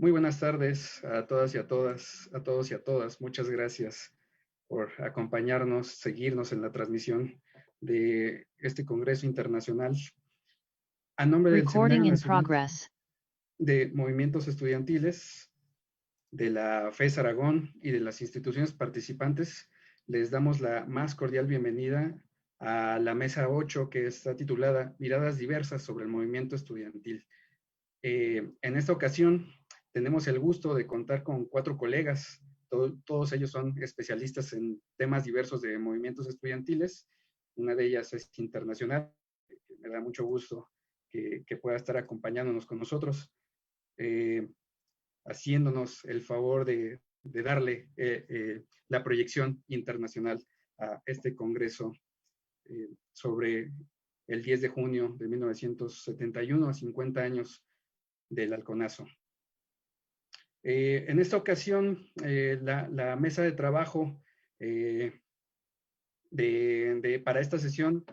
Muy buenas tardes a todas y a todos y a todas. Muchas gracias por acompañarnos, seguirnos en la transmisión de este Congreso Internacional. A nombre del Seminario Nacional de Movimientos Estudiantiles, de la FES Aragón y de las instituciones participantes, les damos la más cordial bienvenida a la mesa 8, que está titulada Miradas diversas sobre el movimiento estudiantil. En esta ocasión tenemos el gusto de contar con 4 colegas, todos ellos son especialistas en temas diversos de movimientos estudiantiles. Una de ellas es internacional, me da mucho gusto que pueda estar acompañándonos con nosotros, haciéndonos el favor de darle la proyección internacional a este congreso sobre el 10 de junio de 1971, a 50 años del halconazo. En esta ocasión, la mesa de trabajo para esta sesión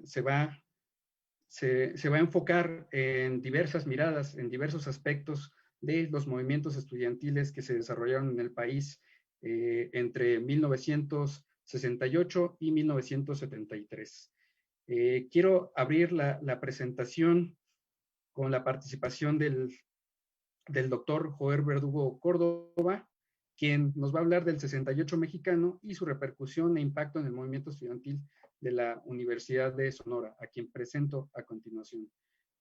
se va a enfocar en diversas miradas, en diversos aspectos de los movimientos estudiantiles que se desarrollaron en el país entre 1968 y 1973. Quiero abrir la presentación con la participación del doctor Joel Verdugo Córdoba, quien nos va a hablar del 68 mexicano y su repercusión e impacto en el movimiento estudiantil de la Universidad de Sonora, a quien presento a continuación.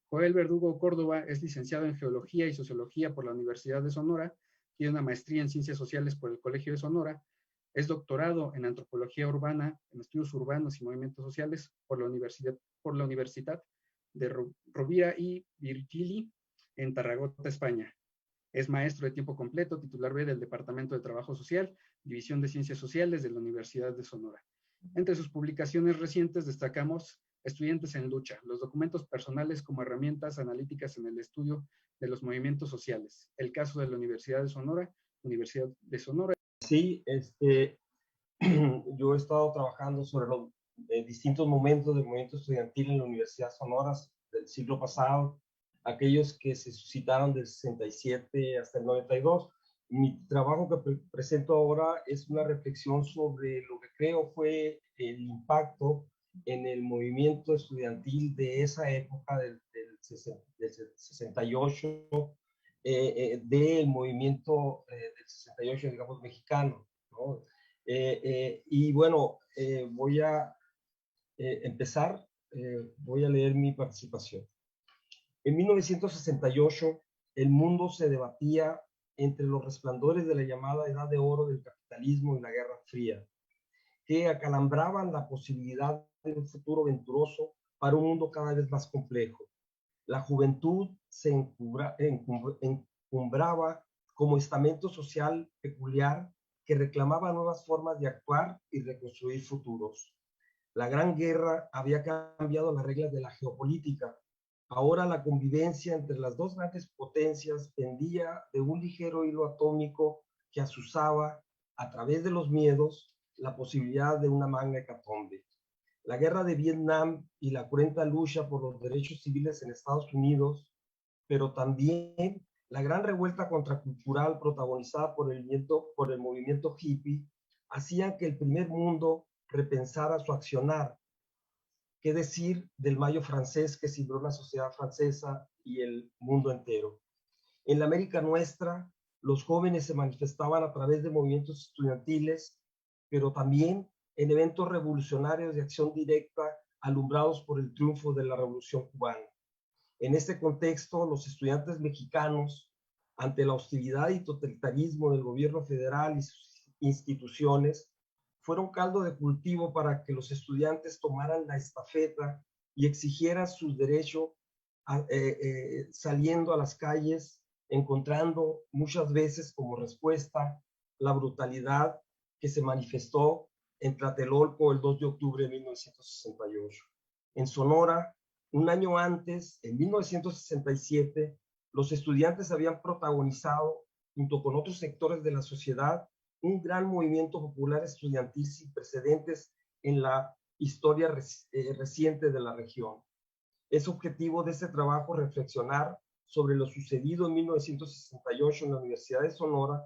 Joel Verdugo Córdoba es licenciado en Geología y Sociología por la Universidad de Sonora, tiene una maestría en Ciencias Sociales por el Colegio de Sonora, es doctorado en Antropología Urbana, en Estudios Urbanos y Movimientos Sociales por la Universidad de Rovira y Virgili en Tarragona, España. Es maestro de tiempo completo, titular B del Departamento de Trabajo Social, División de Ciencias Sociales de la Universidad de Sonora. Entre sus publicaciones recientes destacamos Estudiantes en Lucha, los documentos personales como herramientas analíticas en el estudio de los movimientos sociales, el caso de la Universidad de Sonora. Sí, yo he estado trabajando sobre los distintos momentos del movimiento estudiantil en la Universidad de Sonora del siglo pasado, aquellos que se suscitaron del 67 hasta el 92. Mi trabajo que presento ahora es una reflexión sobre lo que creo fue el impacto en el movimiento estudiantil de esa época del 68, del movimiento del 68, digamos, mexicano, ¿no? Y bueno, voy a empezar, voy a leer mi participación. En 1968, el mundo se debatía entre los resplandores de la llamada Edad de Oro del capitalismo y la Guerra Fría, que acalambraban la posibilidad de un futuro venturoso para un mundo cada vez más complejo. La juventud se encumbraba como estamento social peculiar que reclamaba nuevas formas de actuar y reconstruir futuros. La Gran Guerra había cambiado las reglas de la geopolítica. Ahora la convivencia entre las dos grandes potencias pendía de un ligero hilo atómico que azuzaba, a través de los miedos, la posibilidad de una magna hecatombe. La guerra de Vietnam y la cruenta lucha por los derechos civiles en Estados Unidos, pero también la gran revuelta contracultural protagonizada por el movimiento hippie, hacían que el primer mundo repensara su accionar. ¿Qué decir del Mayo francés que cimbró la sociedad francesa y el mundo entero? En la América nuestra, los jóvenes se manifestaban a través de movimientos estudiantiles, pero también en eventos revolucionarios de acción directa alumbrados por el triunfo de la Revolución Cubana. En este contexto, los estudiantes mexicanos, ante la hostilidad y totalitarismo del gobierno federal y sus instituciones, fueron caldo de cultivo para que los estudiantes tomaran la estafeta y exigieran su derecho saliendo a las calles, encontrando muchas veces como respuesta la brutalidad que se manifestó en Tlatelolco el 2 de octubre de 1968. En Sonora, un año antes, en 1967, los estudiantes habían protagonizado, junto con otros sectores de la sociedad, un gran movimiento popular estudiantil sin precedentes en la historia reciente de la región. Es objetivo de este trabajo reflexionar sobre lo sucedido en 1968 en la Universidad de Sonora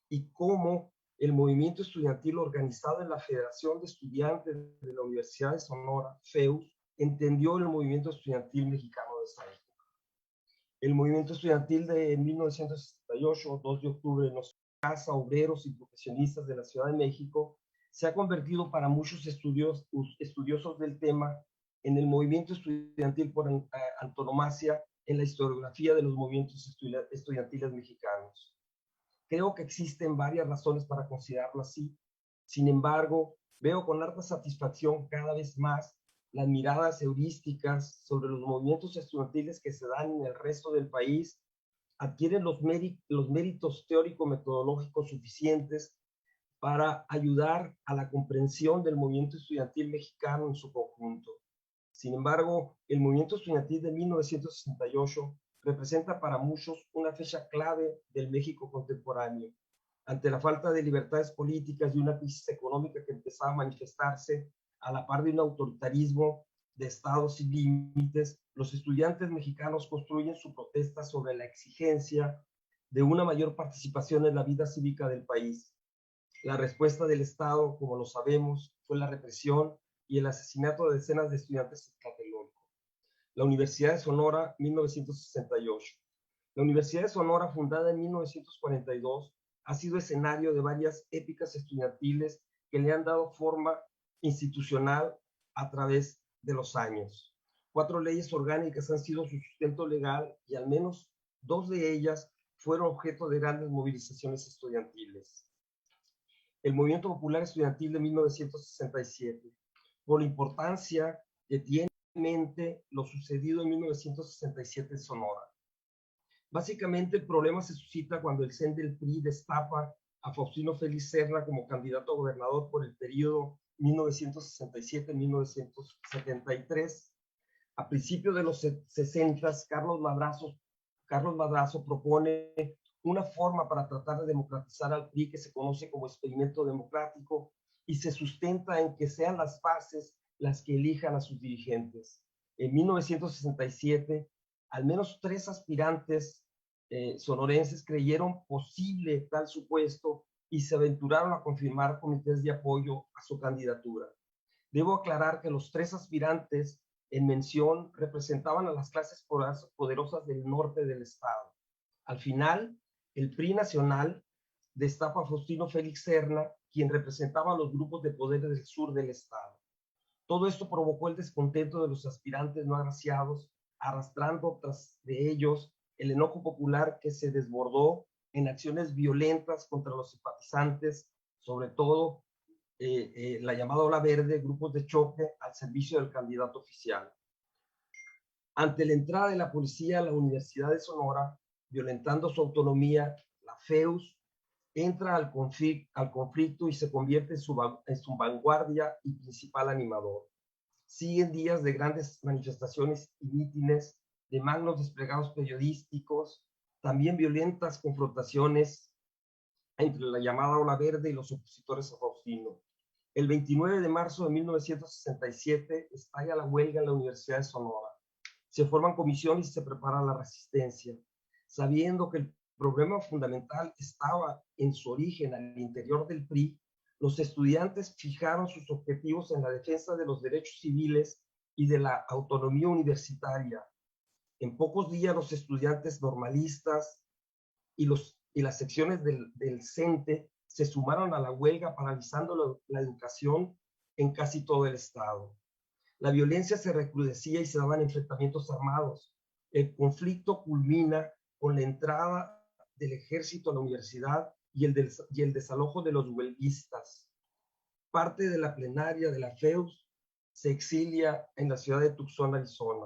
y cómo el movimiento estudiantil organizado en la Federación de Estudiantes de la Universidad de Sonora, FEUS, entendió el movimiento estudiantil mexicano de esa época. El movimiento estudiantil de 1968, 2 de octubre, en los Casa, obreros y profesionistas de la Ciudad de México, se ha convertido para muchos estudiosos del tema en el movimiento estudiantil por antonomasia en la historiografía de los movimientos estudiantiles mexicanos. Creo que existen varias razones para considerarlo así. Sin embargo, veo con harta satisfacción cada vez más las miradas heurísticas sobre los movimientos estudiantiles que se dan en el resto del país adquieren los méritos teórico-metodológicos suficientes para ayudar a la comprensión del movimiento estudiantil mexicano en su conjunto. Sin embargo, el movimiento estudiantil de 1968 representa para muchos una fecha clave del México contemporáneo. Ante la falta de libertades políticas y una crisis económica que empezaba a manifestarse a la par de un autoritarismo de estados sin límites, los estudiantes mexicanos construyen su protesta sobre la exigencia de una mayor participación en la vida cívica del país. La respuesta del Estado, como lo sabemos, fue la represión y el asesinato de decenas de estudiantes en Tlatelolco. La Universidad de Sonora, 1968. La Universidad de Sonora, fundada en 1942, ha sido escenario de varias épicas estudiantiles que le han dado forma institucional a través de los años. 4 leyes orgánicas han sido su sustento legal y al menos 2 de ellas fueron objeto de grandes movilizaciones estudiantiles. El Movimiento Popular Estudiantil de 1967, por la importancia que tiene en mente lo sucedido en 1967 en Sonora. Básicamente, el problema se suscita cuando el CEN del PRI destapa a Faustino Félix Serna como candidato a gobernador por el periodo 1967-1973. A principios de los 60, Carlos Madrazo propone una forma para tratar de democratizar al PRI que se conoce como experimento democrático y se sustenta en que sean las bases las que elijan a sus dirigentes. En 1967, al menos 3 aspirantes sonorenses creyeron posible tal supuesto y se aventuraron a confirmar comités de apoyo a su candidatura. Debo aclarar que los 3 aspirantes en mención representaban a las clases poderosas del norte del estado. Al final, el PRI nacional destapa a Faustino Félix Serna, quien representaba a los grupos de poder del sur del estado. Todo esto provocó el descontento de los aspirantes no agraciados, arrastrando tras de ellos el enojo popular que se desbordó en acciones violentas contra los simpatizantes, sobre todo la llamada Ola Verde, grupos de choque al servicio del candidato oficial. Ante la entrada de la policía a la Universidad de Sonora, violentando su autonomía, la FEUS entra al conflicto y se convierte en su vanguardia y principal animador. Siguen días de grandes manifestaciones y mítines, de magnos desplegados periodísticos, también violentas confrontaciones entre la llamada Ola Verde y los opositores a Faustino. El 29 de marzo de 1967 estalla la huelga en la Universidad de Sonora. Se forman comisiones y se prepara la resistencia, sabiendo que el problema fundamental estaba en su origen al interior del PRI. Los estudiantes fijaron sus objetivos en la defensa de los derechos civiles y de la autonomía universitaria. En pocos días los estudiantes normalistas y las secciones del CENTE se sumaron a la huelga, paralizando la educación en casi todo el estado. La violencia se recrudecía y se daban enfrentamientos armados. El conflicto culmina con la entrada del ejército a la universidad y el desalojo de los huelguistas. Parte de la plenaria de la FEUS se exilia en la ciudad de Tucson, Arizona.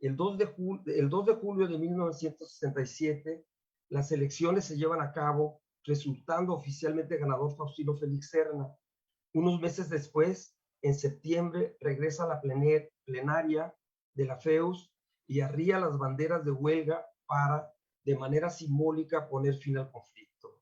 El 2 de julio de 1967, las elecciones se llevan a cabo, resultando oficialmente ganador Faustino Félix Serna. Unos meses después, en septiembre, regresa a la plenaria de la FEUS y arría las banderas de huelga para, de manera simbólica, poner fin al conflicto.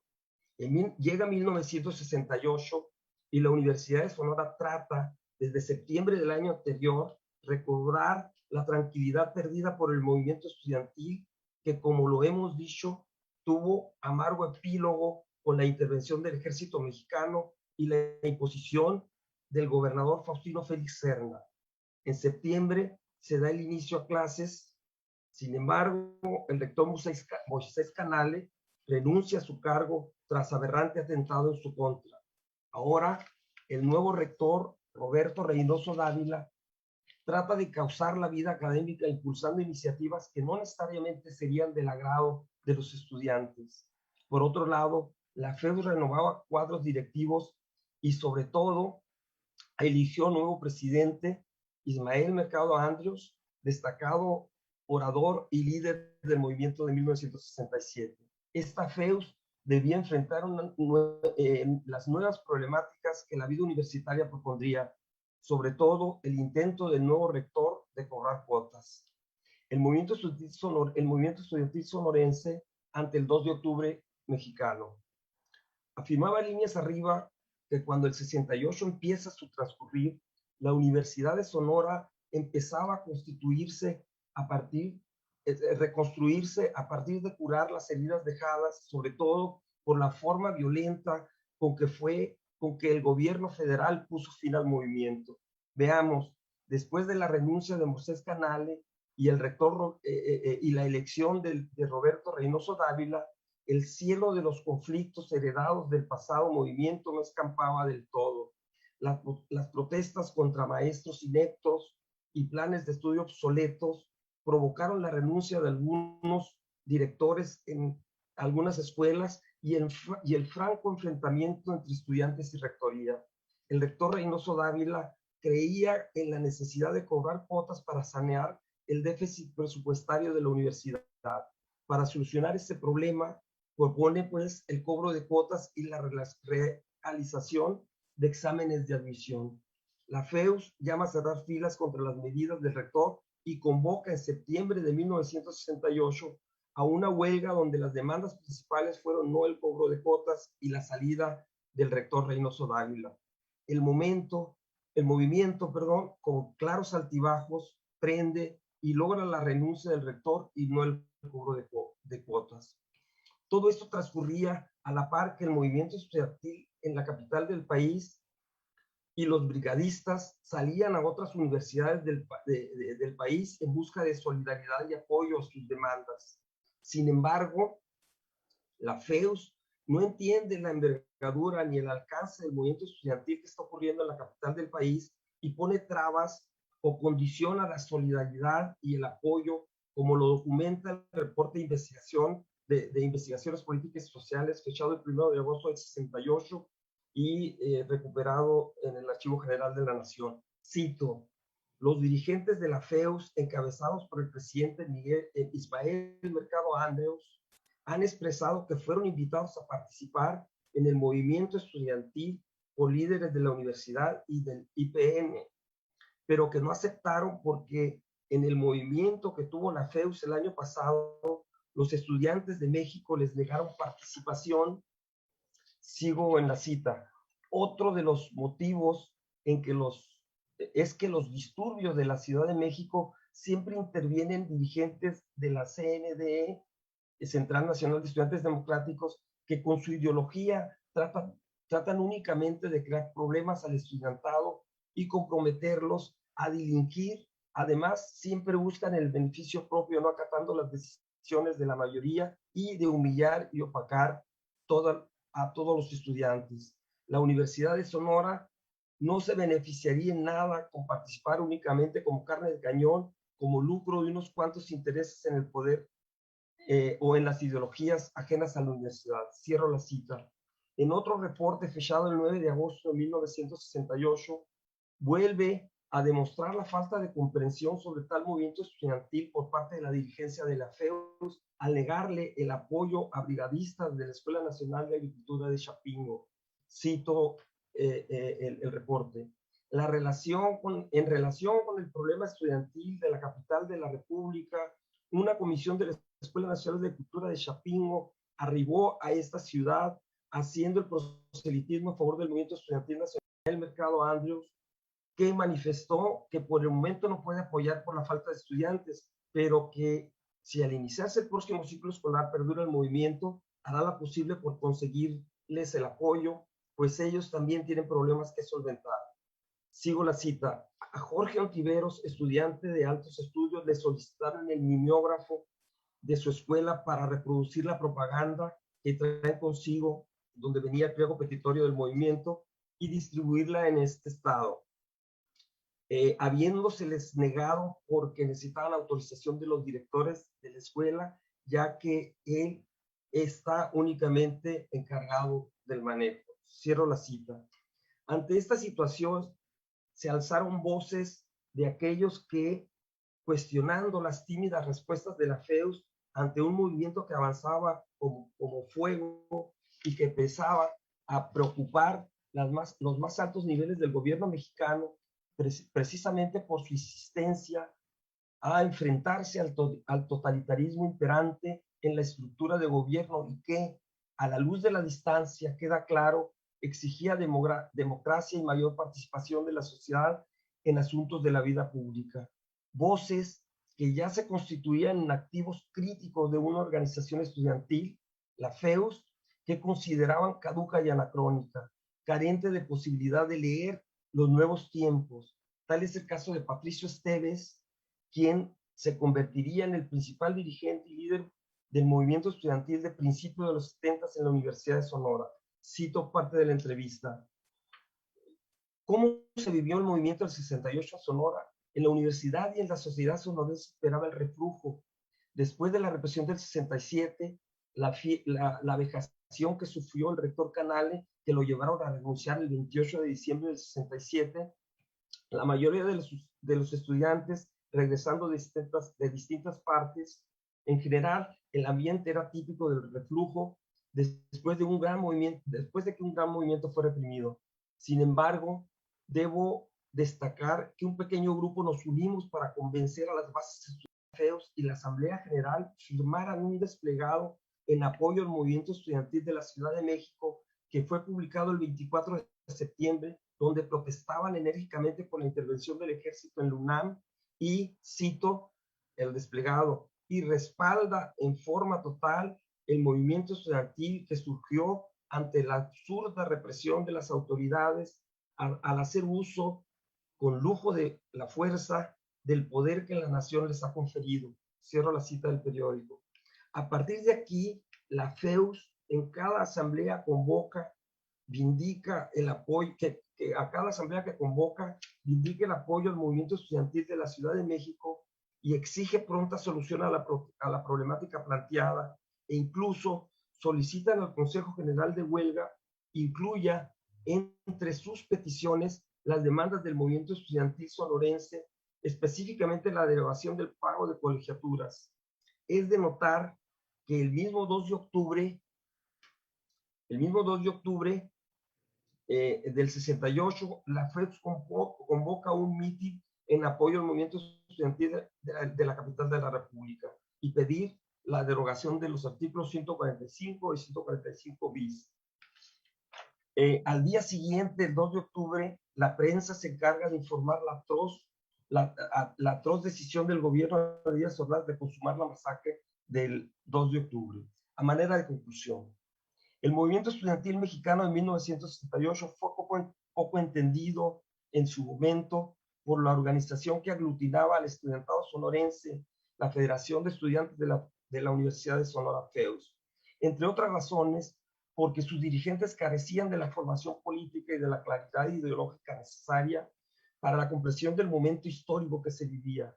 Llega 1968 y la Universidad de Sonora trata, desde septiembre del año anterior, recobrar la tranquilidad perdida por el movimiento estudiantil que, como lo hemos dicho, tuvo amargo epílogo con la intervención del ejército mexicano y la imposición del gobernador Faustino Félix Serna. En septiembre se da el inicio a clases. Sin embargo, el rector Moisés Canale renuncia a su cargo tras aberrante atentado en su contra. Ahora, el nuevo rector, Roberto Reynoso Dávila, trata de causar la vida académica impulsando iniciativas que no necesariamente serían del agrado de los estudiantes. Por otro lado, la FEUS renovaba cuadros directivos y, sobre todo, eligió nuevo presidente, Ismael Mercado Andrios, destacado orador y líder del movimiento de 1967. Esta FEUS debía enfrentar las nuevas problemáticas que la vida universitaria propondría, sobre todo el intento del nuevo rector de cobrar cuotas. El movimiento estudiantil sonorense ante el 2 de octubre mexicano. Afirmaba líneas arriba que cuando el 68 empieza su transcurrir, la Universidad de Sonora empezaba a constituirse reconstruirse a partir de curar las heridas dejadas, sobre todo por la forma violenta con que el gobierno federal puso fin al movimiento. Veamos, después de la renuncia de Moisés Canale y el rector y la elección de Roberto Reynoso Dávila, el cielo de los conflictos heredados del pasado movimiento no escampaba del todo. Las protestas contra maestros ineptos y planes de estudio obsoletos provocaron la renuncia de algunos directores en algunas escuelas y el franco enfrentamiento entre estudiantes y rectoría. El rector Reynoso Dávila creía en la necesidad de cobrar cuotas para sanear el déficit presupuestario de la universidad. Para solucionar este problema, propone pues el cobro de cuotas y la realización de exámenes de admisión. La FEUS llama a cerrar filas contra las medidas del rector y convoca en septiembre de 1968 a una huelga donde las demandas principales fueron no el cobro de cuotas y la salida del rector Reynoso Dávila. El movimiento, con claros altibajos, prende y logra la renuncia del rector y no el cobro de cuotas. Todo esto transcurría a la par que el movimiento estudiantil en la capital del país y los brigadistas salían a otras universidades del país en busca de solidaridad y apoyo a sus demandas. Sin embargo, la FEUS no entiende la envergadura ni el alcance del movimiento estudiantil que está ocurriendo en la capital del país y pone trabas o condiciona la solidaridad y el apoyo, como lo documenta el reporte de investigación de investigaciones políticas y sociales fechado el 1 de agosto del 68 y recuperado en el Archivo General de la Nación. Cito: los dirigentes de la FEUS, encabezados por el presidente Ismael Mercado Andrios, han expresado que fueron invitados a participar en el movimiento estudiantil por líderes de la universidad y del IPN, pero que no aceptaron porque en el movimiento que tuvo la FEUS el año pasado, los estudiantes de México les negaron participación. Sigo en la cita. Otro de los motivos es que los disturbios de la Ciudad de México siempre intervienen dirigentes de la CNDE, Central Nacional de Estudiantes Democráticos, que con su ideología tratan únicamente de crear problemas al estudiantado y comprometerlos a delinquir. Además, siempre buscan el beneficio propio, no acatando las decisiones de la mayoría, y de humillar y opacar a todos los estudiantes. La Universidad de Sonora no se beneficiaría en nada con participar únicamente como carne de cañón, como lucro de unos cuantos intereses en el poder o en las ideologías ajenas a la universidad. Cierro la cita. En otro reporte fechado el 9 de agosto de 1968, vuelve a demostrar la falta de comprensión sobre tal movimiento estudiantil por parte de la dirigencia de la FEUS al negarle el apoyo a brigadistas de la Escuela Nacional de Agricultura de Chapingo. Cito el reporte. En relación con el problema estudiantil de la capital de la República, una comisión de la Escuela Nacional de Agricultura de Chapingo arribó a esta ciudad haciendo el proselitismo a favor del movimiento estudiantil nacional del Mercado Andrios, que manifestó que por el momento no puede apoyar por la falta de estudiantes, pero que Si al iniciarse el próximo ciclo escolar perdura el movimiento, hará lo posible por conseguirles el apoyo, pues ellos también tienen problemas que solventar. Sigo la cita. A Jorge Ontiveros, estudiante de altos estudios, le solicitaron el mimeógrafo de su escuela para reproducir la propaganda que trae consigo, donde venía el pliego petitorio del movimiento, y distribuirla en este estado. Habiéndoseles negado porque necesitaban autorización de los directores de la escuela, ya que él está únicamente encargado del manejo. Cierro la cita. Ante esta situación, se alzaron voces de aquellos que, cuestionando las tímidas respuestas de la FEUS ante un movimiento que avanzaba como fuego y que empezaba a preocupar los más altos niveles del gobierno mexicano, precisamente por su insistencia a enfrentarse al totalitarismo imperante en la estructura de gobierno y que, a la luz de la distancia, queda claro, exigía democracia y mayor participación de la sociedad en asuntos de la vida pública. Voces que ya se constituían en activos críticos de una organización estudiantil, la FEUS, que consideraban caduca y anacrónica, carente de posibilidad de leer los nuevos tiempos. Tal es el caso de Patricio Esteves, quien se convertiría en el principal dirigente y líder del movimiento estudiantil de principios de los 70 en la Universidad de Sonora. Cito parte de la entrevista. ¿Cómo se vivió el movimiento del 68 en Sonora? En la universidad y en la sociedad sonorense esperaba el reflujo. Después de la represión del 67, la vejación que sufrió el rector Canale, que lo llevaron a renunciar el 28 de diciembre del 67, la mayoría de los estudiantes regresando de distintas partes. En general, el ambiente era típico del reflujo después de que un gran movimiento fue reprimido. Sin embargo, debo destacar que un pequeño grupo nos unimos para convencer a las bases estudiantiles y la Asamblea General firmaran un desplegado en apoyo al movimiento estudiantil de la Ciudad de México, que fue publicado el 24 de septiembre, donde protestaban enérgicamente por la intervención del ejército en la UNAM y, cito, el desplegado, y respalda en forma total el movimiento estudiantil que surgió ante la absurda represión de las autoridades al hacer uso con lujo de la fuerza del poder que la nación les ha conferido. Cierro la cita del periódico. A partir de aquí, la FEUS en cada asamblea convoca, vindica el apoyo, que a cada asamblea que convoca, vindica el apoyo al movimiento estudiantil de la Ciudad de México y exige pronta solución a la problemática planteada e incluso solicitan al Consejo General de Huelga incluya entre sus peticiones las demandas del movimiento estudiantil sonorense, específicamente la derogación del pago de colegiaturas. Es de notar que el mismo 2 de octubre del 68, la FEUS convoca un mitin en apoyo al movimiento estudiantil de la capital de la República y pedir la derogación de los artículos 145 y 145 bis. Al día siguiente, el 2 de octubre, la prensa se encarga de informar la atroz decisión del gobierno de Díaz Ordaz de consumar la masacre del 2 de octubre. A manera de conclusión, el movimiento estudiantil mexicano de 1968 fue poco entendido en su momento por la organización que aglutinaba al estudiantado sonorense, la Federación de Estudiantes de la Universidad de Sonora, FEUS. Entre otras razones, porque sus dirigentes carecían de la formación política y de la claridad ideológica necesaria para la comprensión del momento histórico que se vivía.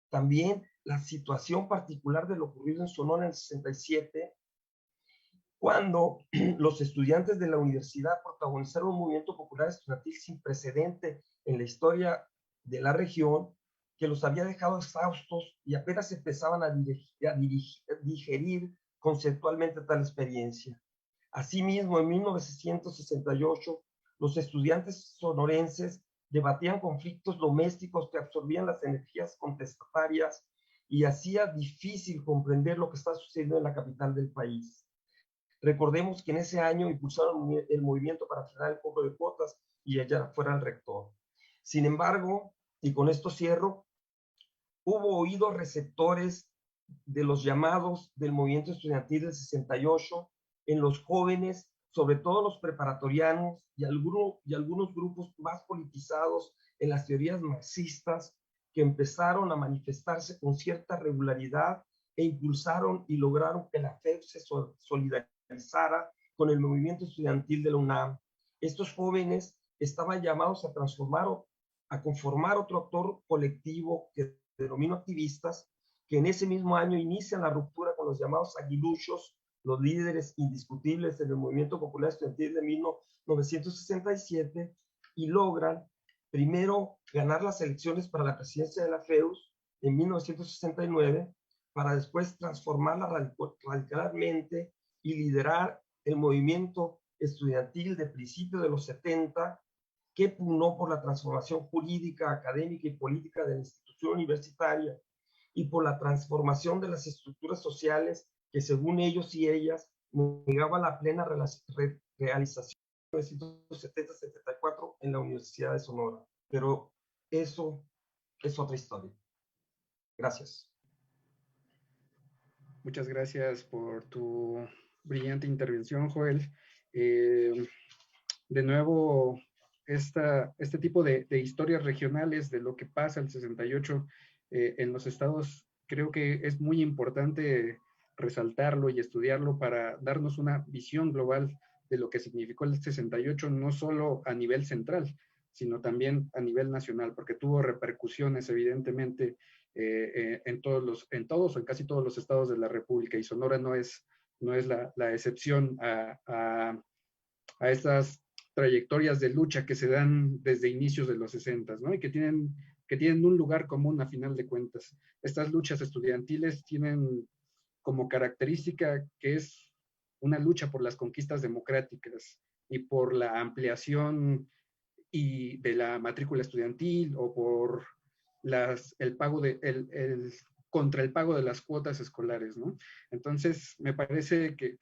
También la situación particular de lo ocurrido en Sonora en el 67, cuando los estudiantes de la universidad protagonizaron un movimiento popular estudiantil sin precedente en la historia de la región, que los había dejado exhaustos y apenas empezaban a digerir conceptualmente tal experiencia. Asimismo, en 1968, los estudiantes sonorenses debatían conflictos domésticos que absorbían las energías contestatarias y hacía difícil comprender lo que está sucediendo en la capital del país. Recordemos que en ese año impulsaron el movimiento para frenar el cobro de cuotas y allá fuera el rector. Sin embargo, y con esto cierro, hubo oídos receptores de los llamados del movimiento estudiantil del 68 en los jóvenes, sobre todo los preparatorianos y algunos grupos más politizados en las teorías marxistas, que empezaron a manifestarse con cierta regularidad e impulsaron y lograron que la FEU se solidarizara con el movimiento estudiantil de la UNAM. Estos jóvenes estaban llamados a conformar otro actor colectivo que denomino activistas, que en ese mismo año inician la ruptura con los llamados aguiluchos, los líderes indiscutibles del movimiento popular estudiantil de 1967, y logran primero ganar las elecciones para la presidencia de la FEUS en 1969, para después transformarla radicalmente y liderar el movimiento estudiantil de principios de los 70, que pugnó por la transformación jurídica, académica y política de la institución universitaria y por la transformación de las estructuras sociales que, según ellos y ellas, negaba la plena realización de 1970-74 en la Universidad de Sonora. Pero eso es otra historia. Gracias. Muchas gracias por tu brillante intervención, Joel. De nuevo, este tipo de historias regionales de lo que pasa el 68 en los estados, creo que es muy importante resaltarlo y estudiarlo para darnos una visión global de lo que significó el 68, no solo a nivel central, sino también a nivel nacional, porque tuvo repercusiones evidentemente en todos o en casi todos los estados de la República, y Sonora no es la excepción a estas trayectorias de lucha que se dan desde inicios de los 60, ¿no? Y que tienen un lugar común a final de cuentas. Estas luchas estudiantiles tienen como característica que es una lucha por las conquistas democráticas y por la ampliación y de la matrícula estudiantil, o por el pago contra el pago de las cuotas escolares, ¿no? Entonces, me parece que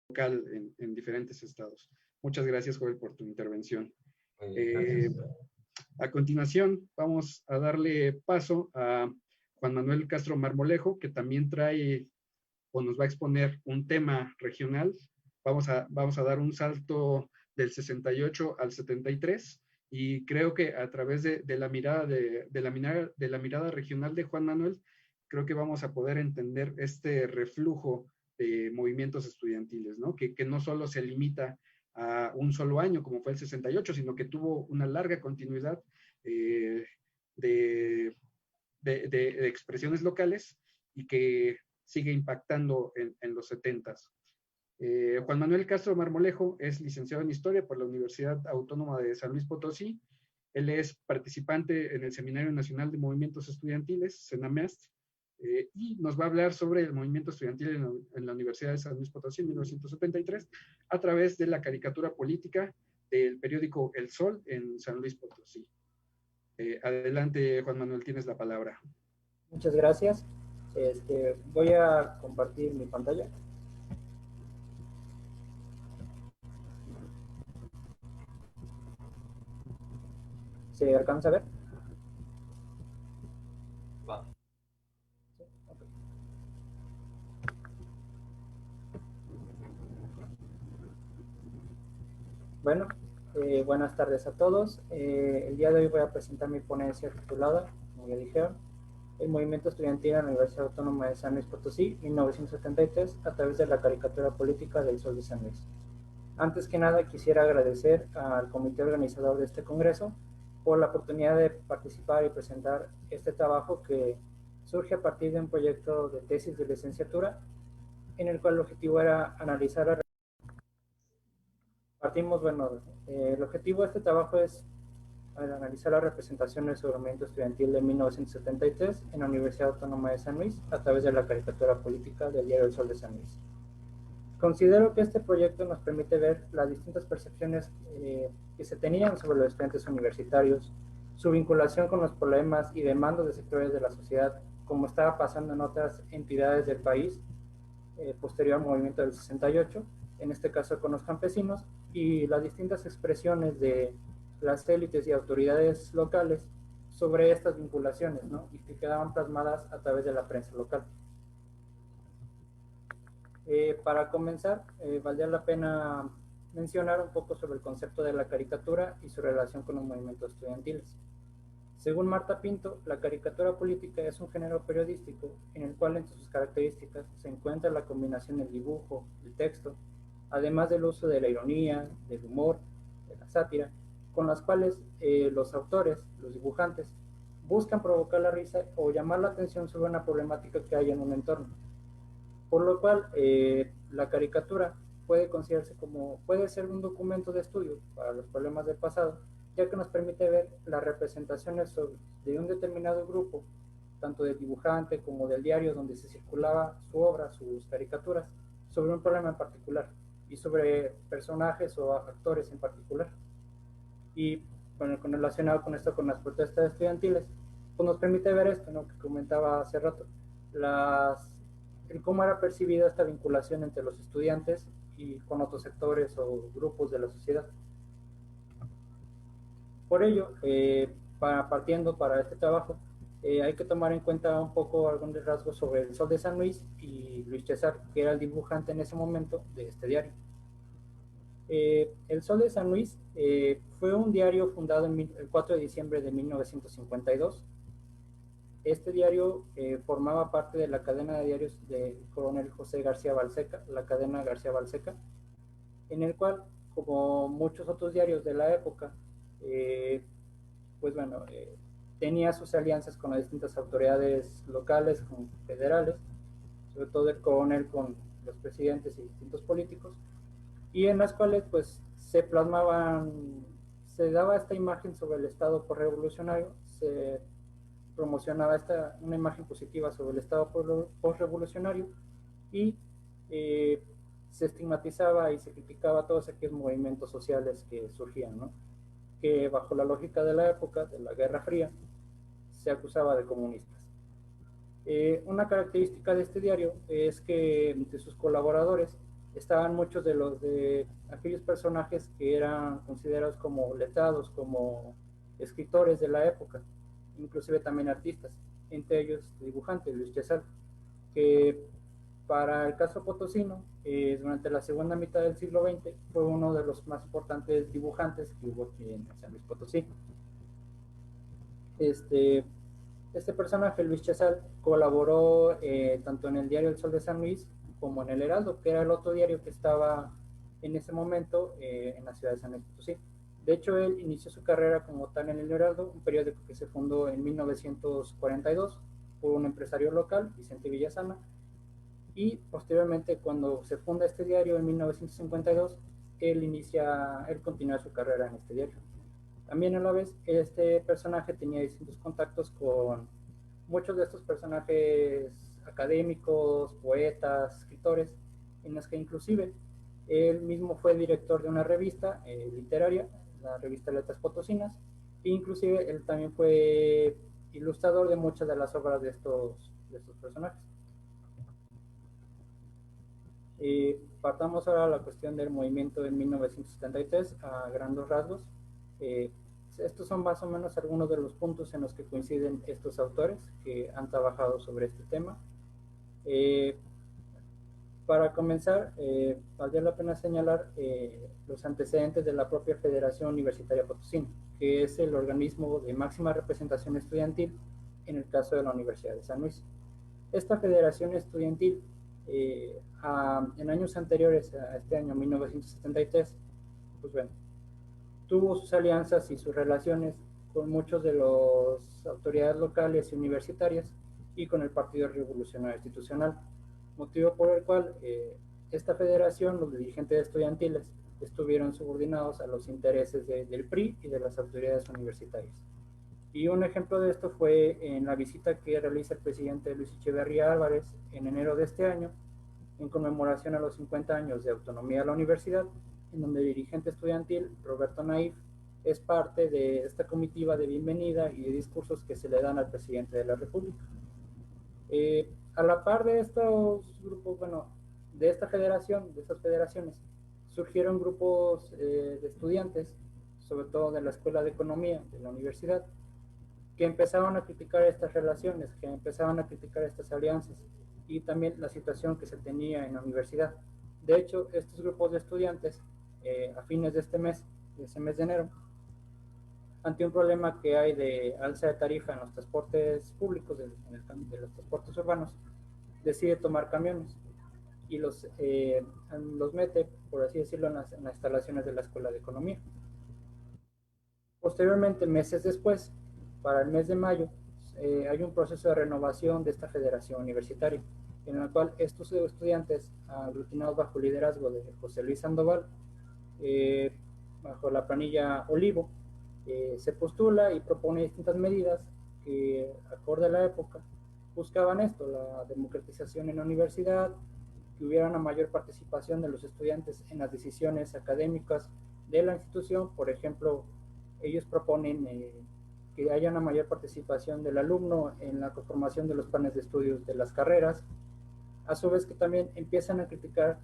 local en diferentes estados. Muchas gracias, Joel, por tu intervención. A continuación, vamos a darle paso a Juan Manuel Castro Marmolejo, que también trae o nos va a exponer un tema regional. Vamos a dar un salto del 68 al 73, y creo que a través de la mirada de la mirada regional de Juan Manuel, creo que vamos a poder entender este reflujo de movimientos estudiantiles, ¿no? Que no solo se limita a un solo año, como fue el 68, sino que tuvo una larga continuidad de expresiones locales, y que sigue impactando en los 70s. Juan Manuel Castro Marmolejo es licenciado en Historia por la Universidad Autónoma de San Luis Potosí. Él es participante en el Seminario Nacional de Movimientos Estudiantiles, CENAMEAST, y nos va a hablar sobre el movimiento estudiantil en la Universidad de San Luis Potosí en 1973, a través de la caricatura política del periódico El Sol en San Luis Potosí. Adelante, Juan Manuel, tienes la palabra. Muchas gracias. Voy a compartir mi pantalla. ¿Se alcanza a ver? Va. Sí, okay. Bueno, buenas tardes a todos. El día de hoy voy a presentar mi ponencia titulada, como ya dijeron, El movimiento estudiantil en la Universidad Autónoma de San Luis Potosí, 1973, a través de la caricatura política del Sol de San Luis. Antes que nada, quisiera agradecer al comité organizador de este congreso por la oportunidad de participar y presentar este trabajo, que surge a partir de un proyecto de tesis de licenciatura, en el cual el objetivo era analizar el objetivo de este trabajo es analizar las representaciones sobre el movimiento estudiantil de 1973 en la Universidad Autónoma de San Luis a través de la caricatura política del diario El Sol de San Luis. Considero que este proyecto nos permite ver las distintas percepciones que se tenían sobre los estudiantes universitarios, su vinculación con los problemas y demandas de sectores de la sociedad, como estaba pasando en otras entidades del país posterior al movimiento del 68, en este caso con los campesinos, y las distintas expresiones de las élites y autoridades locales sobre estas vinculaciones, ¿no? Y que quedaban plasmadas a través de la prensa local. Para comenzar, valdría la pena mencionar un poco sobre el concepto de la caricatura y su relación con los movimientos estudiantiles. Según Marta Pinto, la caricatura política es un género periodístico en el cual entre sus características se encuentra la combinación del dibujo, el texto, además del uso de la ironía, del humor, de la sátira, con las cuales los autores, los dibujantes, buscan provocar la risa o llamar la atención sobre una problemática que hay en un entorno. Por lo cual, la caricatura puede ser un documento de estudio para los problemas del pasado, ya que nos permite ver las representaciones de un determinado grupo, tanto del dibujante como del diario donde se circulaba su obra, sus caricaturas, sobre un problema en particular y sobre personajes o actores en particular. Y bueno, relacionado con esto, con las protestas estudiantiles, pues nos permite ver esto, ¿no? Que comentaba hace rato, el cómo era percibida esta vinculación entre los estudiantes y con otros sectores o grupos de la sociedad. Por ello, partiendo para este trabajo, hay que tomar en cuenta un poco algunos rasgos sobre el Sol de San Luis y Luis César, que era el dibujante en ese momento de este diario. El Sol de San Luis fue un diario fundado el 4 de diciembre de 1952. Este diario formaba parte de la cadena de diarios del coronel José García Balseca, la cadena García Balseca, en el cual, como muchos otros diarios de la época, pues bueno, tenía sus alianzas con las distintas autoridades locales, como federales, sobre todo el coronel con los presidentes y distintos políticos, y en las cuales pues se daba esta imagen sobre el Estado postrevolucionario, se promocionaba una imagen positiva sobre el Estado postrevolucionario y se estigmatizaba y se criticaba todos aquellos movimientos sociales que surgían, ¿no? Que bajo la lógica de la época, de la Guerra Fría, se acusaba de comunistas. Una característica de este diario es que entre sus colaboradores estaban muchos de aquellos personajes que eran considerados como letrados, como escritores de la época, inclusive también artistas, entre ellos dibujante Luis César, que para el caso potosino, durante la segunda mitad del siglo XX, fue uno de los más importantes dibujantes que hubo aquí en San Luis Potosí. Este personaje, Luis Chazal, colaboró tanto en el diario El Sol de San Luis como en El Heraldo, que era el otro diario que estaba en ese momento en la ciudad de San Luis Potosí. De hecho, él inició su carrera como tal en El Heraldo, un periódico que se fundó en 1942 por un empresario local, Vicente Villasana, y posteriormente, cuando se funda este diario en 1952, él continúa su carrera en este diario. También a la vez, este personaje tenía distintos contactos con muchos de estos personajes académicos, poetas, escritores, en los que inclusive él mismo fue director de una revista literaria, la revista Letras Potosinas, e inclusive él también fue ilustrador de muchas de las obras de estos personajes. Partamos ahora a la cuestión del movimiento de 1973 a grandes rasgos. Estos son más o menos algunos de los puntos en los que coinciden estos autores que han trabajado sobre este tema. Para comenzar, valdría la pena señalar los antecedentes de la propia Federación Universitaria Potosina, que es el organismo de máxima representación estudiantil en el caso de la Universidad de San Luis. Esta federación estudiantil, en años anteriores a este año 1973, pues bueno, tuvo sus alianzas y sus relaciones con muchos de las autoridades locales y universitarias y con el Partido Revolucionario Institucional, motivo por el cual esta federación, los dirigentes estudiantiles, estuvieron subordinados a los intereses del PRI y de las autoridades universitarias. Y un ejemplo de esto fue en la visita que realiza el presidente Luis Echeverría Álvarez en enero de este año, en conmemoración a los 50 años de autonomía de la universidad, en donde el dirigente estudiantil Roberto Naif es parte de esta comitiva de bienvenida y de discursos que se le dan al presidente de la República. A la par de estos grupos, bueno, de esta federación, de estas federaciones, surgieron grupos de estudiantes, sobre todo de la Escuela de Economía de la universidad, que empezaban a criticar estas relaciones, que empezaban a criticar estas alianzas, y también la situación que se tenía en la universidad. De hecho, estos grupos de estudiantes, a fines de ese mes de enero, ante un problema que hay de alza de tarifa en los transportes públicos, de los transportes urbanos, decide tomar camiones y los mete, por así decirlo, en las instalaciones de la Escuela de Economía. Posteriormente, meses después, para el mes de mayo, hay un proceso de renovación de esta federación universitaria, en el cual estos estudiantes, aglutinados bajo el liderazgo de José Luis Sandoval, bajo la planilla Olivo, se postula y propone distintas medidas que, acorde a la época, buscaban esto: la democratización en la universidad, que hubiera una mayor participación de los estudiantes en las decisiones académicas de la institución. Por ejemplo, ellos proponen que haya una mayor participación del alumno en la conformación de los planes de estudios de las carreras, a su vez que también empiezan a criticar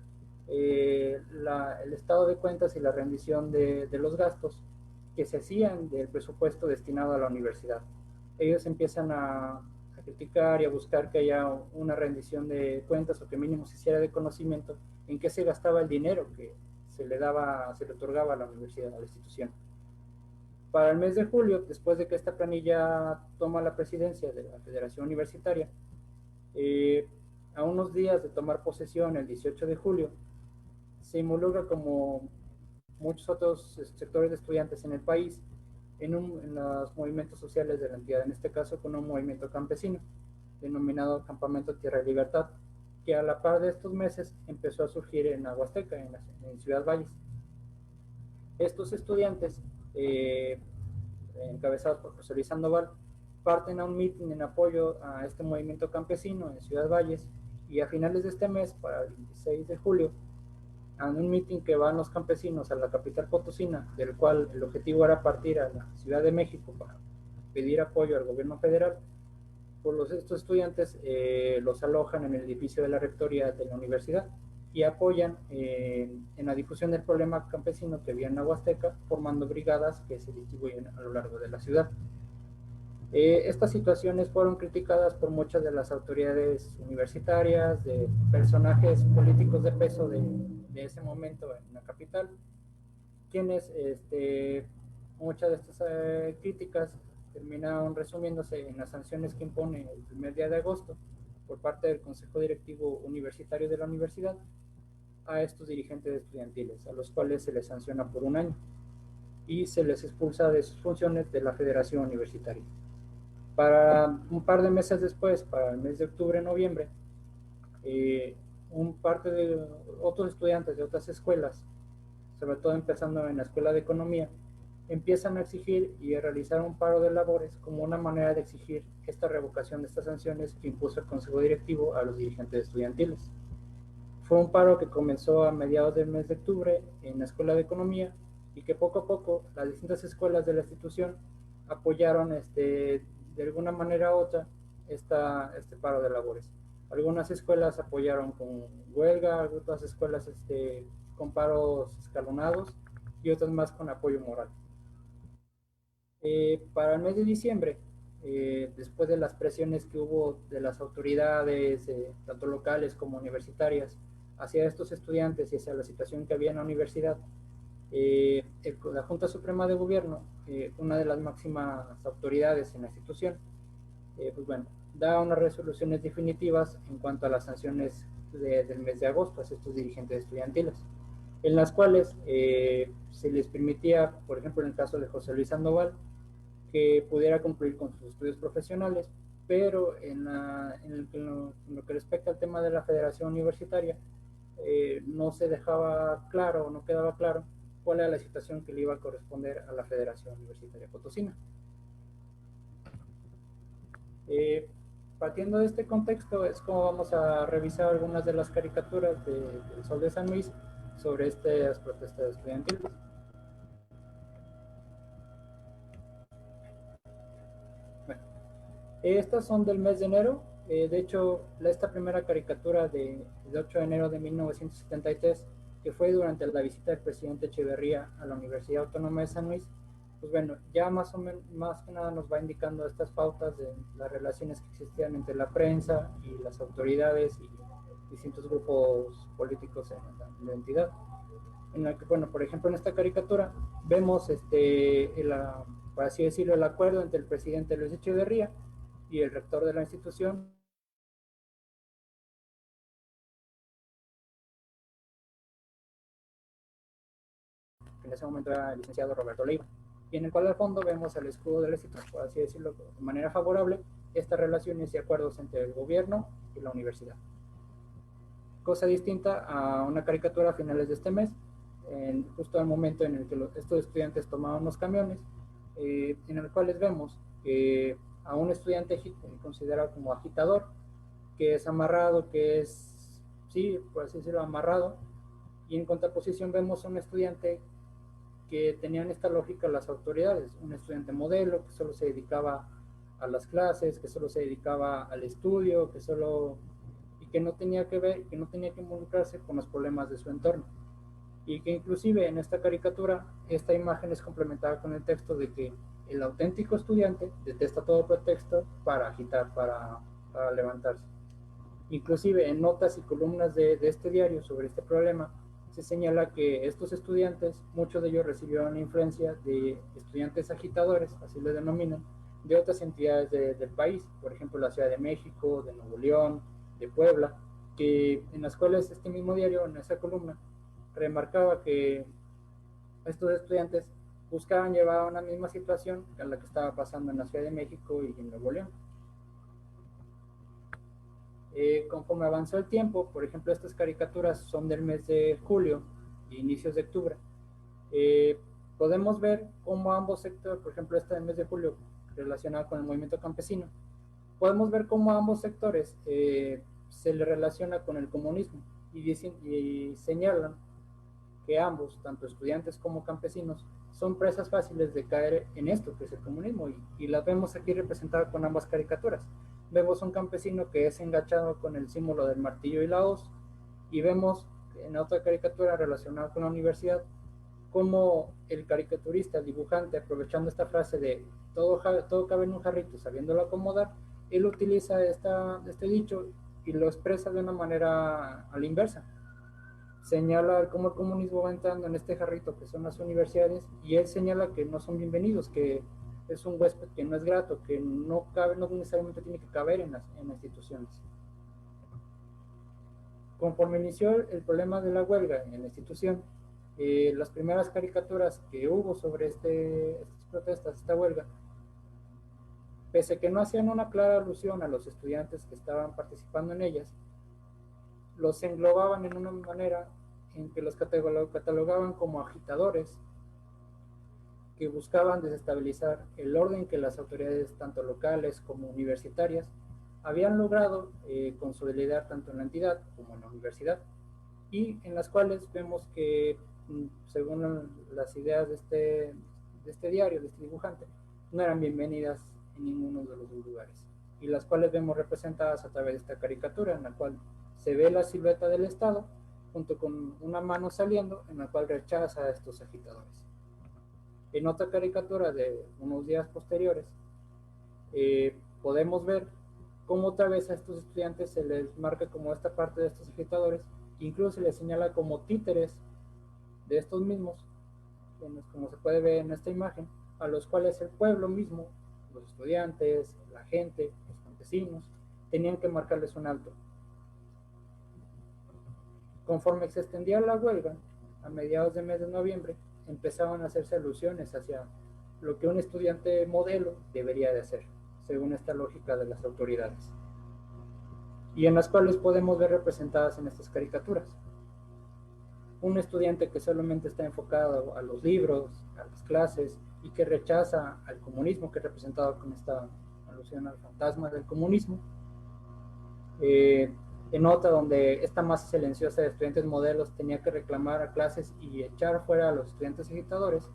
el estado de cuentas y la rendición de los gastos que se hacían del presupuesto destinado a la universidad. Ellos empiezan a criticar y a buscar que haya una rendición de cuentas, o que mínimo se hiciera de conocimiento en qué se gastaba el dinero que se le otorgaba a la universidad, a la institución. Para el mes de julio, después de que esta planilla toma la presidencia de la Federación Universitaria, a unos días de tomar posesión, el 18 de julio, se involucra, como muchos otros sectores de estudiantes en el país, en los movimientos sociales de la entidad, en este caso con un movimiento campesino, denominado Campamento Tierra y Libertad, que a la par de estos meses empezó a surgir en Aguasteca, en Ciudad Valles. Estos estudiantes, encabezados por José Luis Sandoval, parten a un mitin en apoyo a este movimiento campesino en Ciudad Valles, y a finales de este mes, para el 26 de julio, a un mitin que van los campesinos a la capital potosina, del cual el objetivo era partir a la Ciudad de México para pedir apoyo al gobierno federal. Pues estos estudiantes los alojan en el edificio de la rectoría de la universidad y apoyan en la difusión del problema campesino que había en la Huasteca, formando brigadas que se distribuyen a lo largo de la ciudad. Estas situaciones fueron criticadas por muchas de las autoridades universitarias, de personajes políticos de peso de ese momento en la capital, quienes muchas de estas críticas terminaron resumiéndose en las sanciones que impone el primer día de agosto por parte del Consejo Directivo Universitario de la universidad a estos dirigentes estudiantiles, a los cuales se les sanciona por 1 año y se les expulsa de sus funciones de la Federación Universitaria. Para un par de meses después, para el mes de octubre-noviembre, un parte de otros estudiantes de otras escuelas, sobre todo empezando en la Escuela de Economía, empiezan a exigir y a realizar un paro de labores como una manera de exigir esta revocación de estas sanciones que impuso el Consejo Directivo a los dirigentes estudiantiles. Fue un paro que comenzó a mediados del mes de octubre en la Escuela de Economía, y que poco a poco las distintas escuelas de la institución apoyaron de alguna manera u otra este paro de labores. Algunas escuelas apoyaron con huelga, otras escuelas con paros escalonados, y otras más con apoyo moral. Para el mes de diciembre, después de las presiones que hubo de las autoridades, tanto locales como universitarias, hacia estos estudiantes y hacia la situación que había en la universidad, la Junta Suprema de Gobierno, una de las máximas autoridades en la institución, pues bueno, da unas resoluciones definitivas en cuanto a las sanciones del mes de agosto a estos dirigentes estudiantiles, en las cuales se les permitía, por ejemplo, en el caso de José Luis Sandoval, que pudiera cumplir con sus estudios profesionales, pero en lo que respecta al tema de la federación universitaria, no se dejaba claro, no quedaba claro cuál era la situación que le iba a corresponder a la Federación Universitaria Potosina. Partiendo de este contexto es como vamos a revisar algunas de las caricaturas del Sol de San Luis sobre estas protestas estudiantiles. Bueno, estas son del mes de enero. De hecho, esta primera caricatura del 8 de enero de 1973, que fue durante la visita del presidente Echeverría a la Universidad Autónoma de San Luis, pues bueno, ya más o menos, más que nada nos va indicando estas pautas de las relaciones que existían entre la prensa y las autoridades y distintos grupos políticos en la entidad. En la que, bueno, por ejemplo, en esta caricatura vemos, por así decirlo, el acuerdo entre el presidente Luis Echeverría y el rector de la institución, que en ese momento era el licenciado Roberto Leiva, y en el cual al fondo vemos el escudo del instituto, por así decirlo, de manera favorable, estas relaciones y acuerdos entre el gobierno y la universidad. Cosa distinta a una caricatura a finales de este mes, justo al momento en el que estos estudiantes tomaban los camiones, en el cual les vemos que a un estudiante considerado como agitador, que es amarrado, que es, sí, por así decirlo, amarrado, y en contraposición vemos a un estudiante que tenían esta lógica las autoridades, un estudiante modelo que solo se dedicaba a las clases, que solo se dedicaba al estudio, que solo y que no tenía que ver, que no tenía que involucrarse con los problemas de su entorno. Y que inclusive en esta caricatura, esta imagen es complementada con el texto de que el auténtico estudiante detesta todo pretexto para agitar, para levantarse. Inclusive en notas y columnas de este diario sobre este problema, se señala que estos estudiantes, muchos de ellos recibieron influencia de estudiantes agitadores, así les denominan, de otras entidades del país, por ejemplo la Ciudad de México, de Nuevo León, de Puebla, que en las cuales este mismo diario, en esa columna, remarcaba que estos estudiantes buscaban llevar a una misma situación a la que estaba pasando en la Ciudad de México y en Nuevo León. Conforme avanzó el tiempo, por ejemplo, estas caricaturas son del mes de julio e inicios de octubre, podemos ver cómo ambos sectores, por ejemplo, esta del mes de julio relacionada con el movimiento campesino, podemos ver cómo ambos sectores se le relaciona con el comunismo y señalan que ambos, tanto estudiantes como campesinos, son presas fáciles de caer en esto que es el comunismo y las vemos aquí representadas con ambas caricaturas. Vemos un campesino que es engachado con el símbolo del martillo y la hoz, y vemos en otra caricatura relacionada con la universidad cómo el caricaturista, el dibujante, aprovechando esta frase de todo cabe en un jarrito sabiéndolo acomodar, él utiliza este dicho y lo expresa de una manera a la inversa. Señala cómo el comunismo va entrando en este jarrito que son las universidades, y él señala que no son bienvenidos, que es un huésped que no es grato, que no cabe, no necesariamente tiene que caber en las instituciones. Conforme inició el problema de la huelga en la institución, las primeras caricaturas que hubo sobre estas protestas, esta huelga, pese a que no hacían una clara alusión a los estudiantes que estaban participando en ellas, los englobaban en una manera en que los catalogaban como agitadores que buscaban desestabilizar el orden que las autoridades, tanto locales como universitarias, habían logrado consolidar tanto en la entidad como en la universidad, y en las cuales vemos que, según las ideas de este diario, de este dibujante, no eran bienvenidas en ninguno de los dos lugares, y las cuales vemos representadas a través de esta caricatura, en la cual se ve la silueta del Estado junto con una mano saliendo, en la cual rechaza a estos agitadores. En otra caricatura de unos días posteriores, podemos ver cómo otra vez a estos estudiantes se les marca como esta parte de estos agitadores, incluso se les señala como títeres de estos mismos, como se puede ver en esta imagen, a los cuales el pueblo mismo, los estudiantes, la gente, los campesinos, tenían que marcarles un alto. Conforme se extendía la huelga, a mediados del mes de noviembre, empezaban a hacerse alusiones hacia lo que un estudiante modelo debería de hacer, según esta lógica de las autoridades, y en las cuales podemos ver representadas en estas caricaturas. Un estudiante que solamente está enfocado a los libros, a las clases, y que rechaza al comunismo, que es representado con esta alusión al fantasma del comunismo. En otra donde esta masa silenciosa de estudiantes modelos tenía que reclamar a clases y echar fuera a los estudiantes agitadores.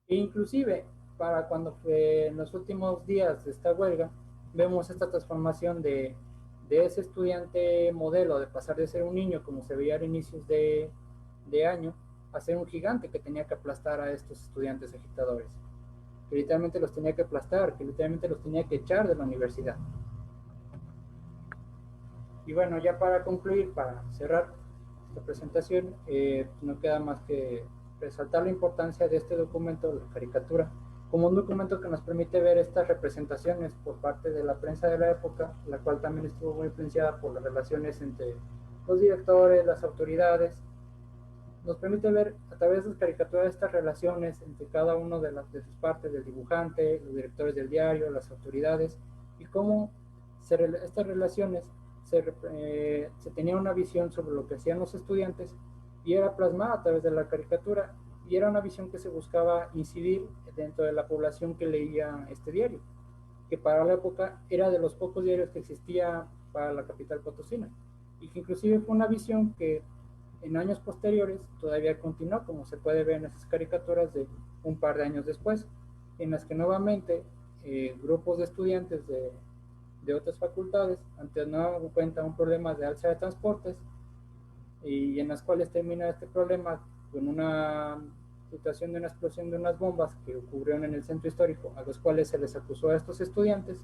E inclusive, para cuando en los últimos días de esta huelga, vemos esta transformación de ese estudiante modelo, de pasar de ser un niño como se veía a inicios de año, a ser un gigante que tenía que aplastar a estos estudiantes agitadores, que literalmente los tenía que aplastar, que literalmente los tenía que echar de la universidad. Y bueno, ya para concluir, para cerrar esta presentación, no queda más que resaltar la importancia de este documento, la caricatura, como un documento que nos permite ver estas representaciones por parte de la prensa de la época, la cual también estuvo muy influenciada por las relaciones entre los directores, las autoridades. Nos permite ver a través de las caricaturas estas relaciones entre cada una de sus partes, del dibujante, los directores del diario, las autoridades, y cómo estas relaciones se tenía una visión sobre lo que hacían los estudiantes y era plasmada a través de la caricatura, y era una visión que se buscaba incidir dentro de la población que leía este diario, que para la época era de los pocos diarios que existía para la capital potosina, y que inclusive fue una visión que en años posteriores todavía continuó, como se puede ver en esas caricaturas de un par de años después, en las que nuevamente grupos de estudiantes de otras facultades, ante nueva cuenta un problema de alza de transportes, y en las cuales termina este problema con una situación de una explosión de unas bombas que ocurrieron en el centro histórico, a los cuales se les acusó a estos estudiantes.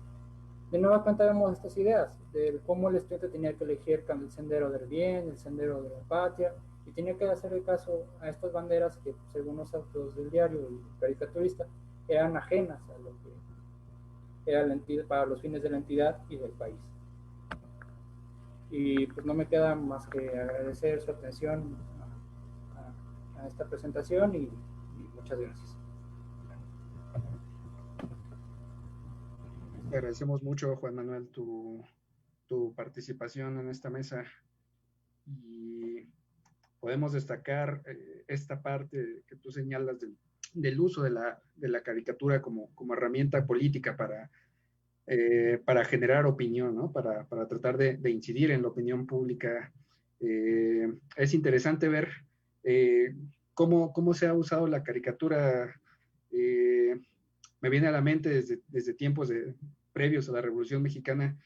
De nueva cuenta vemos estas ideas de cómo el estudiante tenía que elegir el sendero del bien, el sendero de la patria, y tenía que hacer caso a estas banderas que, según los autores del diario y el caricaturista, eran ajenas a lo que era la entidad, para los fines de la entidad y del país. Y pues no me queda más que agradecer su atención a esta presentación y muchas gracias. Te agradecemos mucho, Juan Manuel, tu participación en esta mesa, y podemos destacar esta parte que tú señalas del uso de la caricatura como herramienta política para generar opinión, ¿no? Para tratar de incidir en la opinión pública. Es interesante ver cómo se ha usado la caricatura. Me viene a la mente desde tiempos previos a la Revolución Mexicana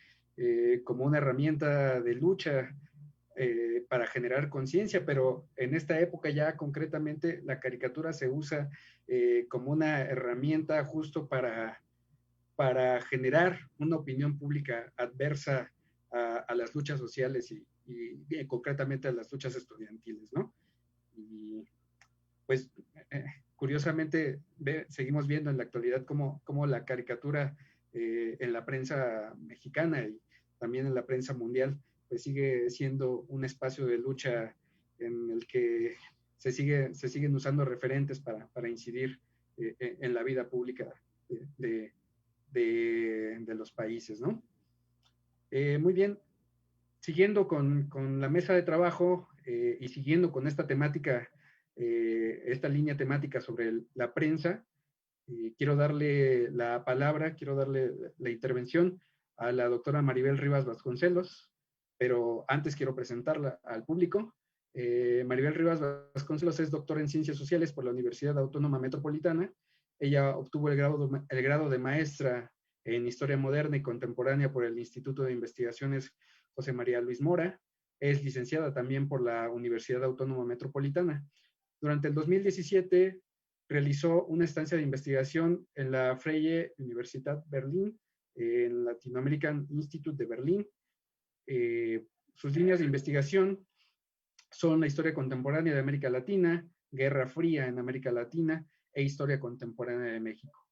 como una herramienta de lucha para generar conciencia, pero en esta época ya concretamente la caricatura se usa como una herramienta justo para generar una opinión pública adversa a las luchas sociales y concretamente a las luchas estudiantiles, ¿no? Y pues curiosamente seguimos viendo en la actualidad cómo la caricatura en la prensa mexicana y también en la prensa mundial pues sigue siendo un espacio de lucha en el que se siguen usando referentes para incidir en la vida pública de los países, ¿no? Muy bien, siguiendo con la mesa de trabajo y siguiendo con esta temática, esta línea temática sobre la prensa, quiero darle la palabra, quiero darle la intervención a la doctora Maribel Rivas Vasconcelos, pero antes quiero presentarla al público. Maribel Rivas Vasconcelos es doctora en Ciencias Sociales por la Universidad Autónoma Metropolitana. Ella obtuvo el grado de maestra en Historia Moderna y Contemporánea por el Instituto de Investigaciones José María Luis Mora. Es licenciada también por la Universidad Autónoma Metropolitana. Durante el 2017 realizó una estancia de investigación en la Freie Universität Berlin, en Latino American Institute de Berlín. Sus líneas de investigación son la historia contemporánea de América Latina, Guerra Fría en América Latina e historia contemporánea de México.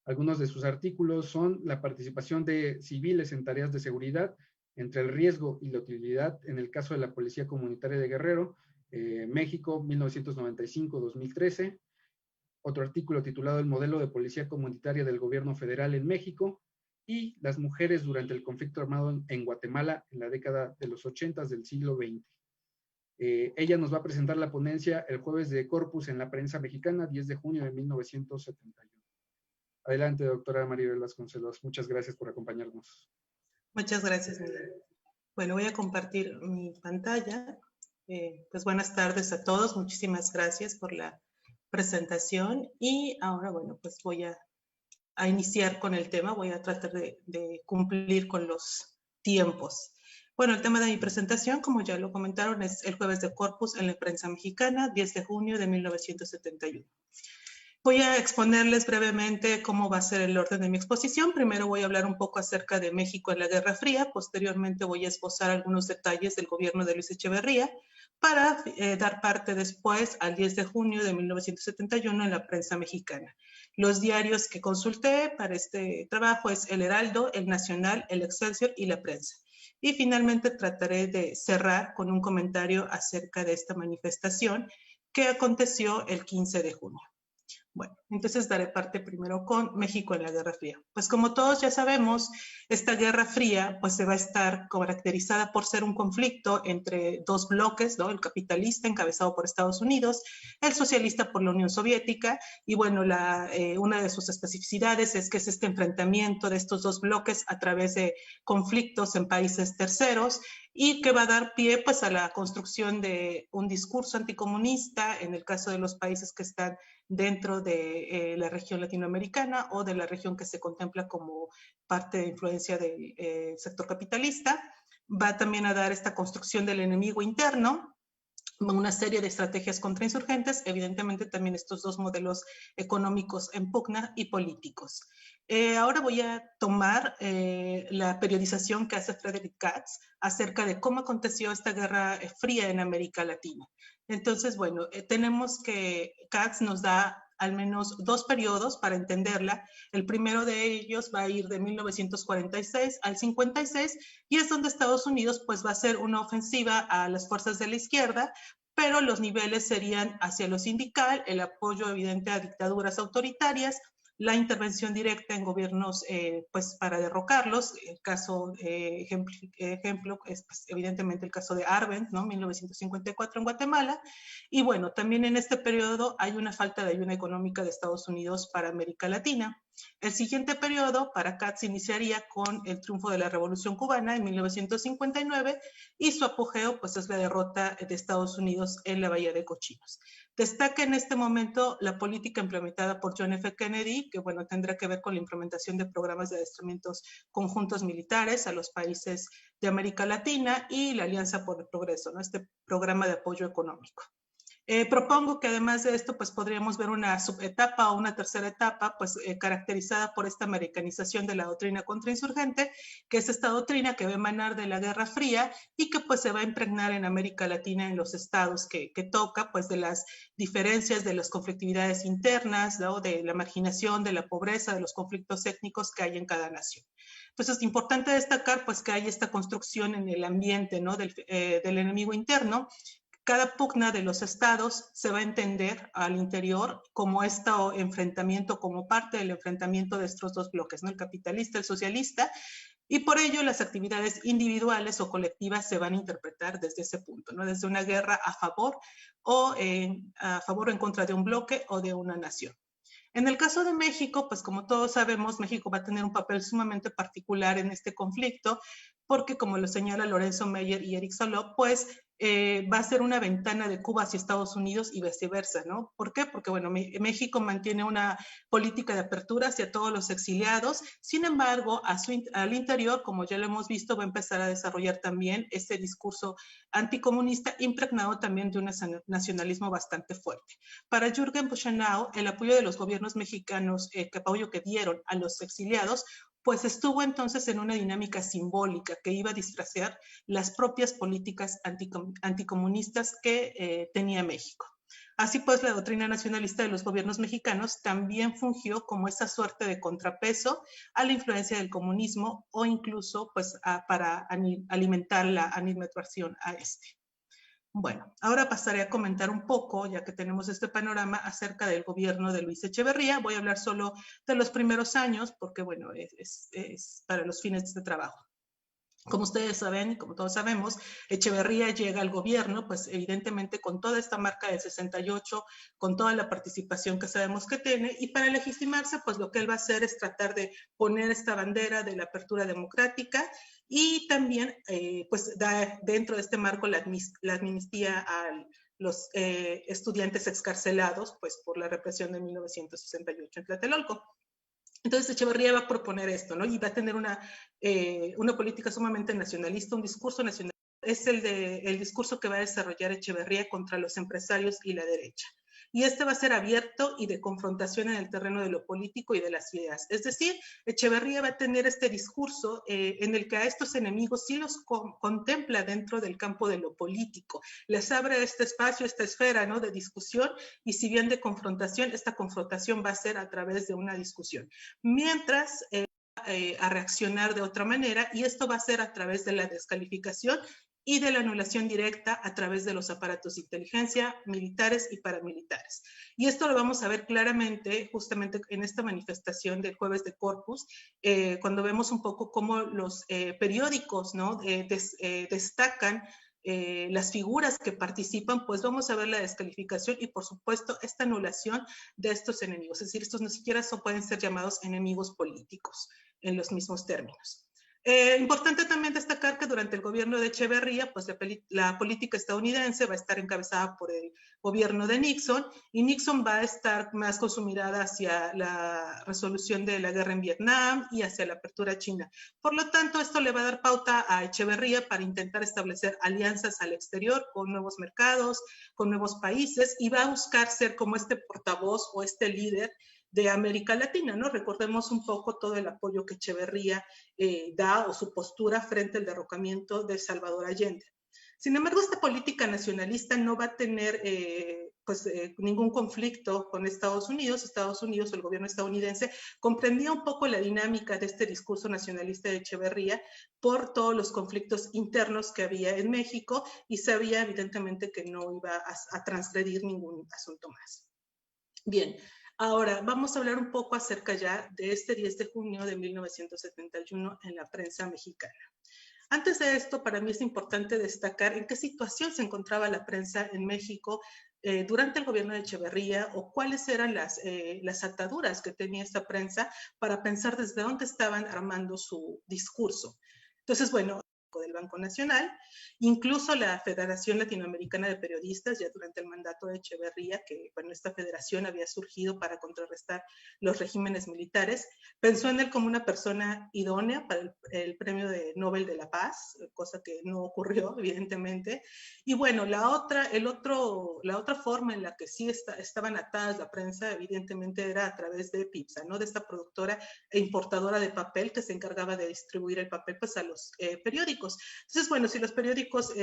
Algunos de sus artículos son la participación de civiles en tareas de seguridad, entre el riesgo y la utilidad en el caso de la Policía Comunitaria de Guerrero, México, 1995-2013. Otro artículo titulado El modelo de policía comunitaria del gobierno federal en México y las mujeres durante el conflicto armado en Guatemala en la década de los 80 del siglo XX. Ella nos va a presentar la ponencia el jueves de Corpus en la prensa mexicana, 10 de junio de 1971. Adelante, doctora Maribel Vasconcelos. Muchas gracias por acompañarnos. Muchas gracias, Miguel. Bueno, voy a compartir mi pantalla. Pues buenas tardes a todos. Muchísimas gracias por la presentación. Y ahora, bueno, pues voy a iniciar con el tema. Voy a tratar de cumplir con los tiempos. Bueno, el tema de mi presentación, como ya lo comentaron, es el jueves de Corpus en la prensa mexicana, 10 de junio de 1971. Voy a exponerles brevemente cómo va a ser el orden de mi exposición. Primero voy a hablar un poco acerca de México en la Guerra Fría. Posteriormente voy a esbozar algunos detalles del gobierno de Luis Echeverría para dar parte después al 10 de junio de 1971 en la prensa mexicana. Los diarios que consulté para este trabajo es El Heraldo, El Nacional, El Excelsior y La Prensa. Y finalmente trataré de cerrar con un comentario acerca de esta manifestación que aconteció el 15 de junio. Bueno, entonces daré parte primero con México en la Guerra Fría. Pues como todos ya sabemos, esta Guerra Fría pues se va a estar caracterizada por ser un conflicto entre dos bloques, ¿no? El capitalista encabezado por Estados Unidos, el socialista por la Unión Soviética, y bueno, una de sus especificidades es que es este enfrentamiento de estos dos bloques a través de conflictos en países terceros y que va a dar pie pues a la construcción de un discurso anticomunista en el caso de los países que están dentro de la región latinoamericana o de la región que se contempla como parte de influencia del sector capitalista. Va también a dar esta construcción del enemigo interno, una serie de estrategias contrainsurgentes, evidentemente también estos dos modelos económicos en pugna y políticos. Ahora voy a tomar la periodización que hace Frederick Katz acerca de cómo aconteció esta Guerra Fría en América Latina. Entonces, bueno, tenemos que Katz nos da al menos dos periodos para entenderla. El primero de ellos va a ir de 1946 al 56 y es donde Estados Unidos pues va a hacer una ofensiva a las fuerzas de la izquierda, pero los niveles serían hacia lo sindical, el apoyo evidente a dictaduras autoritarias, la intervención directa en gobiernos pues para derrocarlos. El caso, ejemplo es pues, evidentemente el caso de Arbenz, ¿no? 1954 en Guatemala. Y bueno, también en este periodo hay una falta de ayuda económica de Estados Unidos para América Latina. El siguiente periodo para Katz iniciaría con el triunfo de la Revolución Cubana en 1959 y su apogeo pues es la derrota de Estados Unidos en la Bahía de Cochinos. Destaca en este momento la política implementada por John F. Kennedy, que bueno, tendrá que ver con la implementación de programas de adiestramientos conjuntos militares a los países de América Latina y la Alianza por el Progreso, ¿no? Este programa de apoyo económico. Propongo que además de esto, pues podríamos ver una subetapa o una tercera etapa, pues caracterizada por esta americanización de la doctrina contrainsurgente, que es esta doctrina que va a emanar de la Guerra Fría y que pues se va a impregnar en América Latina en los estados que toca, pues de las diferencias, de las conflictividades internas, ¿no? De la marginación, de la pobreza, de los conflictos étnicos que hay en cada nación. Entonces, es importante destacar pues que hay esta construcción en el ambiente, ¿no? del enemigo interno. Cada pugna de los estados se va a entender al interior como este enfrentamiento, como parte del enfrentamiento de estos dos bloques, ¿no? El capitalista, el socialista, y por ello las actividades individuales o colectivas se van a interpretar desde ese punto, ¿no? Desde una guerra a favor o en contra de un bloque o de una nación. En el caso de México, pues como todos sabemos, México va a tener un papel sumamente particular en este conflicto, porque como lo señala Lorenzo Meyer y Eric Soló, pues va a ser una ventana de Cuba hacia Estados Unidos y viceversa, ¿no? ¿Por qué? Porque, bueno, México mantiene una política de apertura hacia todos los exiliados, sin embargo, al interior, como ya lo hemos visto, va a empezar a desarrollar también este discurso anticomunista impregnado también de un nacionalismo bastante fuerte. Para Jürgen Buchenau, el apoyo de los gobiernos mexicanos, el apoyo que dieron a los exiliados, pues estuvo entonces en una dinámica simbólica que iba a disfrazar las propias políticas anticomunistas que tenía México. Así pues, la doctrina nacionalista de los gobiernos mexicanos también fungió como esa suerte de contrapeso a la influencia del comunismo o incluso pues, para alimentar la animadversión a este. Bueno, ahora pasaré a comentar un poco, ya que tenemos este panorama, acerca del gobierno de Luis Echeverría. Voy a hablar solo de los primeros años, porque bueno, es para los fines de este trabajo. Como ustedes saben, como todos sabemos, Echeverría llega al gobierno, pues evidentemente con toda esta marca del 68, con toda la participación que sabemos que tiene, y para legitimarse, pues lo que él va a hacer es tratar de poner esta bandera de la apertura democrática y también, pues, da dentro de este marco la amnistía a los estudiantes excarcelados, pues, por la represión de 1968 en Tlatelolco. Entonces Echeverría va a proponer esto, ¿no? Y va a tener una política sumamente nacionalista, un discurso nacionalista. Es el discurso que va a desarrollar Echeverría contra los empresarios y la derecha. Y este va a ser abierto y de confrontación en el terreno de lo político y de las ideas. Es decir, Echeverría va a tener este discurso en el que a estos enemigos sí los contempla dentro del campo de lo político. Les abre este espacio, esta esfera, ¿no?, de discusión, y si bien de confrontación, esta confrontación va a ser a través de una discusión. Mientras a reaccionar de otra manera, y esto va a ser a través de la descalificación y de la anulación directa a través de los aparatos de inteligencia militares y paramilitares. Y esto lo vamos a ver claramente justamente en esta manifestación del jueves de Corpus, cuando vemos un poco cómo los periódicos, ¿no?, destacan las figuras que participan, pues vamos a ver la descalificación y por supuesto esta anulación de estos enemigos. Es decir, estos no siquiera pueden ser llamados enemigos políticos en los mismos términos. Importante también destacar que durante el gobierno de Echeverría, pues la política estadounidense va a estar encabezada por el gobierno de Nixon, y Nixon va a estar más con su mirada hacia la resolución de la guerra en Vietnam y hacia la apertura a China. Por lo tanto, esto le va a dar pauta a Echeverría para intentar establecer alianzas al exterior con nuevos mercados, con nuevos países, y va a buscar ser como este portavoz o este líder de América Latina, ¿no? Recordemos un poco todo el apoyo que Echeverría da, o su postura frente al derrocamiento de Salvador Allende. Sin embargo, esta política nacionalista no va a tener ningún conflicto con Estados Unidos. Estados Unidos, el gobierno estadounidense, comprendía un poco la dinámica de este discurso nacionalista de Echeverría por todos los conflictos internos que había en México, y sabía evidentemente que no iba a transgredir ningún asunto más. Bien. Ahora, vamos a hablar un poco acerca ya de este 10 de junio de 1971 en la prensa mexicana. Antes de esto, para mí es importante destacar en qué situación se encontraba la prensa en México durante el gobierno de Echeverría, o cuáles eran las ataduras que tenía esta prensa para pensar desde dónde estaban armando su discurso. Entonces, bueno, del Banco Nacional, incluso la Federación Latinoamericana de Periodistas, ya durante el mandato de Echeverría, que bueno, esta federación había surgido para contrarrestar los regímenes militares, pensó en él como una persona idónea para el Premio de Nobel de la Paz, cosa que no ocurrió, evidentemente. Y bueno, la otra forma en la que sí estaban atadas la prensa, evidentemente, era a través de PIPSA, ¿no?, de esta productora e importadora de papel que se encargaba de distribuir el papel pues a los periódicos. Entonces, bueno, si los periódicos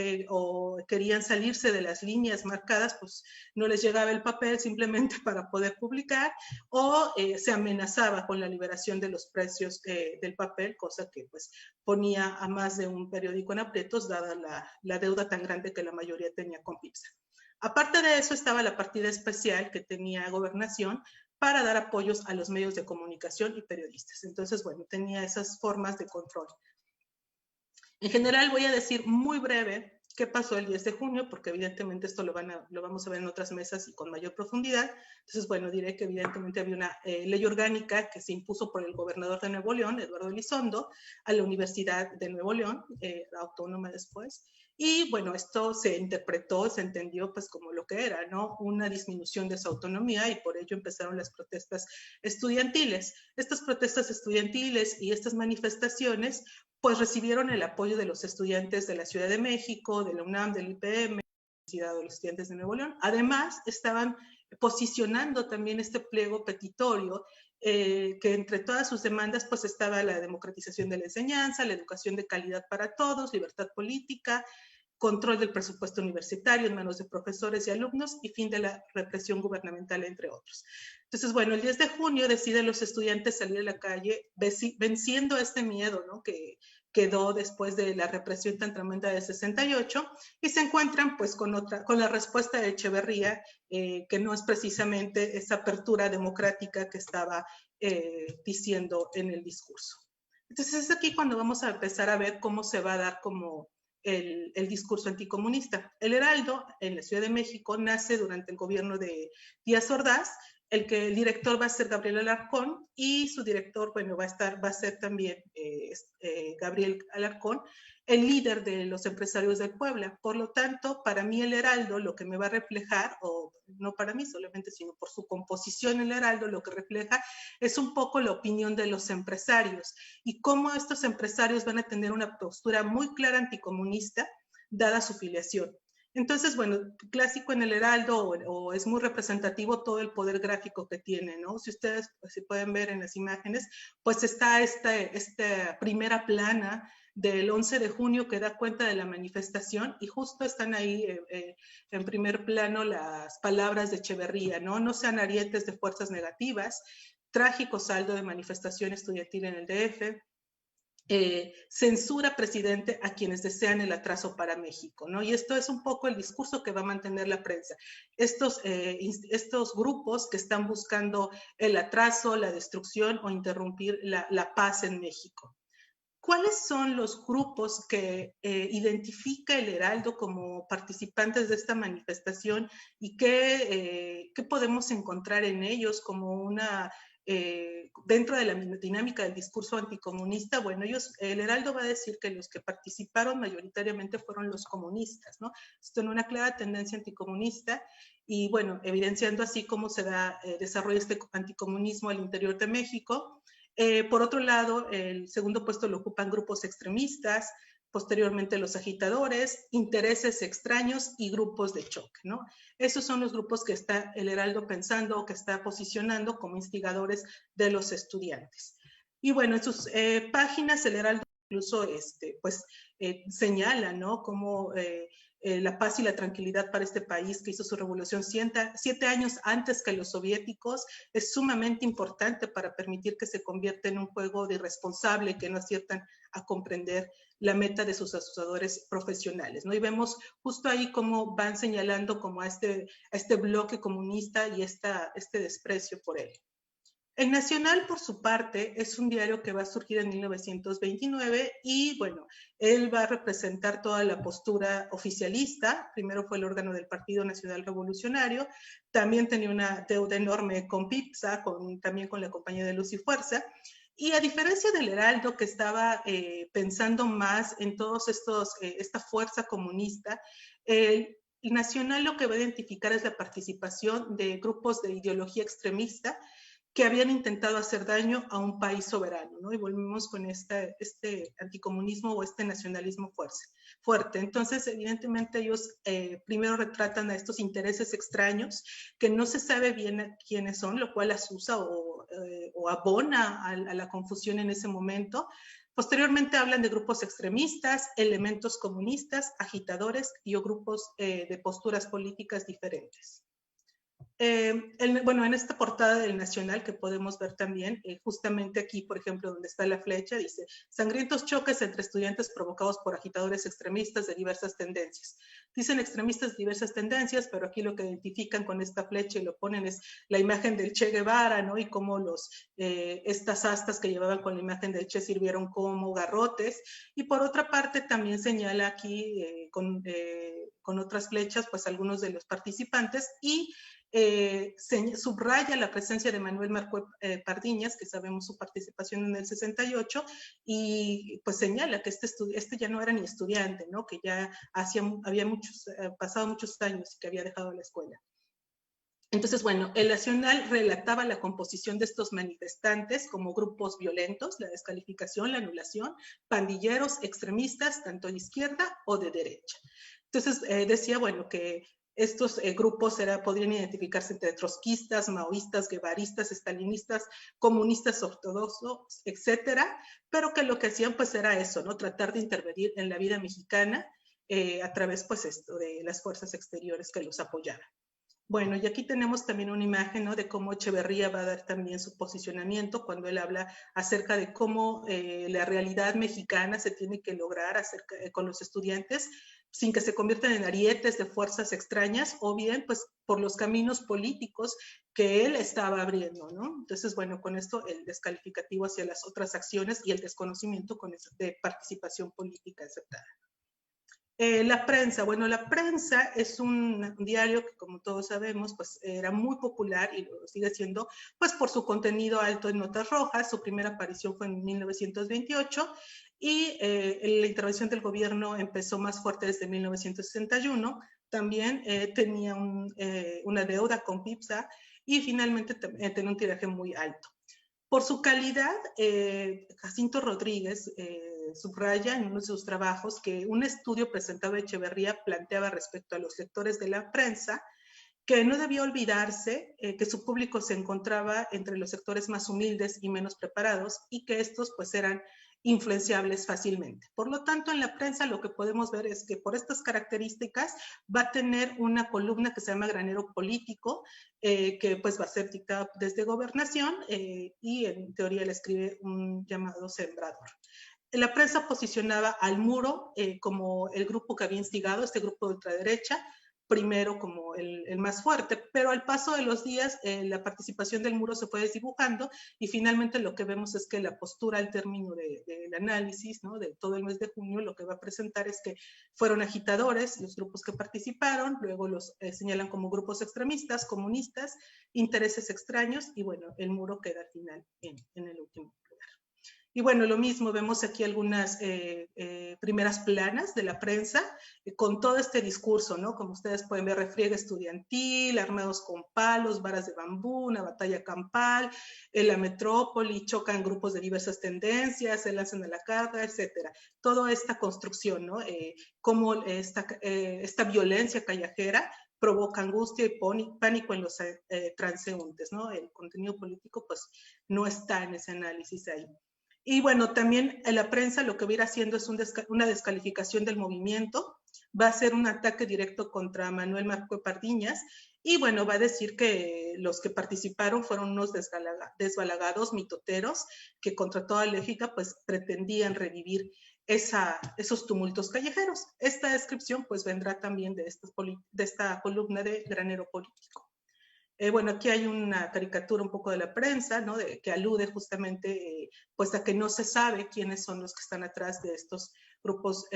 querían salirse de las líneas marcadas, pues no les llegaba el papel simplemente para poder publicar, o se amenazaba con la liberación de los precios del papel, cosa que pues ponía a más de un periódico en aprietos, dada la deuda tan grande que la mayoría tenía con PIPSA. Aparte de eso, estaba la partida especial que tenía Gobernación para dar apoyos a los medios de comunicación y periodistas. Entonces, bueno, tenía esas formas de control. En general, voy a decir muy breve qué pasó el 10 de junio, porque evidentemente esto lo vamos a ver en otras mesas y con mayor profundidad. Entonces, bueno, diré que evidentemente había una ley orgánica que se impuso por el gobernador de Nuevo León, Eduardo Elizondo, a la Universidad de Nuevo León, autónoma después. Y bueno, esto se interpretó, se entendió pues como lo que era, ¿no?, una disminución de su autonomía, y por ello empezaron las protestas estudiantiles. Estas protestas estudiantiles y estas manifestaciones pues recibieron el apoyo de los estudiantes de la Ciudad de México, de la UNAM, del IPM, de los estudiantes de Nuevo León. Además, estaban posicionando también este pliego petitorio, que entre todas sus demandas pues estaba la democratización de la enseñanza, la educación de calidad para todos, libertad política, control del presupuesto universitario en manos de profesores y alumnos, y fin de la represión gubernamental, entre otros. Entonces, bueno, el 10 de junio deciden los estudiantes salir a la calle venciendo este miedo, ¿no?, que quedó después de la represión tan tremenda de 68, y se encuentran pues con la respuesta de Echeverría, que no es precisamente esa apertura democrática que estaba diciendo en el discurso. Entonces es aquí cuando vamos a empezar a ver cómo se va a dar como el discurso anticomunista. El Heraldo, en la Ciudad de México, nace durante el gobierno de Díaz Ordaz. El director va a ser Gabriel Alarcón, y su director, bueno, va a ser también Gabriel Alarcón, el líder de los empresarios de Puebla. Por lo tanto, para mí el Heraldo lo que me va a reflejar, o no para mí solamente, sino por su composición en el Heraldo, lo que refleja es un poco la opinión de los empresarios y cómo estos empresarios van a tener una postura muy clara anticomunista, dada su filiación. Entonces, bueno, clásico en el Heraldo o es muy representativo todo el poder gráfico que tiene, ¿no? Si ustedes si pueden ver en las imágenes, pues está esta primera plana del 11 de junio que da cuenta de la manifestación y justo están ahí en primer plano las palabras de Echeverría, ¿no? No sean arietes de fuerzas negativas, trágico saldo de manifestación estudiantil en el DF, censura, presidente, a quienes desean el atraso para México, ¿no? Y esto es un poco el discurso que va a mantener la prensa. Estos grupos que están buscando el atraso, la destrucción o interrumpir la paz en México. ¿Cuáles son los grupos que identifica el Heraldo como participantes de esta manifestación y qué podemos encontrar en ellos como una... dentro de la dinámica del discurso anticomunista? Bueno, el Heraldo va a decir que los que participaron mayoritariamente fueron los comunistas, ¿no? Esto en una clara tendencia anticomunista y, bueno, evidenciando así cómo se desarrolla este anticomunismo al interior de México. Por otro lado, el segundo puesto lo ocupan grupos extremistas, posteriormente los agitadores, intereses extraños y grupos de choque, ¿no? Esos son los grupos que está el Heraldo pensando o que está posicionando como instigadores de los estudiantes. Y bueno, en sus páginas el Heraldo incluso señala, ¿no? Cómo la paz y la tranquilidad para este país que hizo su revolución 7 años antes que los soviéticos es sumamente importante para permitir que se convierta en un juego de irresponsable que no aciertan a comprender la meta de sus acusadores profesionales, ¿no? Y vemos justo ahí cómo van señalando como a este bloque comunista y este desprecio por él. El Nacional, por su parte, es un diario que va a surgir en 1929 y, bueno, él va a representar toda la postura oficialista. Primero fue el órgano del Partido Nacional Revolucionario, también tenía una deuda enorme con PIPSA, también con la Compañía de Luz y Fuerza. Y a diferencia del Heraldo, que estaba pensando más en todos esta fuerza comunista, el Nacional lo que va a identificar es la participación de grupos de ideología extremista que habían intentado hacer daño a un país soberano, ¿no? Y volvemos con este anticomunismo o este nacionalismo fuerte. Entonces, evidentemente, ellos primero retratan a estos intereses extraños que no se sabe bien quiénes son, lo cual asusa o abona a la confusión en ese momento. Posteriormente hablan de grupos extremistas, elementos comunistas, agitadores y grupos de posturas políticas diferentes. Bueno, en esta portada del Nacional que podemos ver también, justamente aquí, por ejemplo, donde está la flecha, dice, sangrientos choques entre estudiantes provocados por agitadores extremistas de diversas tendencias. Dicen extremistas de diversas tendencias, pero aquí lo que identifican con esta flecha y lo ponen es la imagen del Che Guevara, ¿no? Y cómo estas astas que llevaban con la imagen del Che sirvieron como garrotes. Y por otra parte, también señala aquí con otras flechas, pues algunos de los participantes y subraya la presencia de Manuel Marco Pardiñas, que sabemos su participación en el 68, y pues señala que este ya no era ni estudiante, ¿no? Que ya había pasado muchos años y que había dejado la escuela. Entonces, bueno, el Nacional relataba la composición de estos manifestantes como grupos violentos, la descalificación, la anulación, pandilleros, extremistas, tanto de izquierda o de derecha. Entonces, decía, bueno, que estos grupos podrían identificarse entre trotskistas, maoístas, guevaristas, estalinistas, comunistas ortodoxos, etcétera, pero que lo que hacían pues era eso, ¿no? Tratar de intervenir en la vida mexicana a través pues de las fuerzas exteriores que los apoyaban. Bueno, y aquí tenemos también una imagen, ¿no? De cómo Echeverría va a dar también su posicionamiento cuando él habla acerca de cómo la realidad mexicana se tiene que lograr con los estudiantes sin que se conviertan en arietes de fuerzas extrañas o bien pues por los caminos políticos que él estaba abriendo, ¿no? Entonces, bueno, con esto el descalificativo hacia las otras acciones y el desconocimiento de participación política aceptada. La prensa, bueno, la prensa es un diario que como todos sabemos, pues era muy popular y lo sigue siendo, pues por su contenido alto en notas rojas. Su primera aparición fue en 1928 y la intervención del gobierno empezó más fuerte desde 1961, también tenía una deuda con PIPSA y finalmente tenía un tiraje muy alto. Por su calidad, Jacinto Rodríguez subraya en uno de sus trabajos que un estudio presentado a Echeverría planteaba respecto a los lectores de la prensa que no debía olvidarse que su público se encontraba entre los sectores más humildes y menos preparados y que estos pues eran influenciables fácilmente. Por lo tanto, en la prensa lo que podemos ver es que por estas características va a tener una columna que se llama Granero Político, que pues va a ser dictada desde Gobernación y en teoría le escribe un llamado Sembrador. La prensa posicionaba al Muro como el grupo que había instigado, este grupo de ultraderecha, primero como el más fuerte, pero al paso de los días la participación del Muro se fue desdibujando y finalmente lo que vemos es que la postura al término del análisis, ¿no?, de todo el mes de junio, lo que va a presentar es que fueron agitadores los grupos que participaron, luego los señalan como grupos extremistas, comunistas, intereses extraños y bueno, el Muro queda al final en el último. Y bueno, lo mismo, vemos aquí algunas primeras planas de la prensa con todo este discurso, ¿no? Como ustedes pueden ver, refriega estudiantil, armados con palos, varas de bambú, una batalla campal, en la metrópoli, chocan grupos de diversas tendencias, se lanzan a la carga, etcétera. Toda esta construcción, ¿no? Cómo esta violencia callejera provoca angustia y pánico en los transeúntes, ¿no? El contenido político, pues, no está en ese análisis ahí. Y bueno, también en la prensa lo que va a ir haciendo es una descalificación del movimiento, va a ser un ataque directo contra Manuel Marco Pardiñas y bueno, va a decir que los que participaron fueron unos desbalagados mitoteros que contra toda lógica pues pretendían revivir esos tumultos callejeros. Esta descripción pues vendrá también de esta columna de Granero Político. Bueno, aquí hay una caricatura un poco de la prensa, ¿no? Que alude justamente pues a que no se sabe quiénes son los que están atrás de estos grupos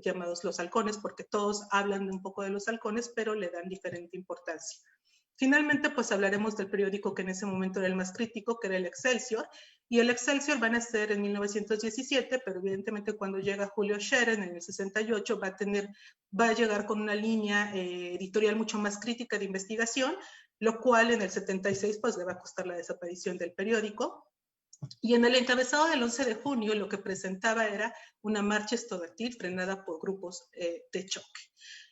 llamados los halcones, porque todos hablan un poco de los halcones, pero le dan diferente importancia. Finalmente, pues hablaremos del periódico que en ese momento era el más crítico, que era el Excelsior, y el Excelsior va a nacer en 1917, pero evidentemente cuando llega Julio Scherer en el 68 va a llegar con una línea editorial mucho más crítica de investigación, lo cual en el 76 pues le va a costar la desaparición del periódico. Y en el encabezado del 11 de junio lo que presentaba era una marcha estudiantil frenada por grupos de choque.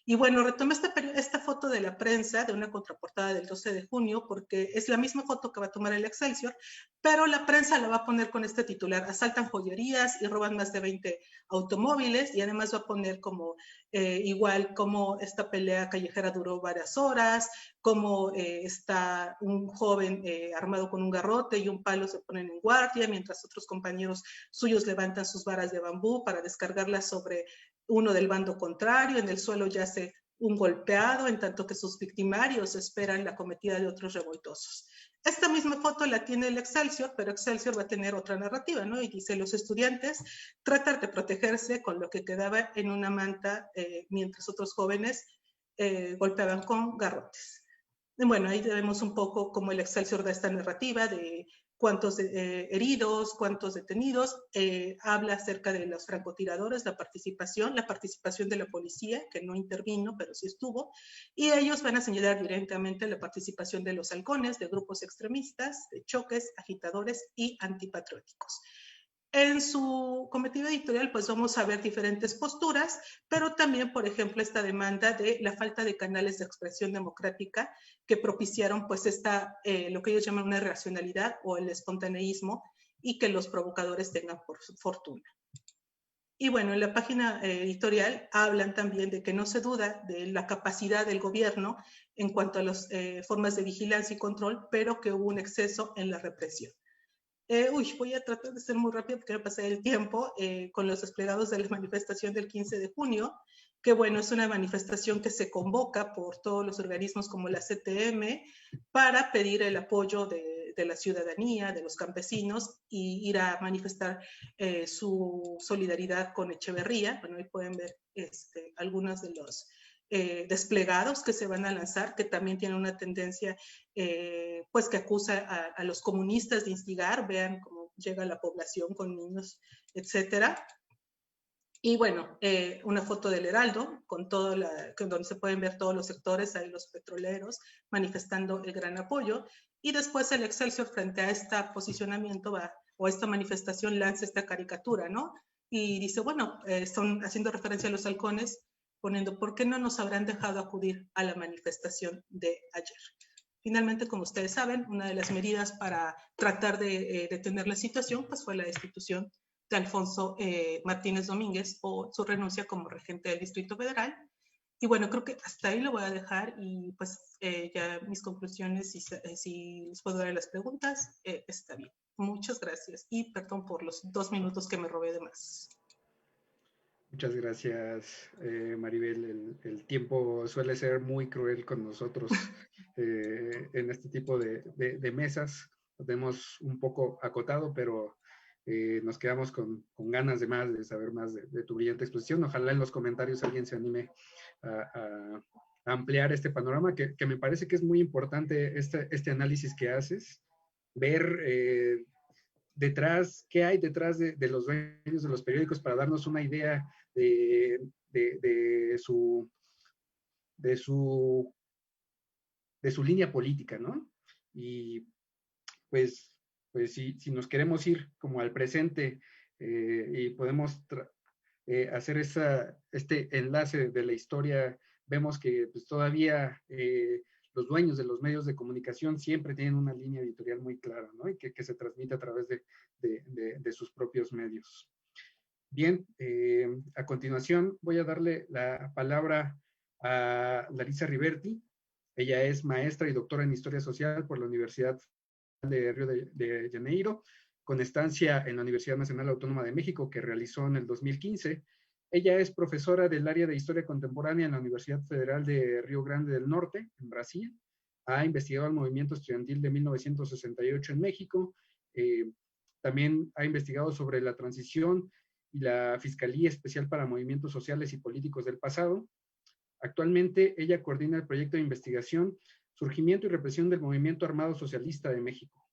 Y bueno, retomé esta foto de la prensa, de una contraportada del 12 de junio, porque es la misma foto que va a tomar el Excelsior, pero la prensa la va a poner con este titular: asaltan joyerías y roban más de 20 automóviles, y además va a poner como igual como esta pelea callejera duró varias horas, como está un joven armado con un garrote y un palo se ponen en guardia, mientras otros compañeros suyos levantan sus varas de bambú para descargarlas sobre uno del bando contrario. En el suelo yace un golpeado, en tanto que sus victimarios esperan la cometida de otros revoltosos. Esta misma foto la tiene el Excelsior, pero Excelsior va a tener otra narrativa, ¿no? Y dice: los estudiantes tratan de protegerse con lo que quedaba en una manta, mientras otros jóvenes golpeaban con garrotes. Bueno, ahí vemos un poco cómo el Excelsior da esta narrativa de cuántos heridos, cuántos detenidos, habla acerca de los francotiradores, la participación de la policía, que no intervino, pero sí estuvo, y ellos van a señalar directamente la participación de los halcones, de grupos extremistas, de choques, agitadores y antipatrióticos. En su cometido editorial pues vamos a ver diferentes posturas, pero también, por ejemplo, esta demanda de la falta de canales de expresión democrática que propiciaron pues lo que ellos llaman una irracionalidad o el espontaneísmo, y que los provocadores tengan por su fortuna. Y bueno, en la página editorial hablan también de que no se duda de la capacidad del gobierno en cuanto a las formas de vigilancia y control, pero que hubo un exceso en la represión. Voy a tratar de ser muy rápido porque me pasé el tiempo con los desplegados de la manifestación del 15 de junio, que bueno, es una manifestación que se convoca por todos los organismos como la CTM para pedir el apoyo de la ciudadanía, de los campesinos, y ir a manifestar su solidaridad con Echeverría. Bueno, ahí pueden ver algunos de los desplegados que se van a lanzar, que también tienen una tendencia pues que acusa a los comunistas de instigar. Vean cómo llega la población con niños, etcétera. Y bueno, una foto del Heraldo, con donde se pueden ver todos los sectores, ahí los petroleros, manifestando el gran apoyo. Y después el Excelsior, frente a este posicionamiento, o esta manifestación, lanza esta caricatura, ¿no? Y dice, bueno, están haciendo referencia a los halcones, poniendo, ¿por qué no nos habrán dejado acudir a la manifestación de ayer? Finalmente, como ustedes saben, una de las medidas para tratar de detener la situación, pues fue la destitución de Alfonso Martínez Domínguez, o su renuncia como regente del Distrito Federal. Y bueno, creo que hasta ahí lo voy a dejar, y pues ya mis conclusiones, si les puedo dar las preguntas, está bien. Muchas gracias y perdón por los 2 minutos que me robé de más. Muchas gracias, Maribel. El tiempo suele ser muy cruel con nosotros en este tipo de mesas. Lo tenemos un poco acotado, pero nos quedamos con ganas de saber más de tu brillante exposición. Ojalá en los comentarios alguien se anime a ampliar este panorama, que me parece que es muy importante este análisis que haces, ver detrás, qué hay detrás de los dueños de los periódicos para darnos una idea de su línea política, ¿no? Y pues si nos queremos ir como al presente y podemos hacer este enlace de la historia, vemos que pues, todavía los dueños de los medios de comunicación siempre tienen una línea editorial muy clara, ¿no? Y que se transmite a través de sus propios medios. Bien, a continuación voy a darle la palabra a Larisa Riverti. Ella es maestra y doctora en Historia Social por la Universidad de Río de Janeiro, con estancia en la Universidad Nacional Autónoma de México, que realizó en el 2015. Ella es profesora del área de Historia Contemporánea en la Universidad Federal de Río Grande del Norte, en Brasil. Ha investigado el movimiento estudiantil de 1968 en México. También ha investigado sobre la transición y la Fiscalía Especial para Movimientos Sociales y Políticos del Pasado. Actualmente, ella coordina el proyecto de investigación Surgimiento y Represión del Movimiento Armado Socialista de México.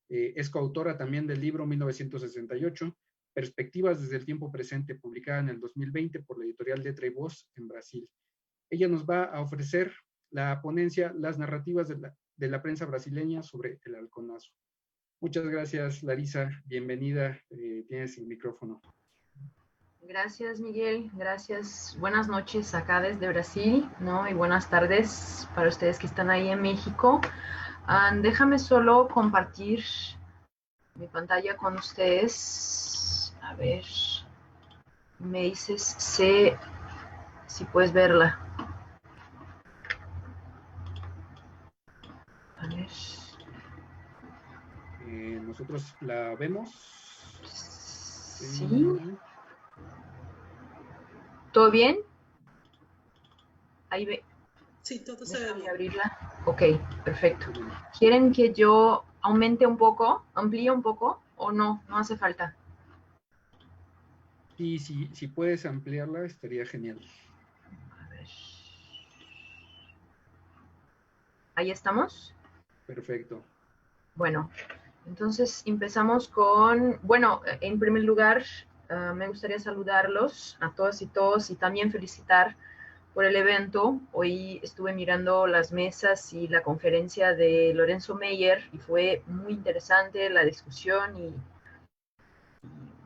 Es coautora también del libro 1968, Perspectivas desde el tiempo presente, publicada en el 2020 por la editorial Letra y Voz en Brasil. Ella nos va a ofrecer la ponencia Las narrativas de la prensa brasileña sobre el halconazo. Muchas gracias, Larisa. Bienvenida. Tienes el micrófono. Gracias, Miguel. Gracias. Buenas noches acá desde Brasil, ¿no? Y buenas tardes para ustedes que están ahí en México. Déjame solo compartir mi pantalla con ustedes. A ver, me dices si puedes verla. A ver. Nosotros la vemos. Sí. ¿Todo bien? Ahí ve. Sí, todo se ve bien. Abrirla. Ok, perfecto. ¿Quieren que yo aumente un poco, amplíe un poco o no? No hace falta. Y si puedes ampliarla, estaría genial. A ver. ¿Ahí estamos? Perfecto. Bueno, entonces empezamos con, bueno, en primer lugar, me gustaría saludarlos a todas y todos y también felicitar por el evento. Hoy estuve mirando las mesas y la conferencia de Lorenzo Meyer y fue muy interesante la discusión y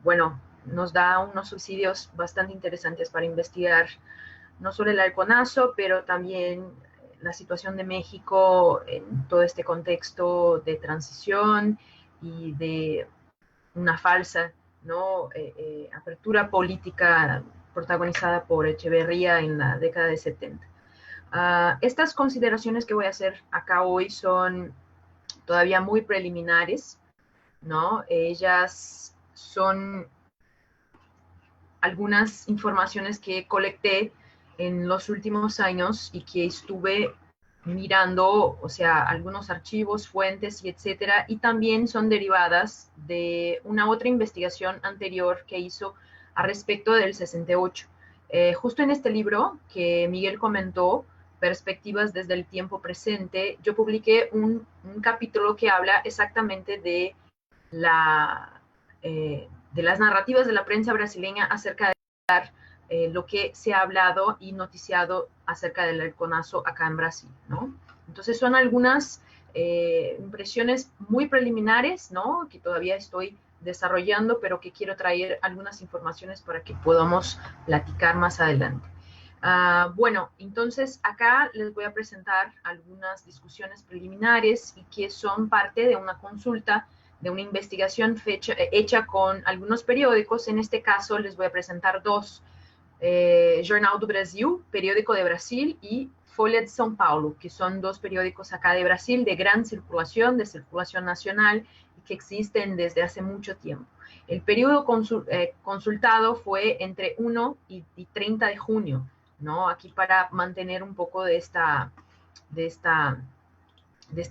bueno, nos da unos subsidios bastante interesantes para investigar no solo el halconazo, pero también la situación de México en todo este contexto de transición y de una falsa, ¿no? Apertura política protagonizada por Echeverría en la década de 70. Estas consideraciones que voy a hacer acá hoy son todavía muy preliminares, ¿no? Ellas son algunas informaciones que colecté en los últimos años y que estuve mirando, o sea, algunos archivos, fuentes y etcétera, y también son derivadas de una otra investigación anterior que hizo a respecto del 68. Justo en este libro que Miguel comentó, Perspectivas desde el tiempo presente, yo publiqué un capítulo que habla exactamente de las narrativas de la prensa brasileña acerca lo que se ha hablado y noticiado acerca del halconazo acá en Brasil, ¿no? Entonces son algunas impresiones muy preliminares, ¿no? Que todavía estoy desarrollando, pero que quiero traer algunas informaciones para que podamos platicar más adelante. Bueno, entonces acá les voy a presentar algunas discusiones preliminares y que son parte de una consulta, de una investigación hecha con algunos periódicos. En este caso les voy a presentar dos: Jornal do Brasil, periódico de Brasil, y Folha de São Paulo, que son dos periódicos acá de Brasil de gran circulación, de circulación nacional, y que existen desde hace mucho tiempo. El periodo consultado fue entre 1 y 30 de junio, ¿no? Aquí para mantener un poco de este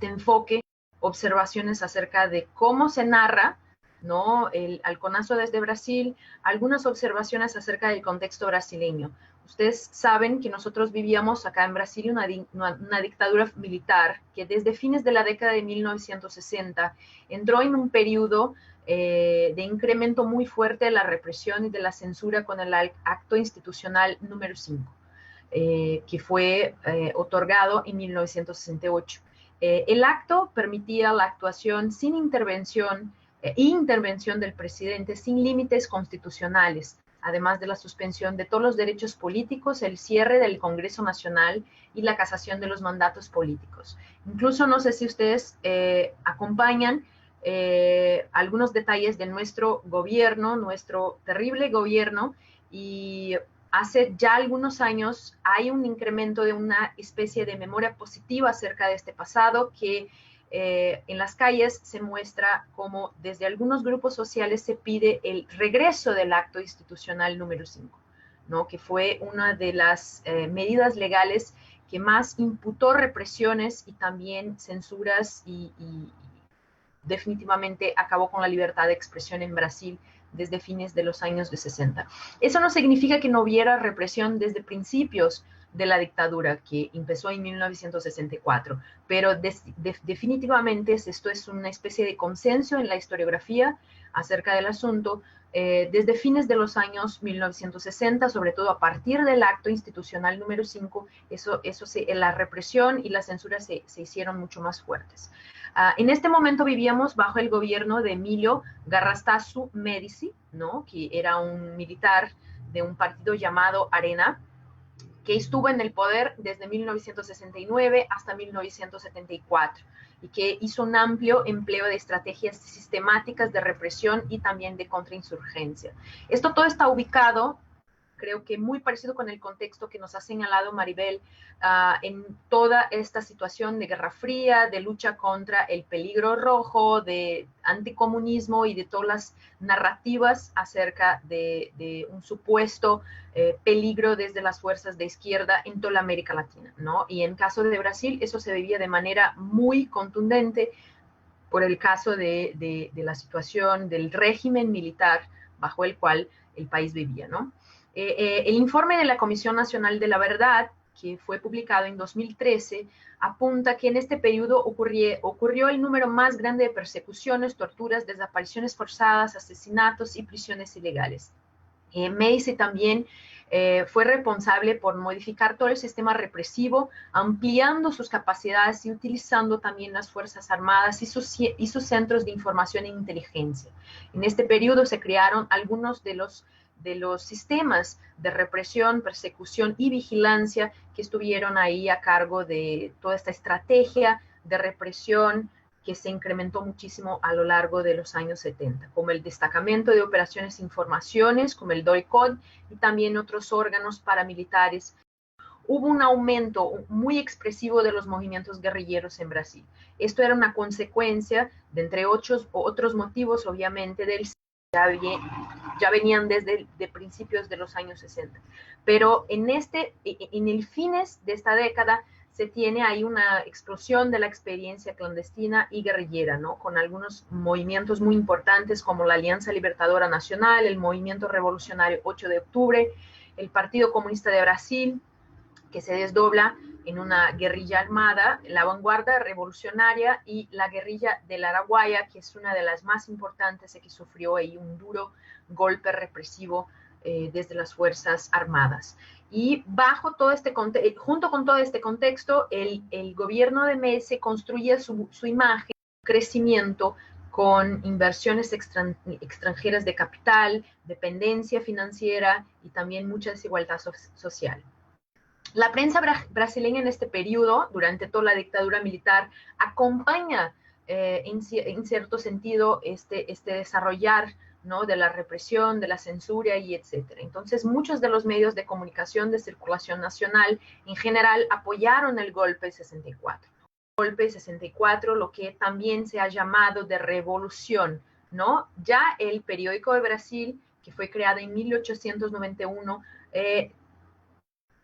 enfoque, observaciones acerca de cómo se narra, ¿no?, el halconazo desde Brasil, algunas observaciones acerca del contexto brasileño. Ustedes saben que nosotros vivíamos acá en Brasil una dictadura militar que desde fines de la década de 1960 entró en un periodo de incremento muy fuerte de la represión y de la censura con el acto institucional número 5, que fue otorgado en 1968. El acto permitía la actuación sin intervención del presidente sin límites constitucionales, además de la suspensión de todos los derechos políticos, el cierre del Congreso Nacional y la casación de los mandatos políticos. Incluso no sé si ustedes acompañan algunos detalles de nuestro gobierno, nuestro terrible gobierno, y hace ya algunos años hay un incremento de una especie de memoria positiva acerca de este pasado que en las calles se muestra como desde algunos grupos sociales se pide el regreso del acto institucional número 5, ¿no?, que fue una de las medidas legales que más imputó represiones y también censuras y definitivamente acabó con la libertad de expresión en Brasil desde fines de los años de 60. Eso no significa que no hubiera represión desde principios de la dictadura, que empezó en 1964, pero definitivamente esto es una especie de consenso en la historiografía acerca del asunto. Desde fines de los años 1960, sobre todo a partir del acto institucional número 5, la represión y la censura se hicieron mucho más fuertes. En este momento vivíamos bajo el gobierno de Emílio Garrastazu Médici, ¿no?, que era un militar de un partido llamado Arena, que estuvo en el poder desde 1969 hasta 1974 y que hizo un amplio empleo de estrategias sistemáticas de represión y también de contrainsurgencia. Esto todo está ubicado, creo que muy parecido con el contexto que nos ha señalado Maribel, en toda esta situación de Guerra Fría, de lucha contra el peligro rojo, de anticomunismo y de todas las narrativas acerca de un supuesto peligro desde las fuerzas de izquierda en toda la América Latina, ¿no? Y en caso de Brasil, eso se vivía de manera muy contundente por el caso de la situación del régimen militar bajo el cual el país vivía, ¿no? El informe de la Comisión Nacional de la Verdad, que fue publicado en 2013, apunta que en este periodo ocurrió el número más grande de persecuciones, torturas, desapariciones forzadas, asesinatos y prisiones ilegales. Médici también fue responsable por modificar todo el sistema represivo, ampliando sus capacidades y utilizando también las Fuerzas Armadas y sus centros de información e inteligencia. En este periodo se crearon algunos de los sistemas de represión, persecución y vigilancia que estuvieron ahí a cargo de toda esta estrategia de represión que se incrementó muchísimo a lo largo de los años 70, como el Destacamento de Operaciones e Informaciones, como el DOICOD y también otros órganos paramilitares. Hubo un aumento muy expresivo de los movimientos guerrilleros en Brasil. Esto era una consecuencia de, entre otros motivos, obviamente, del ya venían desde principios de los años 60. Pero en el fines de esta década se tiene ahí una explosión de la experiencia clandestina y guerrillera, ¿no?, con algunos movimientos muy importantes como la Alianza Libertadora Nacional, el Movimiento Revolucionario 8 de Octubre, el Partido Comunista de Brasil, que se desdobla en una guerrilla armada, la Vanguardia Revolucionaria y la guerrilla del Araguaia, que es una de las más importantes y que sufrió ahí un duro golpe represivo desde las Fuerzas Armadas. Y bajo todo este junto con todo este contexto, el gobierno de Médici construye su imagen, crecimiento, con inversiones extranjeras de capital, dependencia financiera y también mucha desigualdad social. La prensa brasileña en este periodo, durante toda la dictadura militar, acompaña en cierto sentido este desarrollar, ¿no?, de la represión, de la censura y etcétera. Entonces, muchos de los medios de comunicación de circulación nacional en general apoyaron el golpe de 64. Golpe 64, lo que también se ha llamado de revolución, ¿no? Ya el periódico de Brasil, que fue creado en 1891,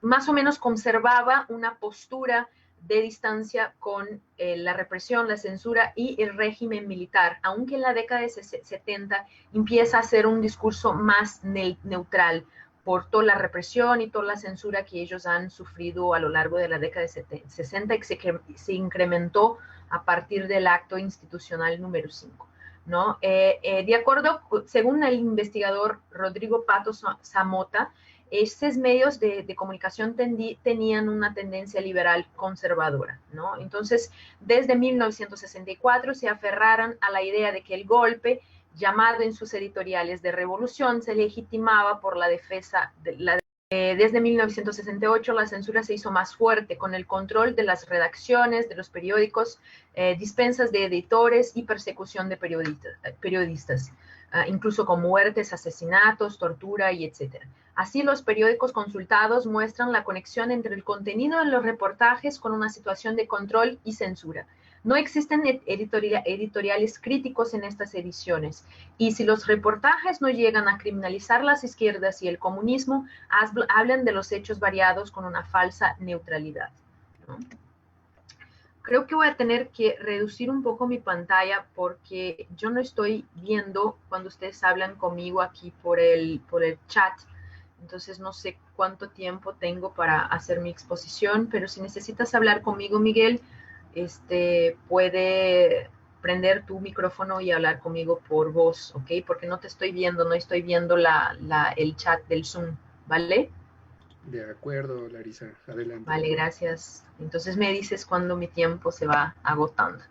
más o menos conservaba una postura de distancia con la represión, la censura y el régimen militar, aunque en la década de 70 empieza a ser un discurso más neutral por toda la represión y toda la censura que ellos han sufrido a lo largo de la década de 60 y que se incrementó a partir del acto institucional número 5. ¿No? De acuerdo, según el investigador Rodrigo Pato Zamota, estos medios de comunicación tenían una tendencia liberal conservadora, ¿no? Entonces, desde 1964 se aferraron a la idea de que el golpe, llamado en sus editoriales de revolución, se legitimaba por la defensa desde 1968 la censura se hizo más fuerte con el control de las redacciones, de los periódicos, dispensas de editores y persecución de periodistas, incluso con muertes, asesinatos, tortura y etc. Así, los periódicos consultados muestran la conexión entre el contenido de los reportajes con una situación de control y censura. No existen editoriales críticos en estas ediciones, y si los reportajes no llegan a criminalizar las izquierdas y el comunismo, hablan de los hechos variados con una falsa neutralidad, ¿no? Creo que voy a tener que reducir un poco mi pantalla porque yo no estoy viendo cuando ustedes hablan conmigo aquí por el chat. Entonces no sé cuánto tiempo tengo para hacer mi exposición, pero si necesitas hablar conmigo, Miguel, puede prender tu micrófono y hablar conmigo por voz, ¿ok? Porque no te estoy viendo, no estoy viendo el chat del Zoom, ¿vale? De acuerdo, Larisa, adelante. Vale, gracias. Entonces me dices cuando mi tiempo se va agotando.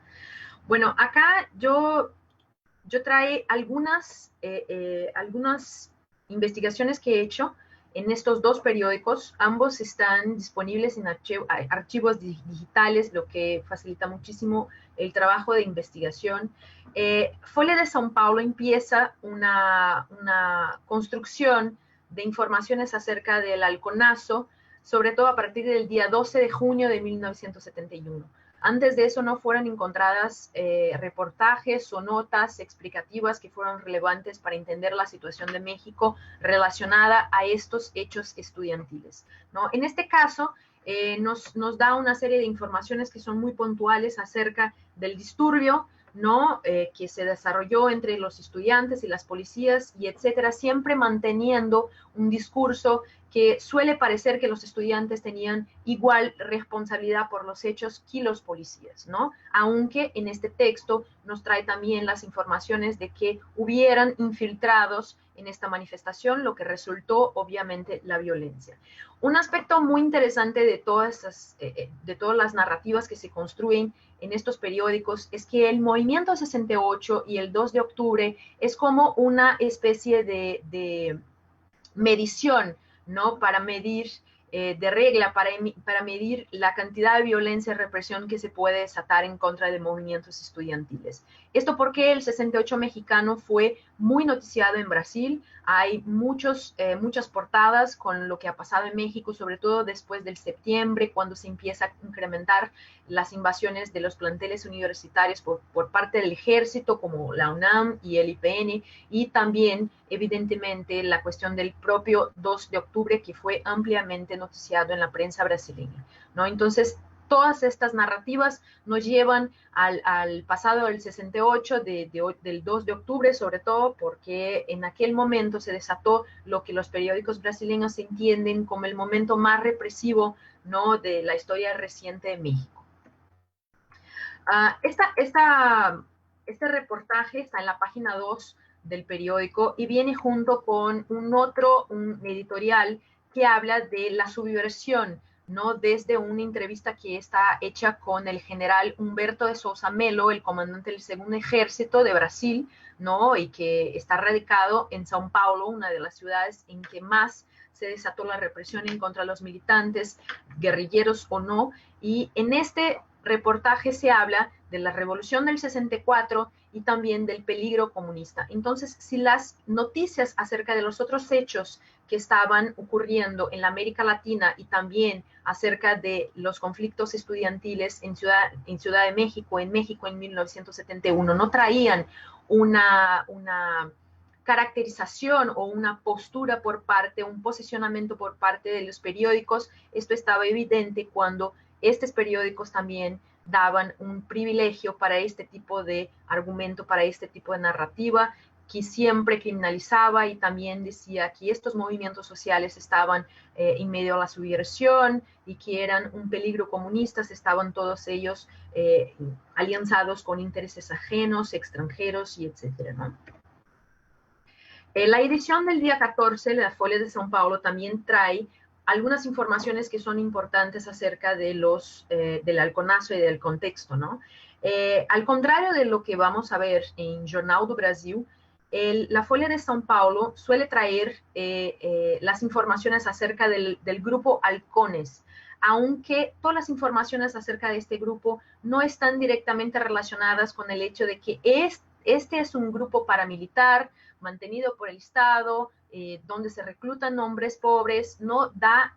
Bueno, acá yo trae algunas investigaciones que he hecho en estos dos periódicos. Ambos están disponibles en archivos digitales, lo que facilita muchísimo el trabajo de investigación. Folha de São Paulo empieza una construcción de informaciones acerca del halconazo, sobre todo a partir del día 12 de junio de 1971. Antes de eso no fueron encontradas reportajes o notas explicativas que fueron relevantes para entender la situación de México relacionada a estos hechos estudiantiles, ¿no? En este caso, nos da una serie de informaciones que son muy puntuales acerca del disturbio, ¿no? Que se desarrolló entre los estudiantes y las policías y etcétera, siempre manteniendo un discurso que suele parecer que los estudiantes tenían igual responsabilidad por los hechos que los policías, ¿no? Aunque en este texto nos trae también las informaciones de que hubieran infiltrados en esta manifestación, lo que resultó obviamente la violencia. Un aspecto muy interesante de todas las narrativas que se construyen en estos periódicos es que el movimiento 68 y el 2 de octubre es como una especie de medición, ¿no? Para medir de regla, para medir la cantidad de violencia y represión que se puede desatar en contra de movimientos estudiantiles. Esto porque el 68 mexicano fue muy noticiado en Brasil. Hay muchas portadas con lo que ha pasado en México, sobre todo después del septiembre, cuando se empieza a incrementar las invasiones de los planteles universitarios por parte del ejército, como la UNAM y el IPN, y también, evidentemente, la cuestión del propio 2 de octubre, que fue ampliamente noticiado en la prensa brasileña, ¿no? Entonces, todas estas narrativas nos llevan al pasado del 68, del 2 de octubre, sobre todo porque en aquel momento se desató lo que los periódicos brasileños entienden como el momento más represivo, ¿no?, de la historia reciente de México. Este reportaje está en la página 2 del periódico y viene junto con un editorial que habla de la subversión, ¿no? Desde una entrevista que está hecha con el general Humberto de Sousa Melo, el comandante del Segundo Ejército de Brasil, ¿no? Y que está radicado en São Paulo, una de las ciudades en que más se desató la represión en contra de los militantes, guerrilleros o no, y en este reportaje se habla de la revolución del 64 y también del peligro comunista. Entonces, si las noticias acerca de los otros hechos que estaban ocurriendo en la América Latina y también acerca de los conflictos estudiantiles en Ciudad de México, en 1971, no traían una caracterización o una postura por parte, un posicionamiento por parte de los periódicos, esto estaba evidente cuando estos periódicos también daban un privilegio para este tipo de argumento, para este tipo de narrativa, que siempre criminalizaba y también decía que estos movimientos sociales estaban en medio de la subversión y que eran un peligro comunistas, estaban todos ellos alianzados con intereses ajenos, extranjeros y etcétera, ¿no? La edición del día 14 de la Folha de São Paulo también trae algunas informaciones que son importantes acerca de del halconazo y del contexto, ¿no? Al contrario de lo que vamos a ver en Jornal do Brasil, la Folha de São Paulo suele traer las informaciones acerca del grupo Halcones, aunque todas las informaciones acerca de este grupo no están directamente relacionadas con el hecho de que este es un grupo paramilitar mantenido por el Estado, donde se reclutan hombres pobres, no da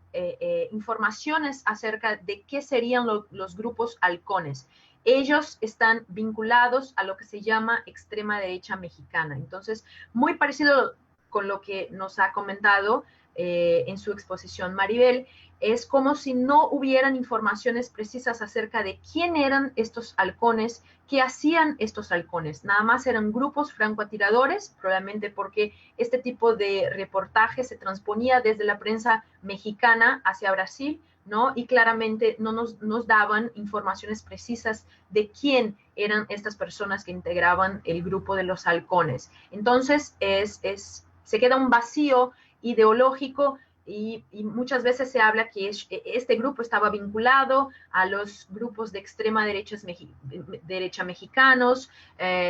informaciones acerca de qué serían los grupos halcones. Ellos están vinculados a lo que se llama extrema derecha mexicana. Entonces, muy parecido con lo que nos ha comentado en su exposición Maribel, es como si no hubieran informaciones precisas acerca de quién eran estos halcones, qué hacían estos halcones. Nada más eran grupos francotiradores, probablemente porque este tipo de reportaje se transponía desde la prensa mexicana hacia Brasil, ¿no? Y claramente no nos daban informaciones precisas de quién eran estas personas que integraban el grupo de los halcones. Entonces, se queda un vacío ideológico y muchas veces se habla que este grupo estaba vinculado a los grupos de extrema derecha mexicanos,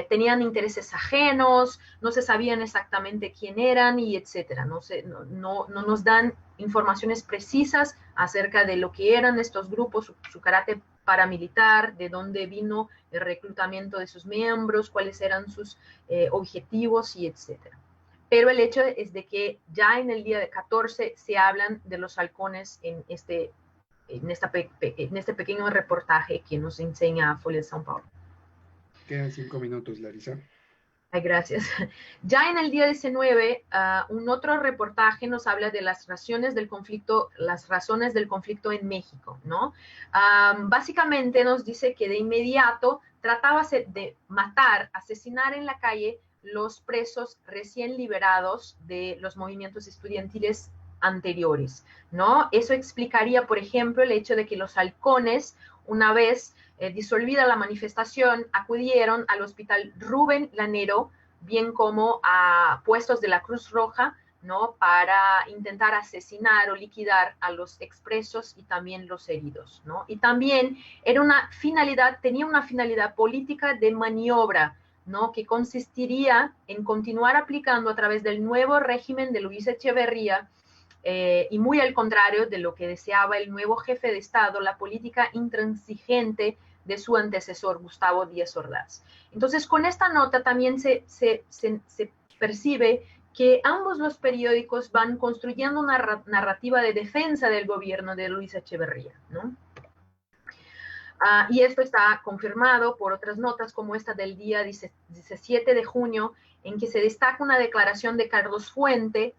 tenían intereses ajenos, no se sabían exactamente quién eran y etcétera. No nos dan informaciones precisas acerca de lo que eran estos grupos, su carácter paramilitar, de dónde vino el reclutamiento de sus miembros, cuáles eran sus objetivos y etcétera. Pero el hecho es de que ya en el día de 14 se hablan de los halcones en este pequeño reportaje que nos enseña Folha de São Paulo. Quedan 5 minutos, Larisa. Ay, gracias. Ya en el día 19, un otro reportaje nos habla de las razones del conflicto en México, ¿no? Básicamente nos dice que de inmediato trataba de matar, asesinar en la calle los presos recién liberados de los movimientos estudiantiles anteriores, ¿no? Eso explicaría, por ejemplo, el hecho de que los halcones, una vez disolvida la manifestación, acudieron al hospital Rubén Lanero, bien como a puestos de la Cruz Roja, ¿no? Para intentar asesinar o liquidar a los expresos y también los heridos, ¿no? Y también tenía una finalidad política de maniobra, ¿no? Que consistiría en continuar aplicando a través del nuevo régimen de Luis Echeverría, y muy al contrario de lo que deseaba el nuevo jefe de Estado, la política intransigente de su antecesor, Gustavo Díaz Ordaz. Entonces, con esta nota también se percibe que ambos los periódicos van construyendo una narrativa de defensa del gobierno de Luis Echeverría, ¿no? Y esto está confirmado por otras notas como esta del día 17 de junio, en que se destaca una declaración de Carlos Fuentes,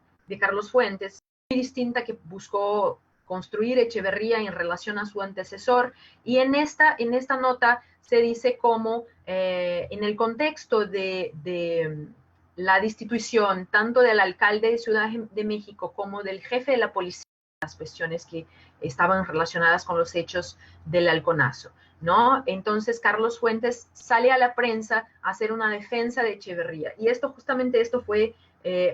muy distinta, que buscó construir Echeverría en relación a su antecesor. Y en esta nota se dice cómo en el contexto de la destitución tanto del alcalde de Ciudad de México como del jefe de la policía, las cuestiones que estaban relacionadas con los hechos del halconazo, ¿no? Entonces Carlos Fuentes sale a la prensa a hacer una defensa de Echeverría. Y justamente esto fue,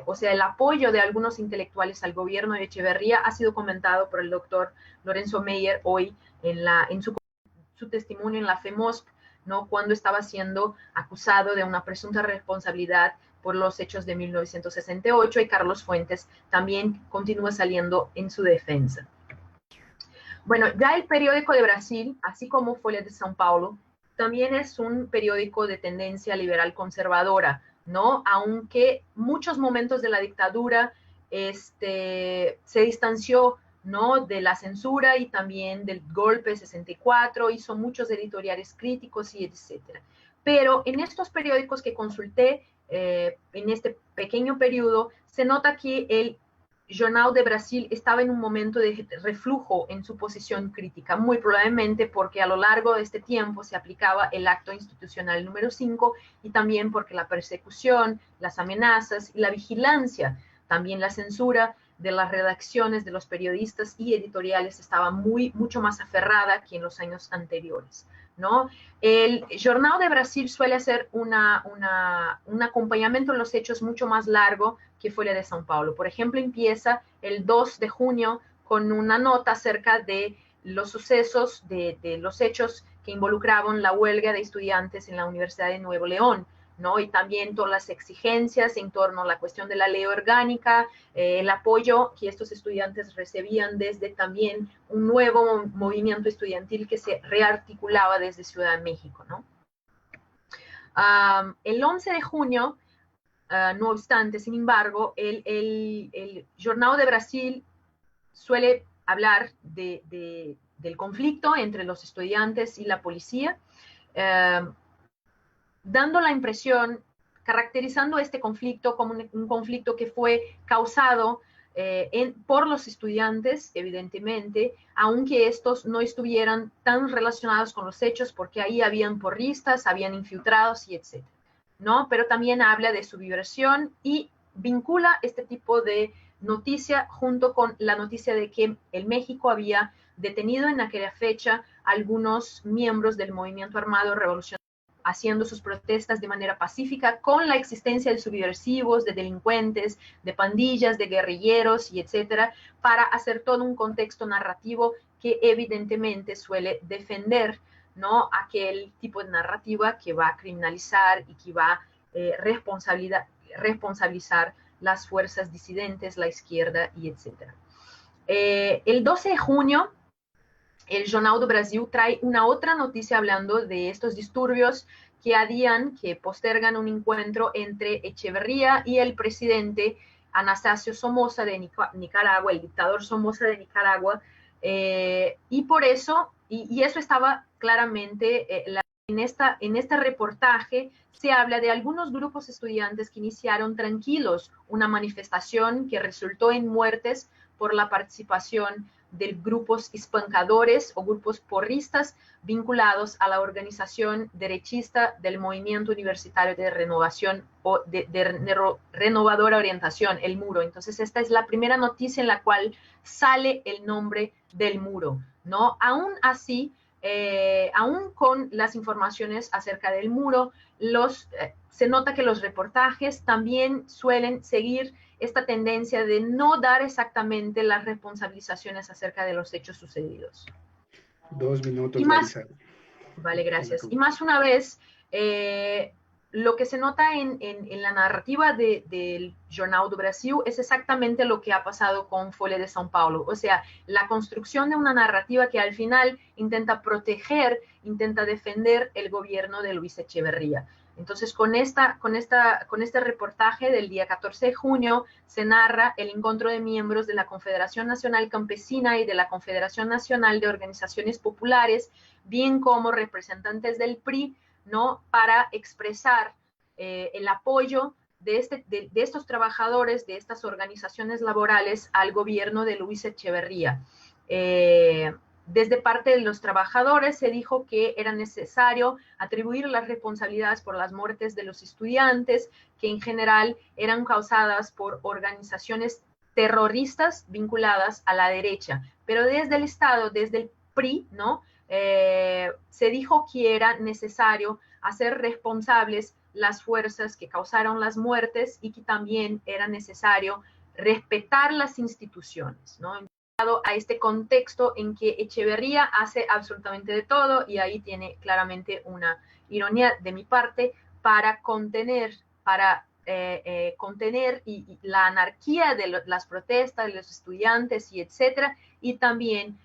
o sea, el apoyo de algunos intelectuales al gobierno de Echeverría ha sido comentado por el doctor Lorenzo Meyer hoy en su testimonio en la FEMOSP, ¿no? Cuando estaba siendo acusado de una presunta responsabilidad por los hechos de 1968, y Carlos Fuentes también continúa saliendo en su defensa. Bueno, ya el periódico de Brasil, así como Folha de São Paulo, también es un periódico de tendencia liberal conservadora, ¿no? Aunque muchos momentos de la dictadura se distanció, ¿no?, de la censura y también del golpe 64, hizo muchos editoriales críticos y etcétera. Pero en estos periódicos que consulté, en este pequeño periodo, se nota que el Jornal de Brasil estaba en un momento de reflujo en su posición crítica, muy probablemente porque a lo largo de este tiempo se aplicaba el acto institucional número 5 y también porque la persecución, las amenazas y la vigilancia, también la censura de las redacciones de los periodistas y editoriales estaba mucho más aferrada que en los años anteriores, ¿no? El Jornal de Brasil suele hacer un acompañamiento en los hechos mucho más largo que Folha de São Paulo. Por ejemplo, empieza el 2 de junio con una nota acerca de los sucesos, de los hechos que involucraban la huelga de estudiantes en la Universidad de Nuevo León, ¿no? Y también todas las exigencias en torno a la cuestión de la ley orgánica, el apoyo que estos estudiantes recibían desde también un nuevo movimiento estudiantil que se rearticulaba desde Ciudad de México, ¿no? El 11 de junio, no obstante, sin embargo, el Jornal de Brasil suele hablar del conflicto entre los estudiantes y la policía, dando la impresión, caracterizando este conflicto como un conflicto que fue causado por los estudiantes, evidentemente, aunque estos no estuvieran tan relacionados con los hechos, porque ahí habían porristas, habían infiltrados y etc., ¿no? Pero también habla de su diversión y vincula este tipo de noticia junto con la noticia de que el México había detenido en aquella fecha algunos miembros del movimiento armado revolucionario, haciendo sus protestas de manera pacífica, con la existencia de subversivos, de delincuentes, de pandillas, de guerrilleros y etcétera, para hacer todo un contexto narrativo que evidentemente suele defender, ¿no?, aquel tipo de narrativa que va a criminalizar y que va a responsabilizar las fuerzas disidentes, la izquierda y etcétera. El 12 de junio, el Jornal do Brasil trae una otra noticia hablando de estos disturbios que postergan un encuentro entre Echeverría y el presidente Anastasio Somoza de Nicaragua, el dictador Somoza de Nicaragua, y por eso, y eso estaba claramente, en este reportaje se habla de algunos grupos estudiantes que iniciaron tranquilos una manifestación que resultó en muertes por la participación de grupos espancadores o grupos porristas vinculados a la organización derechista del Movimiento Universitario de Renovación o de Renovadora Orientación, el Muro. Entonces, esta es la primera noticia en la cual sale el nombre del Muro, ¿no? Aún así, aún con las informaciones acerca del Muro, se nota que los reportajes también suelen seguir esta tendencia de no dar exactamente las responsabilizaciones acerca de los hechos sucedidos. 2 minutos, y más, vale, gracias. Y más una vez, lo que se nota en la narrativa del Jornal do Brasil es exactamente lo que ha pasado con Folha de São Paulo. O sea, la construcción de una narrativa que al final intenta proteger, intenta defender el gobierno de Luis Echeverría. Entonces, con este reportaje del día 14 de junio se narra el encuentro de miembros de la Confederación Nacional Campesina y de la Confederación Nacional de Organizaciones Populares, bien como representantes del PRI, ¿no?, para expresar el apoyo de estos trabajadores, de estas organizaciones laborales al gobierno de Luis Echeverría. Desde parte de los trabajadores se dijo que era necesario atribuir las responsabilidades por las muertes de los estudiantes, que en general eran causadas por organizaciones terroristas vinculadas a la derecha. Pero desde el Estado, desde PRI, ¿no? Se dijo que era necesario hacer responsables las fuerzas que causaron las muertes y que también era necesario respetar las instituciones, ¿no? A este contexto en que Echeverría hace absolutamente de todo, y ahí tiene claramente una ironía de mi parte para contener y la anarquía de las protestas de los estudiantes y etcétera, y también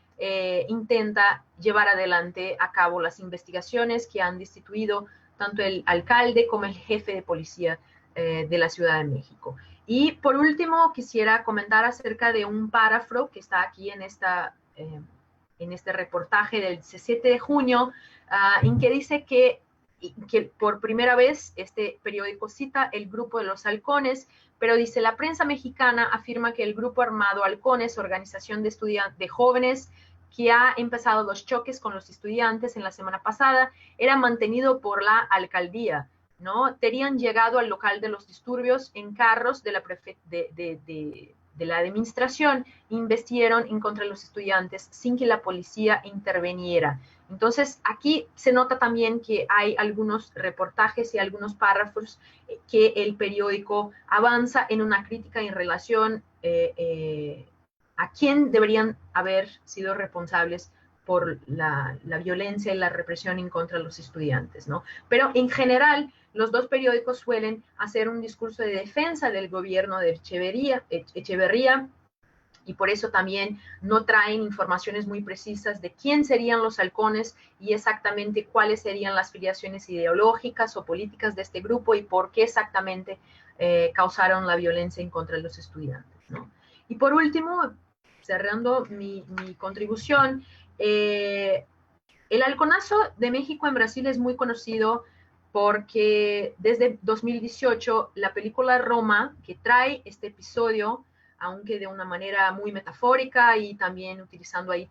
intenta llevar adelante a cabo las investigaciones que han destituido tanto el alcalde como el jefe de policía de la Ciudad de México. Y por último, quisiera comentar acerca de un párrafo que está aquí en este reportaje del 17 de junio, en que dice que por primera vez este periódico cita el grupo de los halcones, pero dice: la prensa mexicana afirma que el grupo armado Halcones, organización de jóvenes que ha empezado los choques con los estudiantes en la semana pasada, era mantenido por la alcaldía, ¿no? Tenían llegado al local de los disturbios en carros de la administración, investigaron en contra de los estudiantes sin que la policía interviniera. Entonces, aquí se nota también que hay algunos reportajes y algunos párrafos que el periódico avanza en una crítica en relación a quién deberían haber sido responsables por la violencia y la represión en contra de los estudiantes, ¿no? Pero en general, los dos periódicos suelen hacer un discurso de defensa del gobierno de Echeverría, y por eso también no traen informaciones muy precisas de quién serían los halcones y exactamente cuáles serían las filiaciones ideológicas o políticas de este grupo y por qué exactamente causaron la violencia en contra de los estudiantes, ¿no? Y por último, cerrando mi contribución, el halconazo de México en Brasil es muy conocido porque desde 2018 la película Roma, que trae este episodio, aunque de una manera muy metafórica y también utilizando ahí,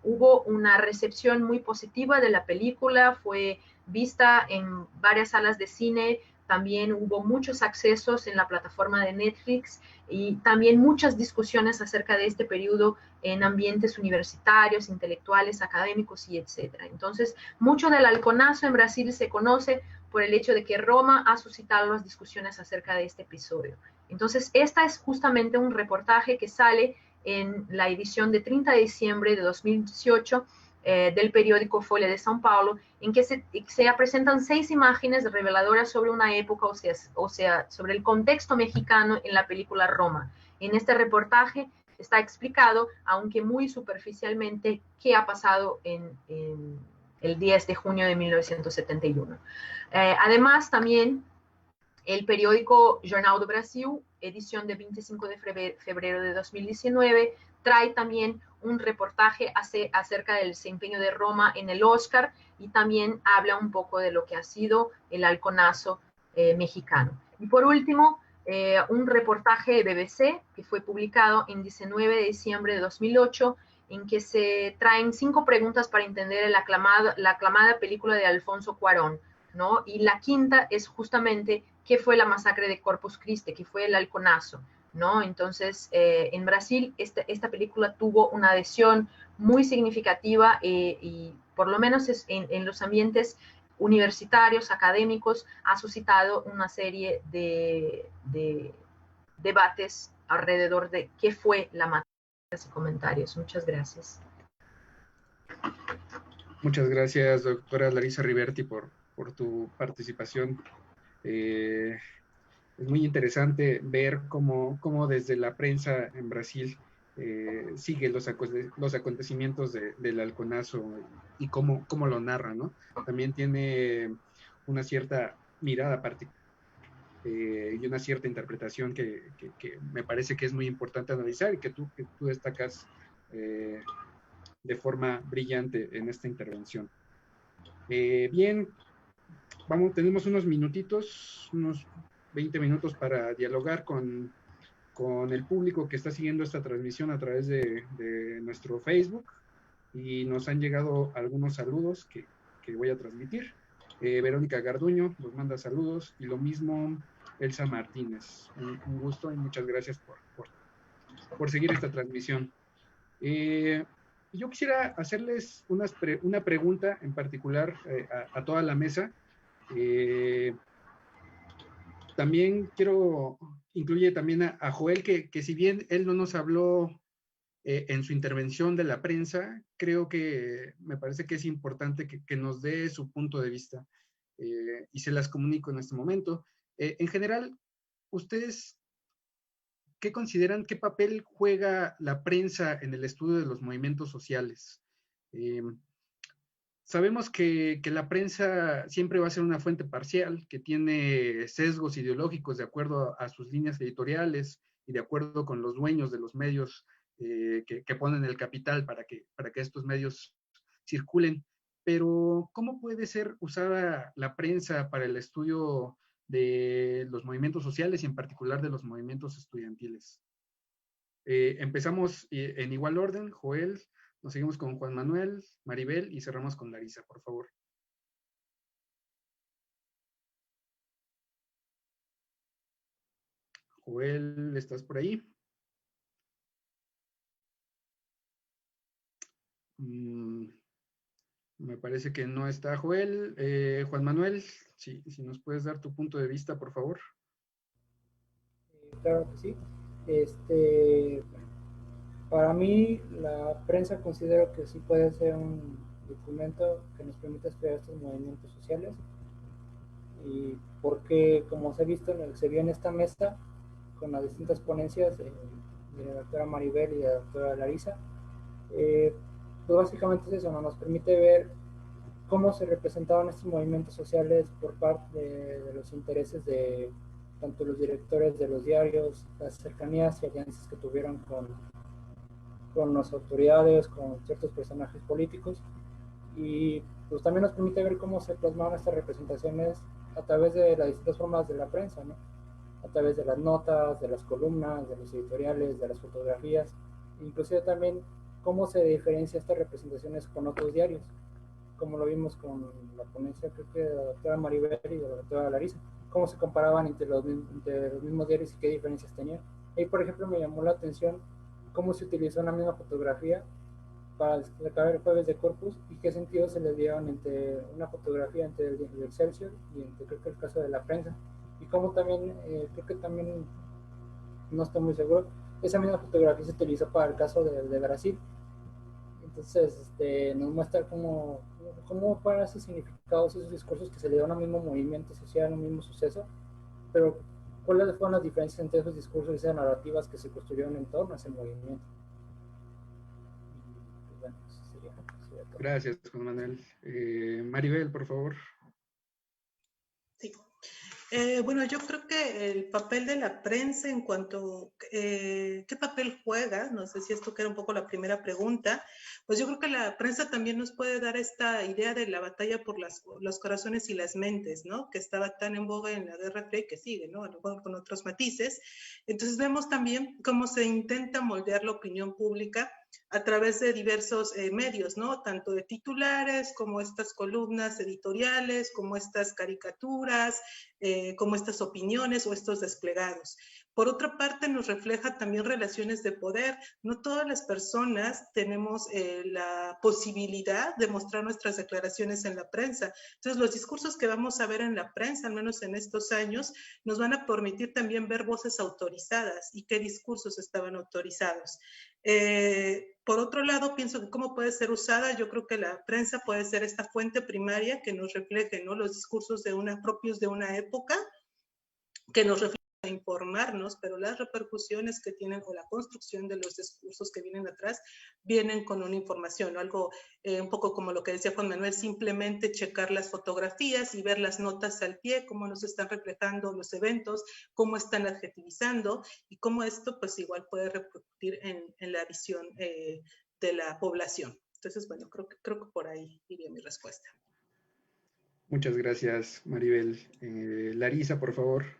hubo una recepción muy positiva de la película, fue vista en varias salas de cine, también hubo muchos accesos en la plataforma de Netflix y también muchas discusiones acerca de este periodo en ambientes universitarios, intelectuales, académicos y etcétera. Entonces, mucho del halconazo en Brasil se conoce por el hecho de que Roma ha suscitado las discusiones acerca de este episodio. Entonces, esta es justamente un reportaje que sale en la edición de 30 de diciembre de 2018 del periódico Folha de São Paulo, en que se presentan 6 imágenes reveladoras sobre una época, o sea, sobre el contexto mexicano en la película Roma. En este reportaje está explicado, aunque muy superficialmente, qué ha pasado en el 10 de junio de 1971. Además, también el periódico Jornal do Brasil, edición de 25 de febrero de 2019, trae también un reportaje acerca del desempeño de Roma en el Oscar y también habla un poco de lo que ha sido el halconazo mexicano. Y por último, un reportaje de BBC que fue publicado en 19 de diciembre de 2008, en que se traen 5 preguntas para entender la aclamada película de Alfonso Cuarón, ¿no? Y la quinta es justamente qué fue la masacre de Corpus Christi, qué fue el halconazo, ¿no? Entonces, en Brasil esta película tuvo una adhesión muy significativa y por lo menos en los ambientes universitarios, académicos, ha suscitado una serie de debates alrededor de qué fue la masacre y comentarios. Muchas gracias. Muchas gracias, doctora Larissa Riverti, por tu participación. Es muy interesante ver cómo desde la prensa en Brasil sigue los acontecimientos del halconazo y cómo lo narra, ¿no? También tiene una cierta mirada particular y una cierta interpretación que me parece que es muy importante analizar y que tú destacas de forma brillante en esta intervención. Bien, tenemos unos minutitos, unos 20 minutos para dialogar con el público que está siguiendo esta transmisión a través de nuestro Facebook, y nos han llegado algunos saludos que voy a transmitir. Verónica Garduño nos manda saludos, y lo mismo Elsa Martínez. Un gusto y muchas gracias por seguir esta transmisión. Yo quisiera hacerles una pregunta en particular a toda la mesa. También incluye también a Joel, que si bien él no nos habló en su intervención de la prensa, creo que me parece que es importante que nos dé su punto de vista y se las comunico en este momento. En general, ¿ustedes qué consideran, qué papel juega la prensa en el estudio de los movimientos sociales? Sabemos que la prensa siempre va a ser una fuente parcial, que tiene sesgos ideológicos de acuerdo a sus líneas editoriales y de acuerdo con los dueños de los medios que ponen el capital para que estos medios circulen. Pero, ¿cómo puede ser usada la prensa para el estudio de los movimientos sociales y en particular de los movimientos estudiantiles? Empezamos en igual orden, Joel, nos seguimos con Juan Manuel, Maribel y cerramos con Larisa, por favor. Joel, ¿estás por ahí? Me parece que no está Joel. Juan Manuel, si nos puedes dar tu punto de vista, por favor. Claro que sí. Para mí, la prensa considero que sí puede ser un documento que nos permita estudiar estos movimientos sociales. Y porque, como se ha visto, se vio en esta mesa con las distintas ponencias de la doctora Maribel y de la doctora Larisa, pues básicamente es eso, ¿no? Nos permite ver cómo se representaban estos movimientos sociales por parte de los intereses de tanto los directores de los diarios, las cercanías y alianzas que tuvieron con las autoridades, con ciertos personajes políticos, y pues también nos permite ver cómo se plasmaban estas representaciones a través de las distintas formas de la prensa, ¿no? A través de las notas, de las columnas, de los editoriales, de las fotografías, inclusive también cómo se diferencia estas representaciones con otros diarios, como lo vimos con la ponencia, creo que de la doctora Maribel y de la doctora Larisa, cómo se comparaban entre los mismos diarios y qué diferencias tenían. Ahí, por ejemplo, me llamó la atención cómo se utilizó una misma fotografía para destacar el jueves de Corpus y qué sentido se le dieron entre una fotografía entre el Excelsior y entre, creo que el caso de la prensa, y cómo también, creo que también, no estoy muy seguro, esa misma fotografía se utilizó para el caso de Brasil. Entonces nos muestra cómo para esos significados, esos discursos que se le dieron a un mismo movimiento social, a un mismo suceso, pero cuáles fueron las diferencias entre esos discursos y esas narrativas que se construyeron en torno a ese movimiento. Bueno, sería todo. Gracias, Juan Manuel. Maribel, por favor. Sí. Bueno, yo creo que el papel de la prensa en cuanto qué papel juega, no sé si esto que era un poco la primera pregunta, pues yo creo que la prensa también nos puede dar esta idea de la batalla por los corazones y las mentes, ¿no? Que estaba tan en boga en la Guerra Fría y que sigue, ¿no? Con otros matices. Entonces vemos también cómo se intenta moldear la opinión pública a través de diversos medios, ¿no? Tanto de titulares, como estas columnas editoriales, como estas caricaturas, como estas opiniones o estos desplegados. Por otra parte, nos refleja también relaciones de poder. No todas las personas tenemos la posibilidad de mostrar nuestras declaraciones en la prensa. Entonces, los discursos que vamos a ver en la prensa, al menos en estos años, nos van a permitir también ver voces autorizadas y qué discursos estaban autorizados. Por otro lado, pienso que cómo puede ser usada, yo creo que la prensa puede ser esta fuente primaria que nos refleje, ¿no? Los discursos propios de una época, que nos refleja informarnos, pero las repercusiones que tienen o la construcción de los discursos que vienen atrás vienen con una información, ¿no? Algo un poco como lo que decía Juan Manuel, simplemente checar las fotografías y ver las notas al pie, cómo nos están reflejando los eventos, cómo están adjetivizando y cómo esto pues igual puede repercutir en la visión de la población. Entonces, bueno, creo que por ahí iría mi respuesta. Muchas gracias, Maribel. Larisa, por favor.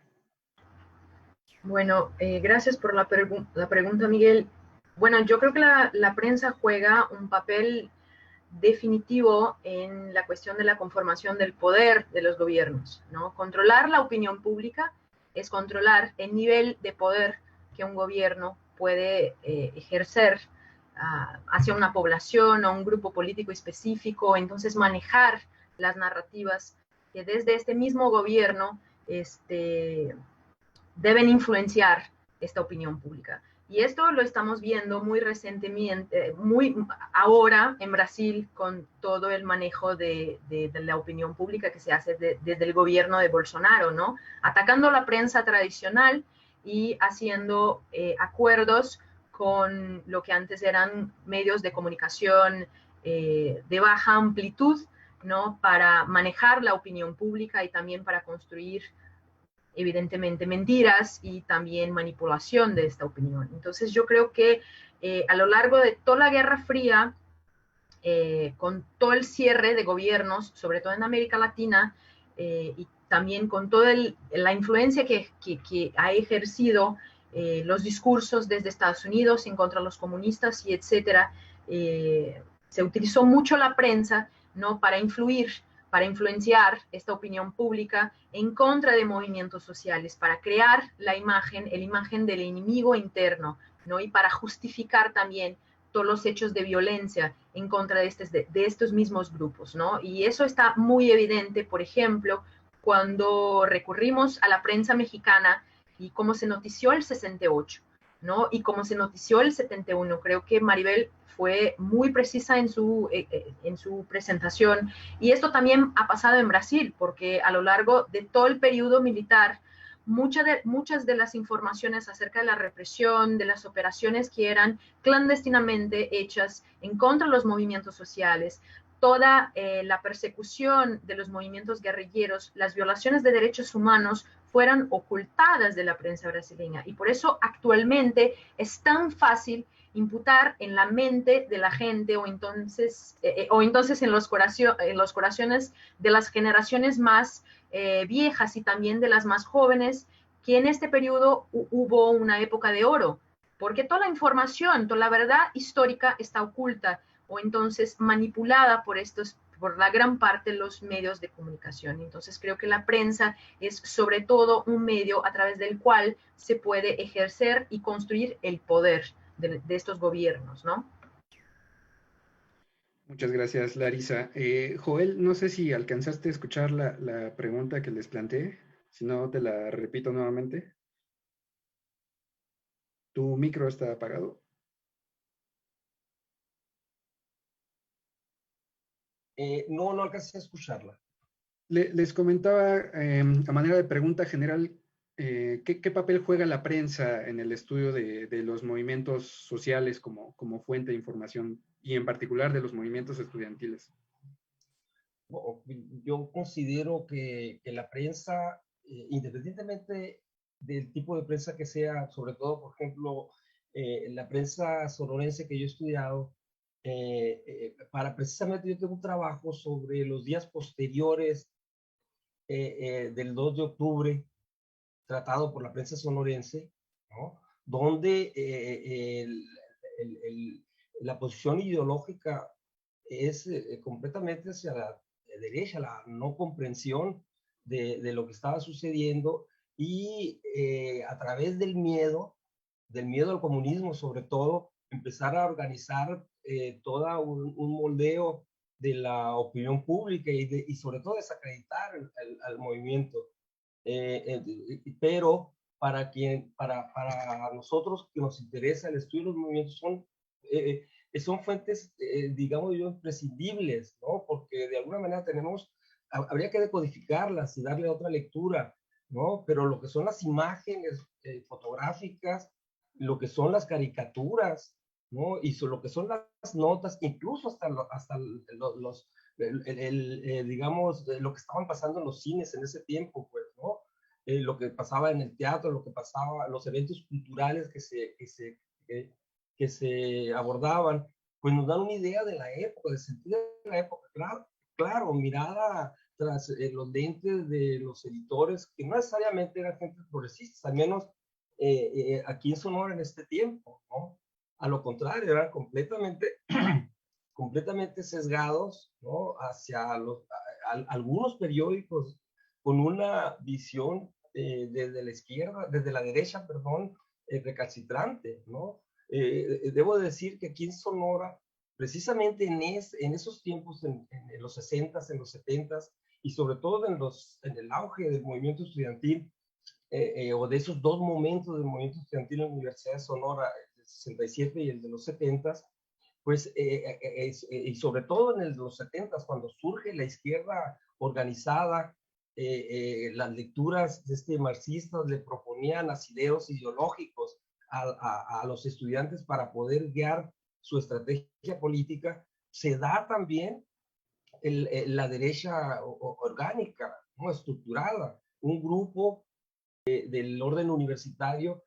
Bueno, gracias por la pregunta, Miguel. Bueno, yo creo que la prensa juega un papel definitivo en la cuestión de la conformación del poder de los gobiernos, ¿no? Controlar la opinión pública es controlar el nivel de poder que un gobierno puede ejercer hacia una población o un grupo político específico, entonces manejar las narrativas que desde este mismo gobierno deben influenciar esta opinión pública. Y esto lo estamos viendo muy recientemente, muy ahora en Brasil, con todo el manejo de la opinión pública que se hace desde el gobierno de Bolsonaro, ¿no? Atacando la prensa tradicional y haciendo acuerdos con lo que antes eran medios de comunicación de baja amplitud, ¿no? Para manejar la opinión pública y también para construir evidentemente mentiras y también manipulación de esta opinión. Entonces yo creo que a lo largo de toda la Guerra Fría, con todo el cierre de gobiernos, sobre todo en América Latina, y también con toda la influencia que ha ejercido los discursos desde Estados Unidos en contra de los comunistas y etcétera, se utilizó mucho la prensa, ¿no? Para influenciar esta opinión pública en contra de movimientos sociales, para crear la imagen del enemigo interno, ¿no? Y para justificar también todos los hechos de violencia en contra de estos mismos grupos, ¿no? Y eso está muy evidente, por ejemplo, cuando recurrimos a la prensa mexicana y cómo se notició el 68, ¿no? Y cómo se notició el 71. Creo que Maribel fue muy precisa en su presentación. Y esto también ha pasado en Brasil, porque a lo largo de todo el periodo militar, muchas de las informaciones acerca de la represión, de las operaciones que eran clandestinamente hechas en contra de los movimientos sociales, toda la persecución de los movimientos guerrilleros, las violaciones de derechos humanos fueran ocultadas de la prensa brasileña. Y por eso actualmente es tan fácil imputar en la mente de la gente o entonces en los corazones de las generaciones más viejas y también de las más jóvenes, que en este periodo hubo una época de oro, porque toda la información, toda la verdad histórica está oculta o entonces manipulada por la gran parte de los medios de comunicación. Entonces creo que la prensa es sobre todo un medio a través del cual se puede ejercer y construir el poder de estos gobiernos, ¿no? Muchas gracias, Larisa. Joel, no sé si alcanzaste a escuchar la pregunta que les planteé. Si no, te la repito nuevamente. ¿Tu micro está apagado? No, no alcancé a escucharla. Les comentaba, a manera de pregunta general, ¿qué papel juega la prensa en el estudio de los movimientos sociales como fuente de información y en particular de los movimientos estudiantiles? Yo considero que la prensa, independientemente del tipo de prensa que sea, sobre todo, por ejemplo, la prensa sonorense que yo he estudiado, precisamente yo tengo un trabajo sobre los días posteriores del 2 de octubre, tratado por la prensa sonorense, ¿no? Donde la posición ideológica es completamente hacia la derecha, la no comprensión de lo que estaba sucediendo y a través del miedo al comunismo sobre todo, empezar a organizar todo un moldeo de la opinión pública y sobre todo desacreditar al movimiento. Pero para nosotros que nos interesa el estudio de los movimientos son fuentes, digamos yo, imprescindibles, ¿no? Porque de alguna manera habría que decodificarlas y darle otra lectura, ¿no? Pero lo que son las imágenes fotográficas, lo que son las caricaturas, ¿no? Y lo que son las notas, incluso hasta digamos, lo que estaban pasando en los cines en ese tiempo, pues, ¿no? Lo que pasaba en el teatro, lo que pasaba, los eventos culturales que se abordaban, pues nos dan una idea de la época, del sentido de la época, claro, mirada tras los lentes de los editores, que no necesariamente eran gente progresistas, al menos aquí en Sonora en este tiempo, ¿no? A lo contrario, eran completamente sesgados, ¿no? Hacia algunos periódicos con una visión desde la izquierda, desde la derecha, perdón, recalcitrante, ¿no? Debo decir que aquí en Sonora, precisamente en esos tiempos, en los 60s, en los 70s, y sobre todo en el auge del movimiento estudiantil, o de esos dos momentos del movimiento estudiantil en la Universidad de Sonora, el del 67 y el de los 70s, pues, y sobre todo en los 70s, cuando surge la izquierda organizada, las lecturas marxistas le proponían asideros ideológicos a los estudiantes para poder guiar su estrategia política. Se da también la derecha orgánica, ¿no? Estructurada, un grupo del orden universitario.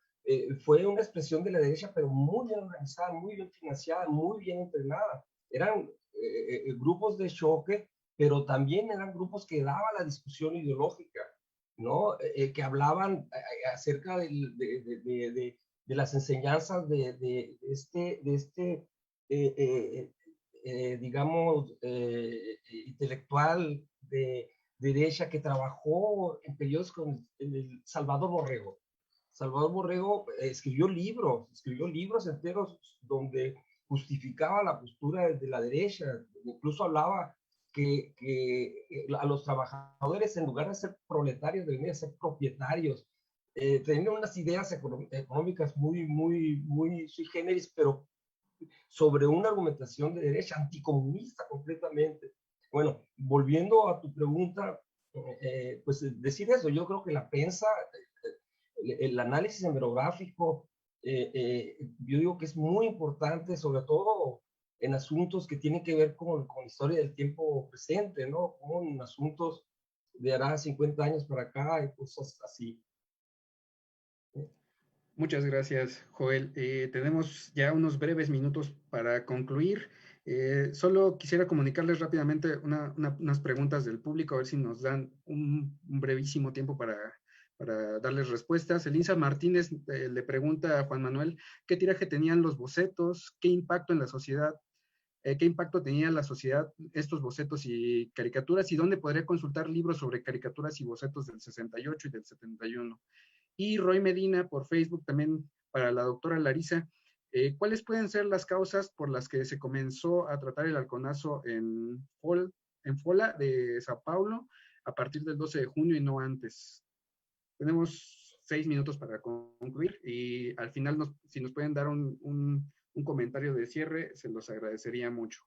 Fue una expresión de la derecha, pero muy bien organizada, muy bien financiada, muy bien entrenada. Eran grupos de choque, pero también eran grupos que daban la discusión ideológica, ¿no? Que hablaban acerca de las enseñanzas digamos, intelectual de derecha que trabajó en periodos con el Salvador Borrego. Salvador Borrego escribió libros enteros donde justificaba la postura de la derecha, incluso hablaba que a los trabajadores, en lugar de ser proletarios, debían ser propietarios. Tenían unas ideas económicas muy sui generis, pero sobre una argumentación de derecha, anticomunista completamente. Bueno, volviendo a tu pregunta, pues decir eso, yo creo que la prensa, el análisis hemerográfico, yo digo que es muy importante, sobre todo en asuntos que tienen que ver con la historia del tiempo presente, ¿no? Con asuntos de hará 50 años para acá y cosas así. Muchas gracias, Joel. Tenemos ya unos breves minutos para concluir. Solo quisiera comunicarles rápidamente unas preguntas del público, a ver si nos dan un brevísimo tiempo para darles respuestas. Elisa Martínez le pregunta a Juan Manuel, ¿qué tiraje tenían los bocetos? ¿Qué impacto en la sociedad? ¿Qué impacto tenía en la sociedad estos bocetos y caricaturas? ¿Y dónde podría consultar libros sobre caricaturas y bocetos del 68 y del 71? Y Roy Medina por Facebook también para la doctora Larisa. ¿Cuáles pueden ser las causas por las que se comenzó a tratar el halconazo en Fola de Sao Paulo a partir del 12 de junio y no antes? Tenemos 6 minutos para concluir y al final, si nos pueden dar un comentario de cierre, se los agradecería mucho.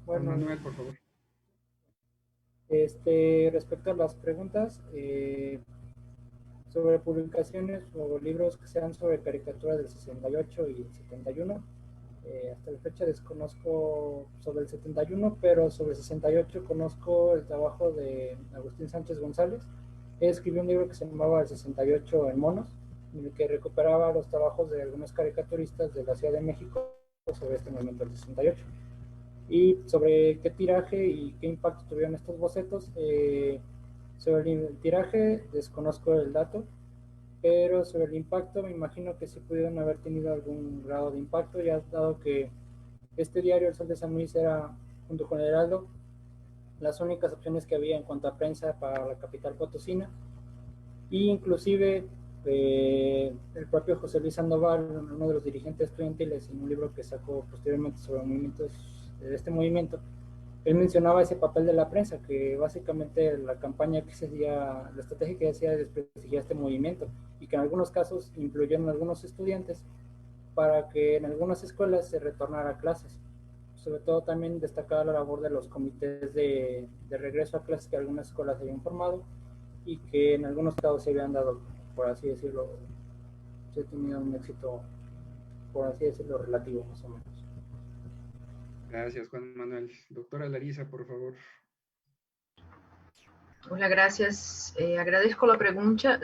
Bueno, Manuel, por favor. Respecto a las preguntas sobre publicaciones o libros que sean sobre caricaturas del 68 y 71, hasta la fecha desconozco sobre el 71, pero sobre el 68 conozco el trabajo de Agustín Sánchez González. Él escribió un libro que se llamaba El 68 en monos, en el que recuperaba los trabajos de algunos caricaturistas de la Ciudad de México sobre este movimiento del 68. Y sobre qué tiraje y qué impacto tuvieron estos bocetos, sobre el tiraje desconozco el dato, pero sobre el impacto me imagino que sí pudieron haber tenido algún grado de impacto, ya dado que este diario, El Sol de San Luis, era, junto con el Heraldo, las únicas opciones que había en cuanto a prensa para la capital potosina. Y inclusive el propio José Luis Sandoval, uno de los dirigentes estudiantiles, en un libro que sacó posteriormente sobre movimientos de este movimiento, él mencionaba ese papel de la prensa, que básicamente la campaña que se hacía, la estrategia que se hacía desprestigiar este movimiento, y que en algunos casos influyeron a algunos estudiantes para que en algunas escuelas se retornara a clases. Sobre todo también destacaba la labor de los comités de regreso a clases que algunas escuelas habían formado y que en algunos casos se habían dado, por así decirlo, se ha tenido un éxito, por así decirlo, relativo más o menos. Gracias, Juan Manuel. Doctora Larisa, por favor. Hola, gracias. Agradezco la pregunta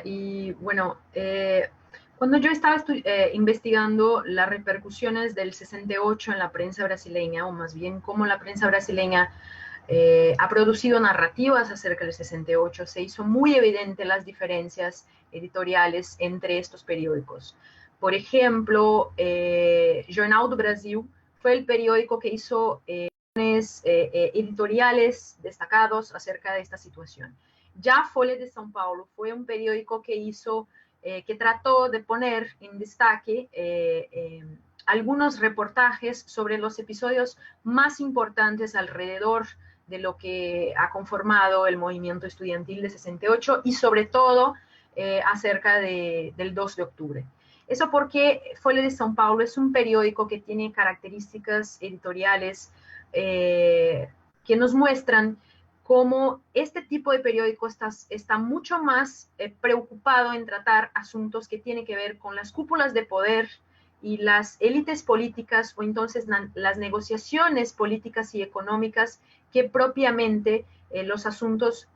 y bueno, cuando yo estaba investigando las repercusiones del 68 en la prensa brasileña, o más bien cómo la prensa brasileña ha producido narrativas acerca del 68, se hizo muy evidente las diferencias editoriales entre estos periódicos. Por ejemplo, Jornal do Brasil fue el periódico que hizo editoriales destacados acerca de esta situación. ya Folha de São Paulo fue un periódico que trató de poner en destaque algunos reportajes sobre los episodios más importantes alrededor de lo que ha conformado el movimiento estudiantil de 68 y sobre todo acerca del 2 de octubre. Eso porque Folha de São Paulo es un periódico que tiene características editoriales que nos muestran cómo este tipo de periódico está mucho más preocupado en tratar asuntos que tienen que ver con las cúpulas de poder y las élites políticas o entonces las negociaciones políticas y económicas que propiamente los asuntos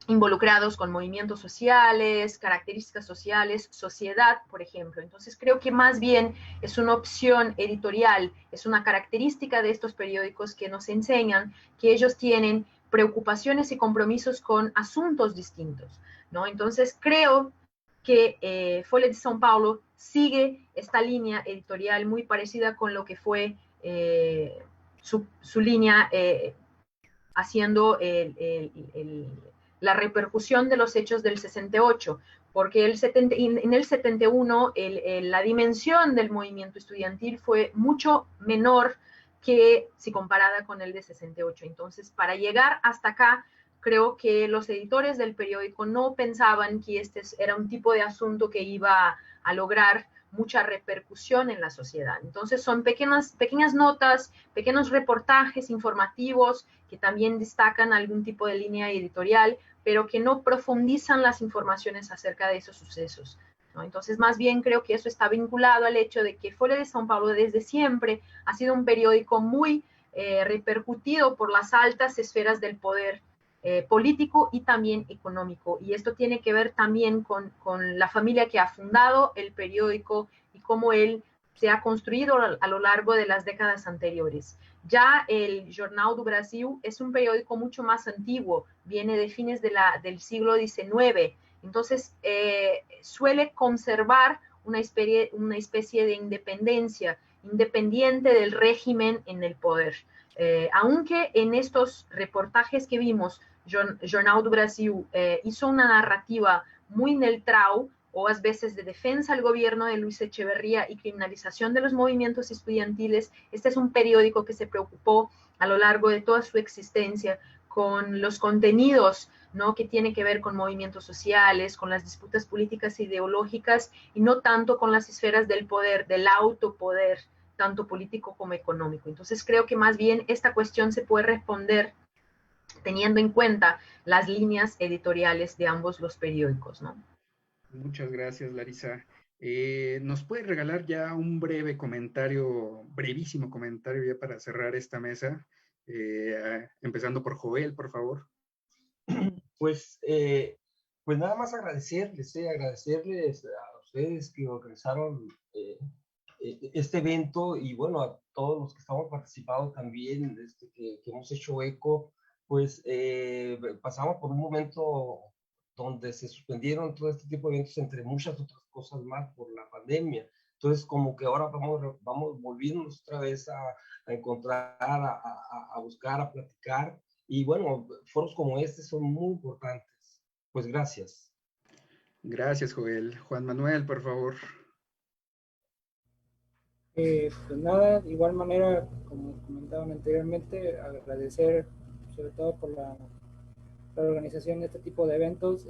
involucrados con movimientos sociales, características sociales, sociedad, por ejemplo. Entonces creo que más bien es una opción editorial, es una característica de estos periódicos que nos enseñan que ellos tienen preocupaciones y compromisos con asuntos distintos, ¿no? Entonces creo que Folha de São Paulo sigue esta línea editorial muy parecida con lo que fue su línea haciendo la repercusión de los hechos del 68, porque en el 71 la dimensión del movimiento estudiantil fue mucho menor que si comparada con el de 68. Entonces, para llegar hasta acá, creo que los editores del periódico no pensaban que este era un tipo de asunto que iba a lograr mucha repercusión en la sociedad. Entonces son pequeñas notas, pequeños reportajes informativos que también destacan algún tipo de línea editorial, pero que no profundizan las informaciones acerca de esos sucesos, ¿no? Entonces, más bien creo que eso está vinculado al hecho de que Folha de São Paulo desde siempre ha sido un periódico muy repercutido por las altas esferas del poder político y también económico. Y esto tiene que ver también con la familia que ha fundado el periódico y cómo él se ha construido a lo largo de las décadas anteriores. Ya el Jornal do Brasil es un periódico mucho más antiguo, viene de fines del siglo XIX, entonces suele conservar una especie de independiente del régimen en el poder. Aunque en estos reportajes que vimos, Jornal do Brasil hizo una narrativa muy neutral, o a veces de defensa al gobierno de Luis Echeverría y criminalización de los movimientos estudiantiles. Este es un periódico que se preocupó a lo largo de toda su existencia con los contenidos, ¿no?, que tienen que ver con movimientos sociales, con las disputas políticas e ideológicas, y no tanto con las esferas del poder, del autopoder, tanto político como económico. Entonces creo que más bien esta cuestión se puede responder teniendo en cuenta las líneas editoriales de ambos los periódicos, ¿no? Muchas gracias, Larisa. ¿Nos puede regalar ya un breve comentario, brevísimo comentario ya para cerrar esta mesa? Empezando por Joel, por favor. Pues nada más agradecerles a ustedes que organizaron este evento, y bueno, a todos los que estamos participando también, que hemos hecho eco. Pues pasamos por un momento donde se suspendieron todo este tipo de eventos, entre muchas otras cosas más, por la pandemia. Entonces, como que ahora vamos volviéndonos otra vez a encontrar, a buscar, a platicar. Y bueno, foros como este son muy importantes. Pues gracias. Gracias, Joel. Juan Manuel, por favor. Pues nada, de igual manera, como comentaban anteriormente, agradecer sobre todo por la organización de este tipo de eventos,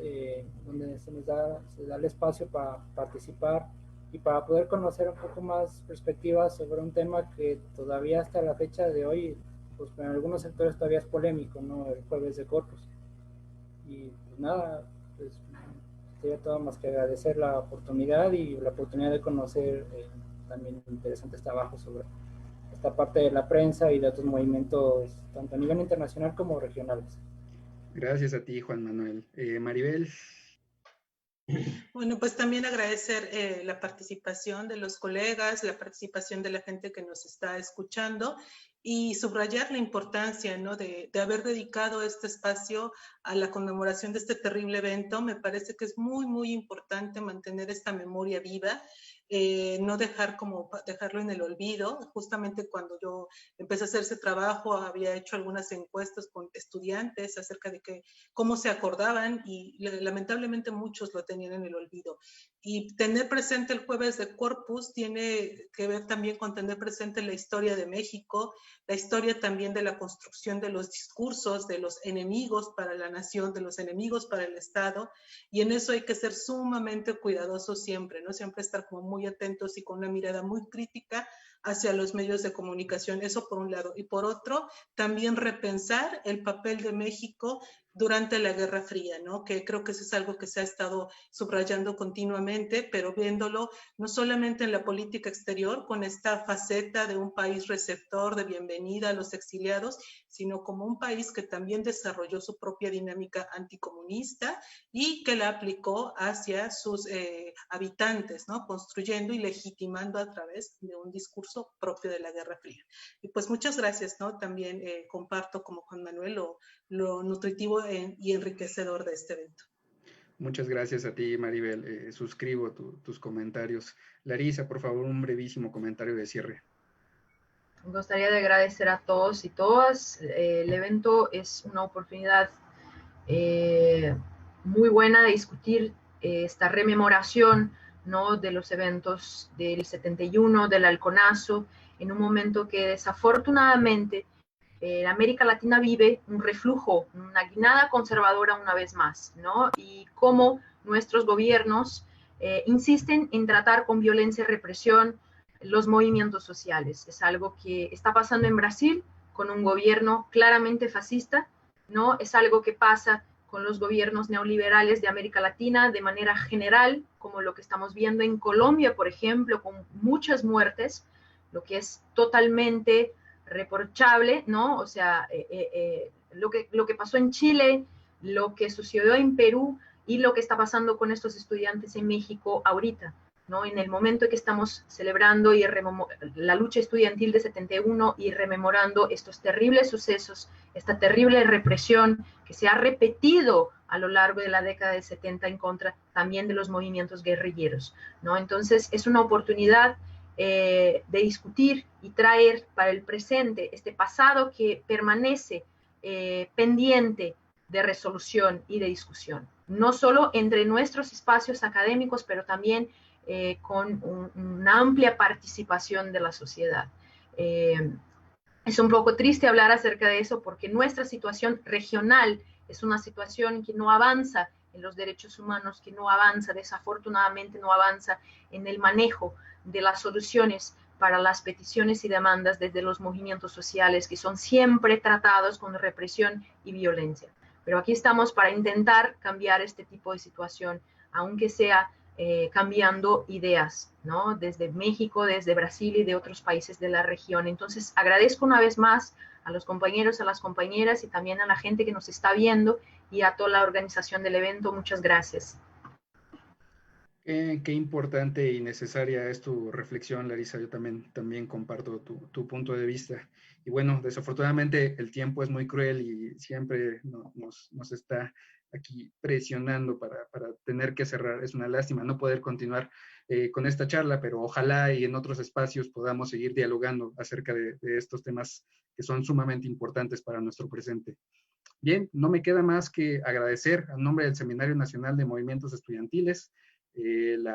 donde se da el espacio para participar y para poder conocer un poco más perspectivas sobre un tema que todavía hasta la fecha de hoy, pues en algunos sectores todavía es polémico, ¿no? El jueves de Corpus. Y pues nada, pues sería todo más que agradecer la oportunidad y la oportunidad de conocer también interesantes trabajos sobre esta parte de la prensa y de otros movimientos, tanto a nivel internacional como regionales. Gracias a ti, Juan Manuel. Maribel. Bueno, pues también agradecer la participación de los colegas, la participación de la gente que nos está escuchando, y subrayar la importancia, ¿no?, de haber dedicado este espacio a la conmemoración de este terrible evento. Me parece que es muy, muy importante mantener esta memoria viva. no dejarlo en el olvido. Justamente cuando yo empecé a hacer ese trabajo, había hecho algunas encuestas con estudiantes acerca de cómo se acordaban, y lamentablemente muchos lo tenían en el olvido. Y tener presente el jueves de Corpus tiene que ver también con tener presente la historia de México, la historia también de la construcción de los discursos, de los enemigos para la nación, de los enemigos para el Estado, y en eso hay que ser sumamente cuidadosos siempre, ¿no? Siempre estar como muy atentos y con una mirada muy crítica hacia los medios de comunicación, eso por un lado. Y por otro, también repensar el papel de México durante la Guerra Fría, ¿no? Que creo que eso es algo que se ha estado subrayando continuamente, pero viéndolo no solamente en la política exterior, con esta faceta de un país receptor de bienvenida a los exiliados, sino como un país que también desarrolló su propia dinámica anticomunista y que la aplicó hacia sus habitantes, ¿no? Construyendo y legitimando a través de un discurso propio de la Guerra Fría. Y pues muchas gracias, ¿no? También comparto como Juan Manuel lo nutritivo y enriquecedor de este evento. Muchas gracias a ti, Maribel. Suscribo tus comentarios. Larisa, por favor, un brevísimo comentario de cierre. Me gustaría de agradecer a todos y todas. El evento es una oportunidad muy buena de discutir esta rememoración, ¿no?, de los eventos del 71, del Halconazo, en un momento que desafortunadamente América Latina vive un reflujo, una guinada conservadora una vez más, ¿no? Y cómo nuestros gobiernos insisten en tratar con violencia y represión los movimientos sociales. Es algo que está pasando en Brasil con un gobierno claramente fascista, ¿no? Es algo que pasa con los gobiernos neoliberales de América Latina de manera general, como lo que estamos viendo en Colombia, por ejemplo, con muchas muertes, lo que es totalmente reprochable, ¿no? O sea, lo que pasó en Chile, lo que sucedió en Perú y lo que está pasando con estos estudiantes en México ahorita, ¿no? En el momento que estamos celebrando la lucha estudiantil de 71 y rememorando estos terribles sucesos, esta terrible represión que se ha repetido a lo largo de la década de 70 en contra también de los movimientos guerrilleros, ¿no? Entonces, es una oportunidad de discutir y traer para el presente este pasado que permanece pendiente de resolución y de discusión, no solo entre nuestros espacios académicos, pero también con una amplia participación de la sociedad. Es un poco triste hablar acerca de eso porque nuestra situación regional es una situación que no avanza en los derechos humanos, que no avanza, desafortunadamente no avanza en el manejo de las soluciones para las peticiones y demandas desde los movimientos sociales que son siempre tratados con represión y violencia. Pero aquí estamos para intentar cambiar este tipo de situación, aunque sea cambiando ideas, ¿no? Desde México, desde Brasil y de otros países de la región. Entonces, agradezco una vez más a los compañeros, a las compañeras y también a la gente que nos está viendo y a toda la organización del evento. Muchas gracias. Qué importante y necesaria es tu reflexión, Larisa. Yo también comparto tu punto de vista. Y bueno, desafortunadamente el tiempo es muy cruel y siempre nos está aquí presionando para tener que cerrar. Es una lástima no poder continuar con esta charla, pero ojalá y en otros espacios podamos seguir dialogando acerca de estos temas que son sumamente importantes para nuestro presente. Bien, no me queda más que agradecer a nombre del Seminario Nacional de Movimientos Estudiantiles el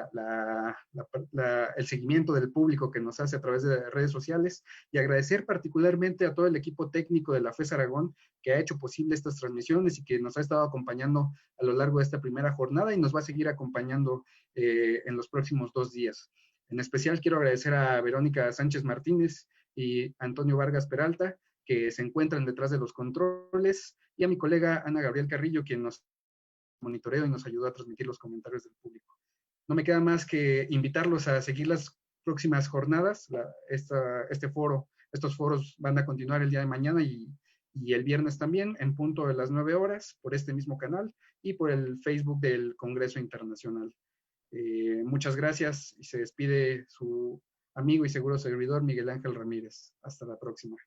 seguimiento del público que nos hace a través de redes sociales y agradecer particularmente a todo el equipo técnico de la FES Aragón que ha hecho posible estas transmisiones y que nos ha estado acompañando a lo largo de esta primera jornada y nos va a seguir acompañando en los próximos 2 días. En especial quiero agradecer a Verónica Sánchez Martínez y Antonio Vargas Peralta, que se encuentran detrás de los controles, y a mi colega Ana Gabriel Carrillo, quien nos monitoreó y nos ayudó a transmitir los comentarios del público. No me queda más que invitarlos a seguir las próximas jornadas. Estos foros van a continuar el día de mañana y el viernes también, en punto de las 9 horas, por este mismo canal y por el Facebook del Congreso Internacional. Muchas gracias y se despide su amigo y seguro servidor Miguel Ángel Ramírez. Hasta la próxima.